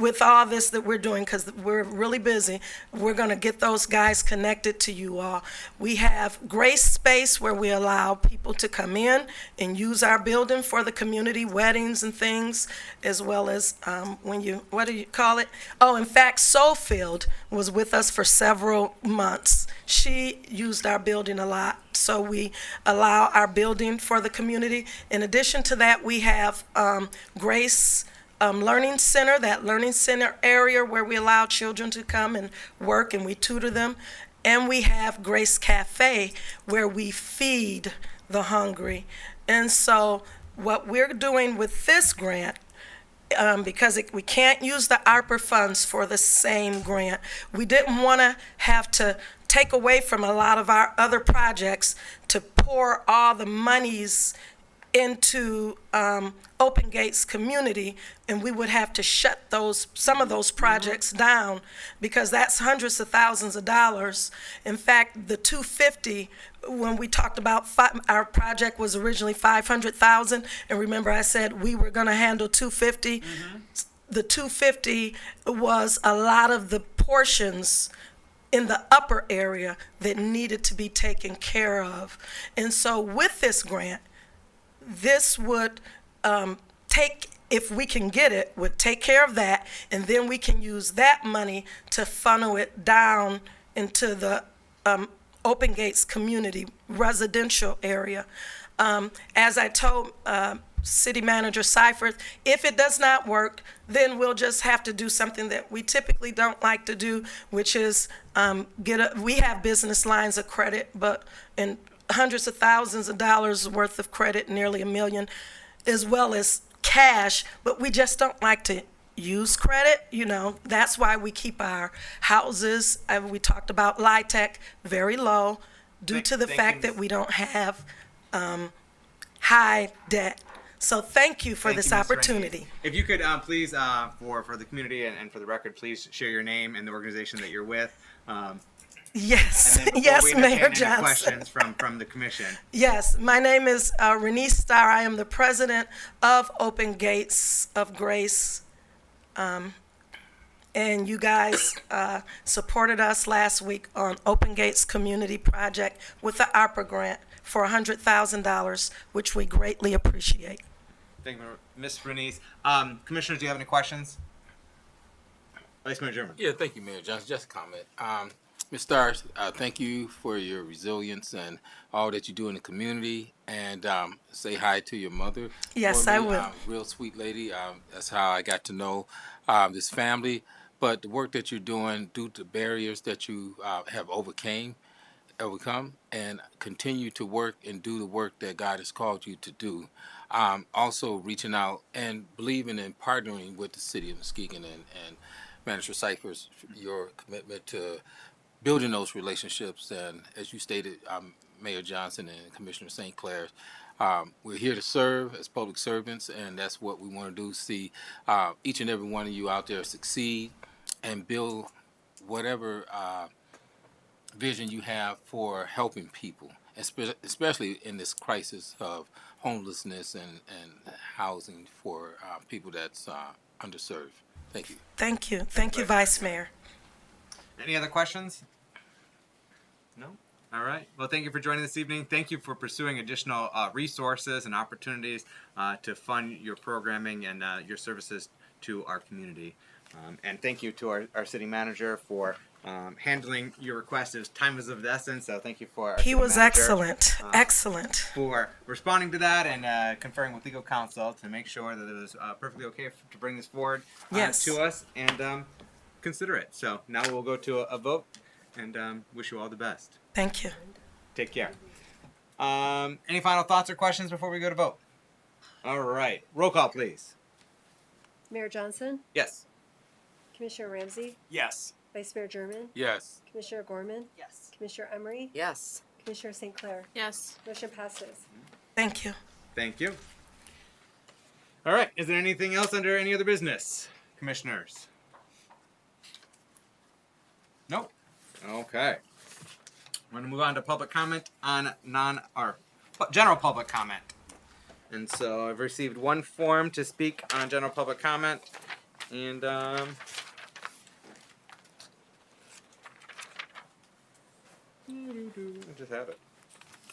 with all this that we're doing, because we're really busy, we're going to get those guys connected to you all. We have Grace Space where we allow people to come in and use our building for the community weddings and things, as well as what do you call it? Oh, in fact, Soulfield was with us for several months. She used our building a lot, so we allow our building for the community. In addition to that, we have Grace Learning Center, that learning center area where we allow children to come and work and we tutor them. And we have Grace Cafe where we feed the hungry. And so what we're doing with this grant, because we can't use the ARPA funds for the same grant, we didn't want to have to take away from a lot of our other projects to pour all the monies into Open Gates community, and we would have to shut some of those projects down, because that's hundreds of thousands of dollars. In fact, the 250, when we talked about our project was originally 500,000, and remember I said we were going to handle 250. The 250 was a lot of the portions in the upper area that needed to be taken care of. And so with this grant, this would if we can get it, would take care of that, and then we can use that money to funnel it down into the Open Gates community residential area. As I told City Manager Seifert, if it does not work, then we'll just have to do something that we typically don't like to do, which is we have business lines of credit, and hundreds of thousands of dollars worth of credit, nearly $1 million, as well as cash, but we just don't like to use credit. That's why we keep our houses, we talked about LIHTC, very low due to the fact that we don't have high debt. So thank you for this opportunity. If you could please, for the community and for the record, please share your name and the organization that you're with. Yes, and then yes, we Mayor entertain any Johnson. questions from the commission. Yes, my name is Renee Starr. I am the president of Open Gates of Grace. And you guys supported us last week on Open Gates Community Project with the ARPA grant for $100,000, which we greatly appreciate. Thank you, Ms. Bernice. Commissioners, do you have any questions? Vice Mayor German. Yeah, thank you, Mayor Johnson. Just a comment. Ms. Starr, thank you for your resilience and all that you do in the community. And say hi to your mother. Yes, I will. Real sweet lady. That's how I got to know this family. But the work that you're doing due to barriers that you have overcome, and continue to work and do the work that God has called you to do. Also reaching out and believing in partnering with the City of Muskegon and Manager Cyphers, your commitment to building those relationships. And as you stated, Mayor Johnson and Commissioner St. Clair, we're here to serve as public servants, and that's what we want to do, see each and every one of you out there succeed and build whatever vision you have for helping people, especially in this crisis of homelessness and housing for people that's underserved. Thank you. Thank you. Thank you, Vice Mayor. Any other questions? No? All right. Well, thank you for joining this evening. Thank you for pursuing additional resources and opportunities to fund your programming and your services to our community. And thank you to our city manager for handling your request. Time was of the essence, so thank you for our He was manager, excellent, excellent. for responding to that and conferring with legal counsel to make sure that it was perfectly okay to bring this forward to us and consider it. So now we'll go to a vote and wish you all the best. Thank you. Take care. Any final thoughts or questions before we go to vote? All right. Roll call, please. Mayor Johnson, Yes. Commissioner Ramsey, Yes. Vice Mayor German, Yes. Commissioner Gorman, Yes. Commissioner Emery, Yes. Commissioner St. Clair. Yes. Motion passes. Thank you. Thank you. All right. Is there anything else under any other business, commissioners? Nope. Okay. I'm going to move on to public comment on general public comment. And so I've received one form to speak on general public comment. And I just have it.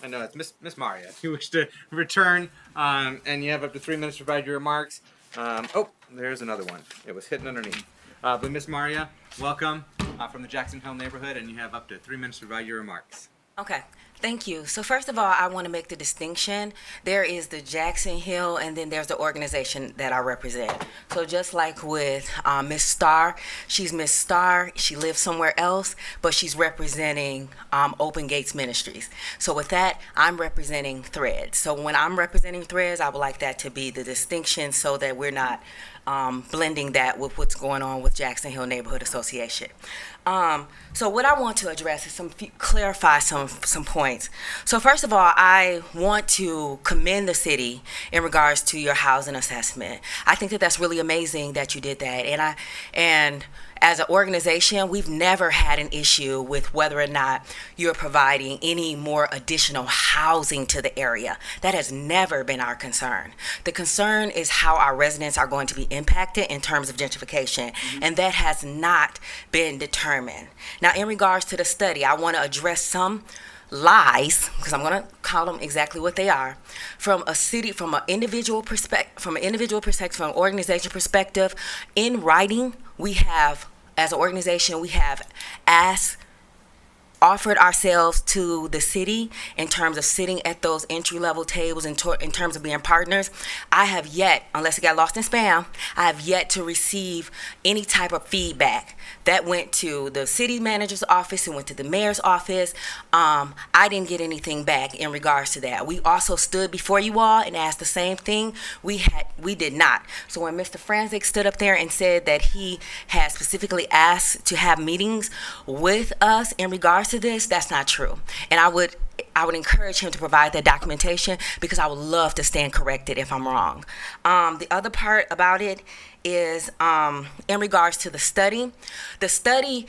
I know it's Miss Maria. If you wish to return, and you have up to 3 minutes to provide your remarks. Oh, there's another one. It was hidden underneath. But Miss Maria, welcome from the Jackson Hill neighborhood, and you have up to 3 minutes to provide your remarks. Okay, thank you. So first of all, I want to make the distinction. There is the Jackson Hill, and then there's the organization that I represent. So just like with Miss Starr, she's Miss Starr. She lives somewhere else, but she's representing Open Gates Ministries. So with that, I'm representing Threads. So when I'm representing Threads, I would like that to be the distinction so that we're not blending that with what's going on with Jackson Hill Neighborhood Association. So what I want to address is clarify some points. So first of all, I want to commend the city in regards to your housing assessment. I think that that's really amazing that you did that. And as an organization, we've never had an issue with whether or not you're providing any more additional housing to the area. That has never been our concern. The concern is how our residents are going to be impacted in terms of gentrification, and that has not been determined. Now, in regards to the study, I want to address some lies, because I'm going to call them exactly what they are, from an individual perspective, from an organization perspective. In writing, we have, as an organization, we have offered ourselves to the city in terms of sitting at those entry-level tables in terms of being partners. I have yet, unless it got lost in spam, I have yet to receive any type of feedback. That went to the city manager's office and went to the mayor's office. I didn't get anything back in regards to that. We also stood before you all and asked the same thing. We did not. So when Mr. Franzik stood up there and said that he had specifically asked to have meetings with us in regards to this, that's not true. And I would encourage him to provide that documentation, because I would love to stand corrected if I'm wrong. The other part about it is in regards to the study. The study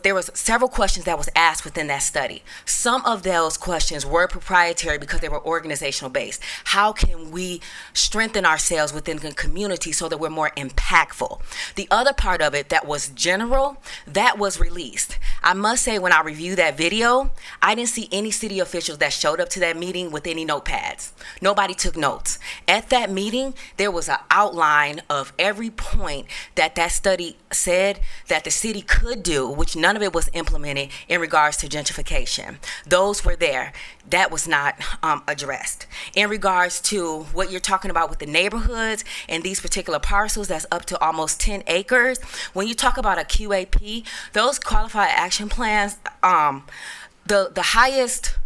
there was several questions that was asked within that study. Some of those questions were proprietary because they were organizational based. How can we strengthen ourselves within the community so that we're more impactful? The other part of it that was general, that was released. I must say, when I reviewed that video, I didn't see any city officials that showed up to that meeting with any notepads. Nobody took notes. At that meeting, there was an outline of every point that study said that the city could do, which none of it was implemented in regards to gentrification. Those were there. That was not addressed. In regards to what you're talking about with the neighborhoods and these particular parcels, that's up to almost 10 acres. When you talk about a QAP, those qualified action plans, the highest,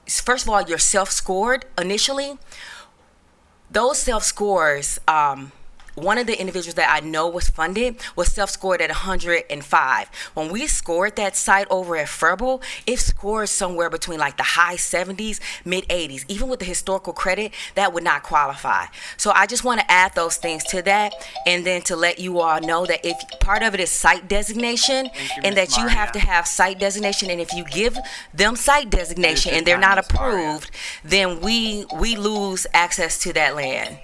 first of all, you're self-scored initially. Those self-scores, one of the individuals that I know was funded was self-scored at 105. When we scored that site over at Furble, it scores somewhere between like the high 70s, mid 80s. Even with the historical credit, that would not qualify. So I just want to add those things to that, and then to let you all know that if part of it is site designation, and that you have to have site designation, and if you give them site designation and they're not approved, then we lose access to that land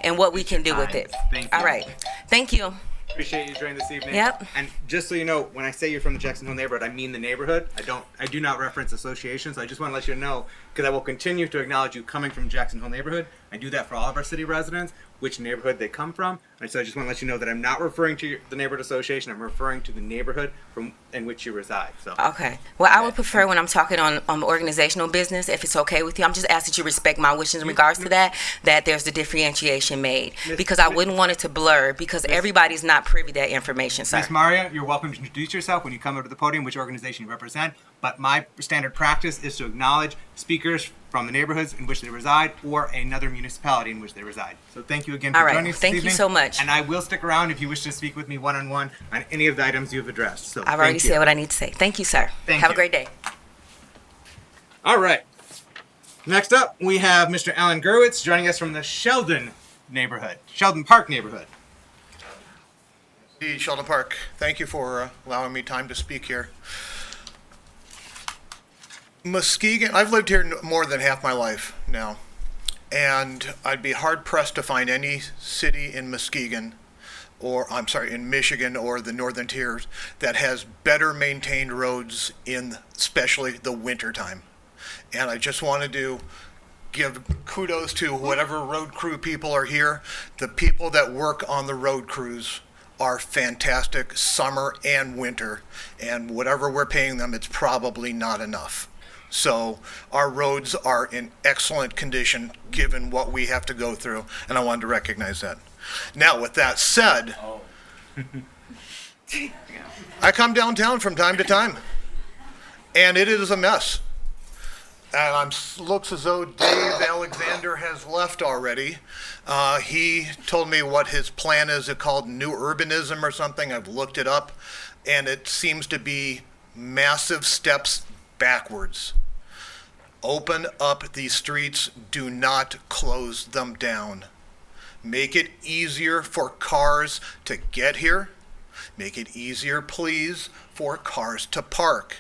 and what we can do with it. Thank you. All right. Thank you. Appreciate you joining this evening. Yep. And just so you know, when I say you're from the Jackson Hill neighborhood, I mean the neighborhood. I do not reference associations. I just want to let you know, because I will continue to acknowledge you coming from Jackson Hill neighborhood. I do that for all of our city residents, which neighborhood they come from. And so I just want to let you know that I'm not referring to the neighborhood association. I'm referring to the neighborhood in which you reside. So. Okay. Well, I would prefer, when I'm talking on organizational business, if it's okay with you, I'm just asking that you respect my wishes in regards to that there's the differentiation made, because I wouldn't want it to blur, because everybody's not privy to that information, sir. Ms. Maria, you're welcome to introduce yourself when you come up to the podium, which organization you represent. But my standard practice is to acknowledge speakers from the neighborhoods in which they reside or another municipality in which they reside. So thank you again for joining us this evening. Thank you so much. And I will stick around if you wish to speak with me one-on-one on any of the items you've addressed. So I've already said what I need to say. Thank you, sir. Have a great day. All right. Next up, we have Mr. Alan Gerwitz joining us from the Sheldon Park neighborhood. Sheldon Park. Thank you for allowing me time to speak here. Muskegon, I've lived here more than half my life now, and I'd be hard pressed to find any city in Muskegon or I'm sorry, in Michigan or the northern tiers that has better maintained roads in especially the winter time. And I just wanted to give kudos to whatever road crew people are here. The people that work on the road crews are fantastic, summer and winter, and whatever we're paying them, it's probably not enough. So our roads are in excellent condition given what we have to go through, and I wanted to recognize that. Now, with that said, I come downtown from time to time, and it is a mess. And looks as though Dave Alexander has left already. He told me what his plan is. It's called New Urbanism or something. I've looked it up, and it seems to be massive steps backwards. Open up these streets. Do not close them down. Make it easier for cars to get here. Make it easier, please, for cars to park.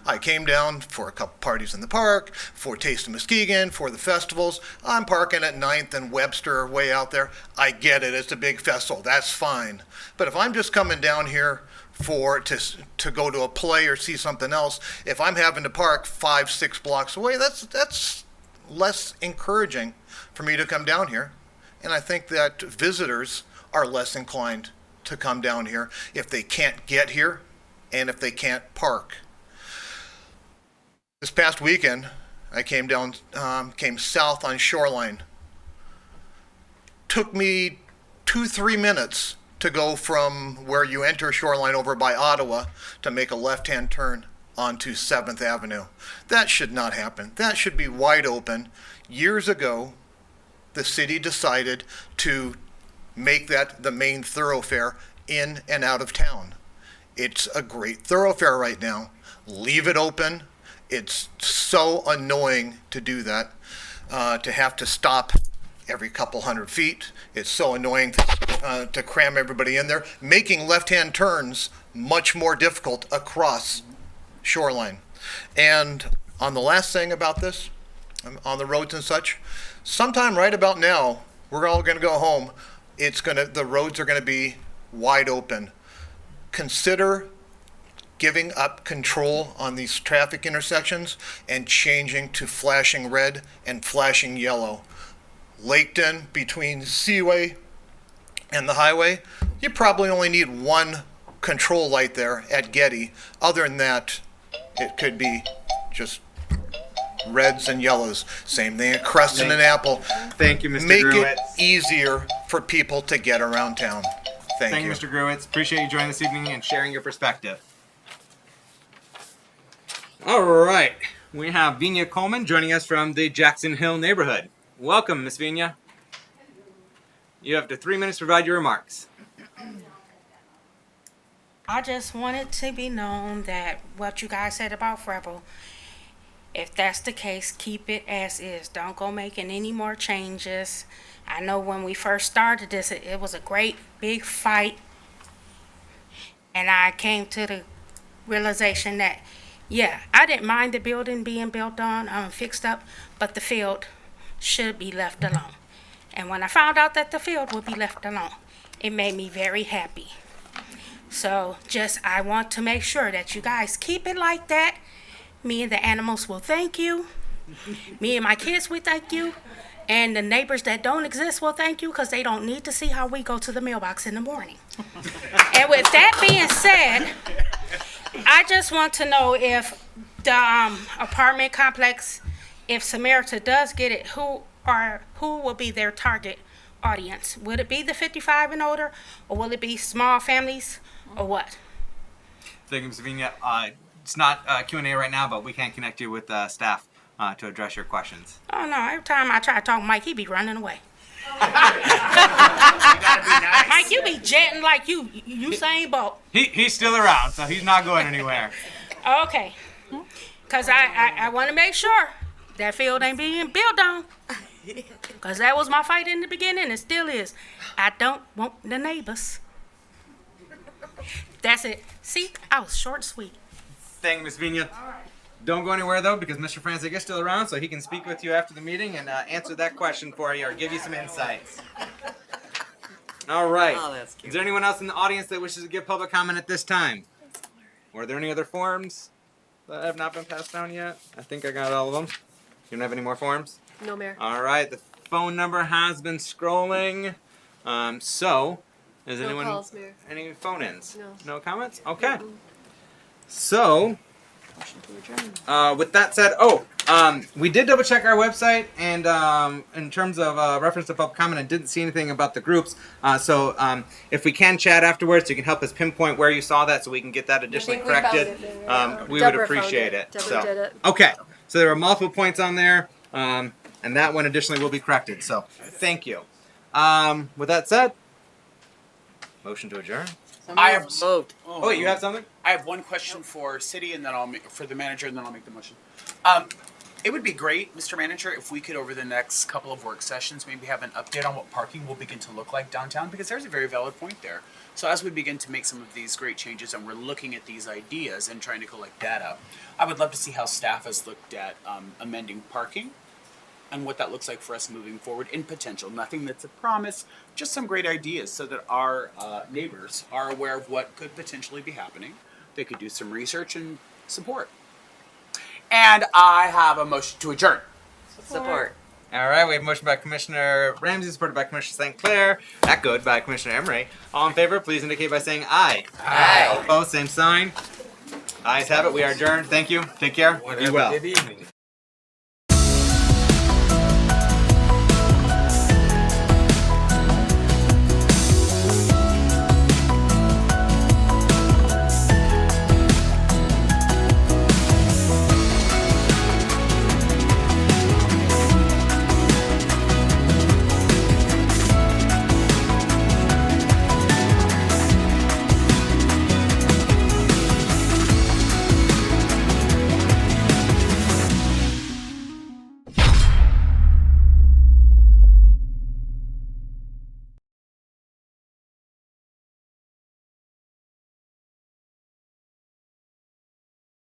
I came down for a couple parties in the park, for Taste of Muskegon, for the festivals. I'm parking at 9th and Webster way out there. I get it, it's a big festival, that's fine. But if I'm just coming down here to go to a play or see something else, if I'm having to park 5-6 blocks away, that's less encouraging for me to come down here. And I think that visitors are less inclined to come down here if they can't get here and if they can't park. This past weekend, I came south on Shoreline. Took me 2-3 minutes to go from where you enter Shoreline over by Ottawa to make a left-hand turn onto 7th Avenue. That should not happen. That should be wide open. Years ago, the city decided to make that the main thoroughfare in and out of town. It's a great thoroughfare right now. Leave it open. It's so annoying to do that, to have to stop every couple hundred feet. It's so annoying to cram everybody in there, making left-hand turns much more difficult across Shoreline. And on the last thing about this, on the roads and such, sometime right about now, we're all going to go home. The roads are going to be wide open. Consider giving up control on these traffic intersections and changing to flashing red and flashing yellow. Laketon, between Seaway and the highway, you probably only need one control light there at Getty. Other than that, it could be just reds and yellows. Same thing at Crescent and Apple. Thank you, Mr. Make Gruitz. it easier for people to get around town. Thank you. Mr. Gruitz. Appreciate you joining this evening and sharing your perspective. All right. We have Vina Coleman joining us from the Jackson Hill neighborhood. Welcome, Miss Vina. You have 3 minutes to provide your remarks. I just want it to be known that what you guys said about Frebel, if that's the case, keep it as is. Don't go making any more changes. I know when we first started this, it was a great big fight. And I came to the realization that, yeah, I didn't mind the building being built on, fixed up, but the field should be left alone. And when I found out that the field would be left alone, it made me very happy. So I want to make sure that you guys keep it like that. Me and the animals will thank you. Me and my kids will thank you. And the neighbors that don't exist will thank you because they don't need to see how we go to the mailbox in the morning. And with that being said, I just want to know if the apartment complex, if Samaritan does get it, who will be their target audience? Will it be the 55 and older, or will it be small families, or what? Thank you, Ms. Vina. It's not Q&A right now, but we can connect you with staff to address your questions. Oh no! Every time I try to talk to Mike, he be running away. Mike, you be jetting like you Usain Bolt. He's still around, so he's not going anywhere. Okay, because I want to make sure that field ain't being built on. Because that was my fight in the beginning, and still is. I don't want the neighbors. That's it. See, I was short and sweet. Thank you, Ms. Vina. Don't go anywhere, though, because Mr. Franzik is still around, so he can speak with you after the meeting and answer that question for you or give you some insights. All right. Oh, that's cute. Is there anyone else in the audience that wishes to give public comment at this time? Or are there any other forms that have not been passed down yet? I think I got all of them. You don't have any more forms? No, Mayor. All right. The phone number has been scrolling. So, is No anyone calls, Mayor. any phone-ins? No. No comments? Okay. So, with that said, we did double check our website, and in terms of reference to public comment, I didn't see anything about the groups. So if we can chat afterwards, you can help us pinpoint where you saw that, so we can get that additionally think we found corrected. it there, yeah. We Deborah would found appreciate it. it. Deborah So did it. okay, so there were multiple points on there, and that one additionally will be corrected. So thank you. With that said, motion to adjourn. I have moved. Oh, wait, you have something? I have one question for city, and then for the manager, and then I'll make the motion. It would be great, Mr. Manager, if we could over the next couple of work sessions maybe have an update on what parking will begin to look like downtown, because there's a very valid point there. So as we begin to make some of these great changes and we're looking at these ideas and trying to collect data, I would love to see how staff has looked at amending parking and what that looks like for us moving forward in potential. Nothing that's a promise, just some great ideas so that our neighbors are aware of what could potentially be happening. They could do some research and support. And I have a motion to adjourn. Support. All right, we have a motion by Commissioner Ramsey, supported by Commissioner St. Clair, echoed by Commissioner Emery. All in favor, please indicate by saying aye. Aye. Opposed, same sign. Ayes have it. We are adjourned. Thank you. Take care. Be well. Good evening.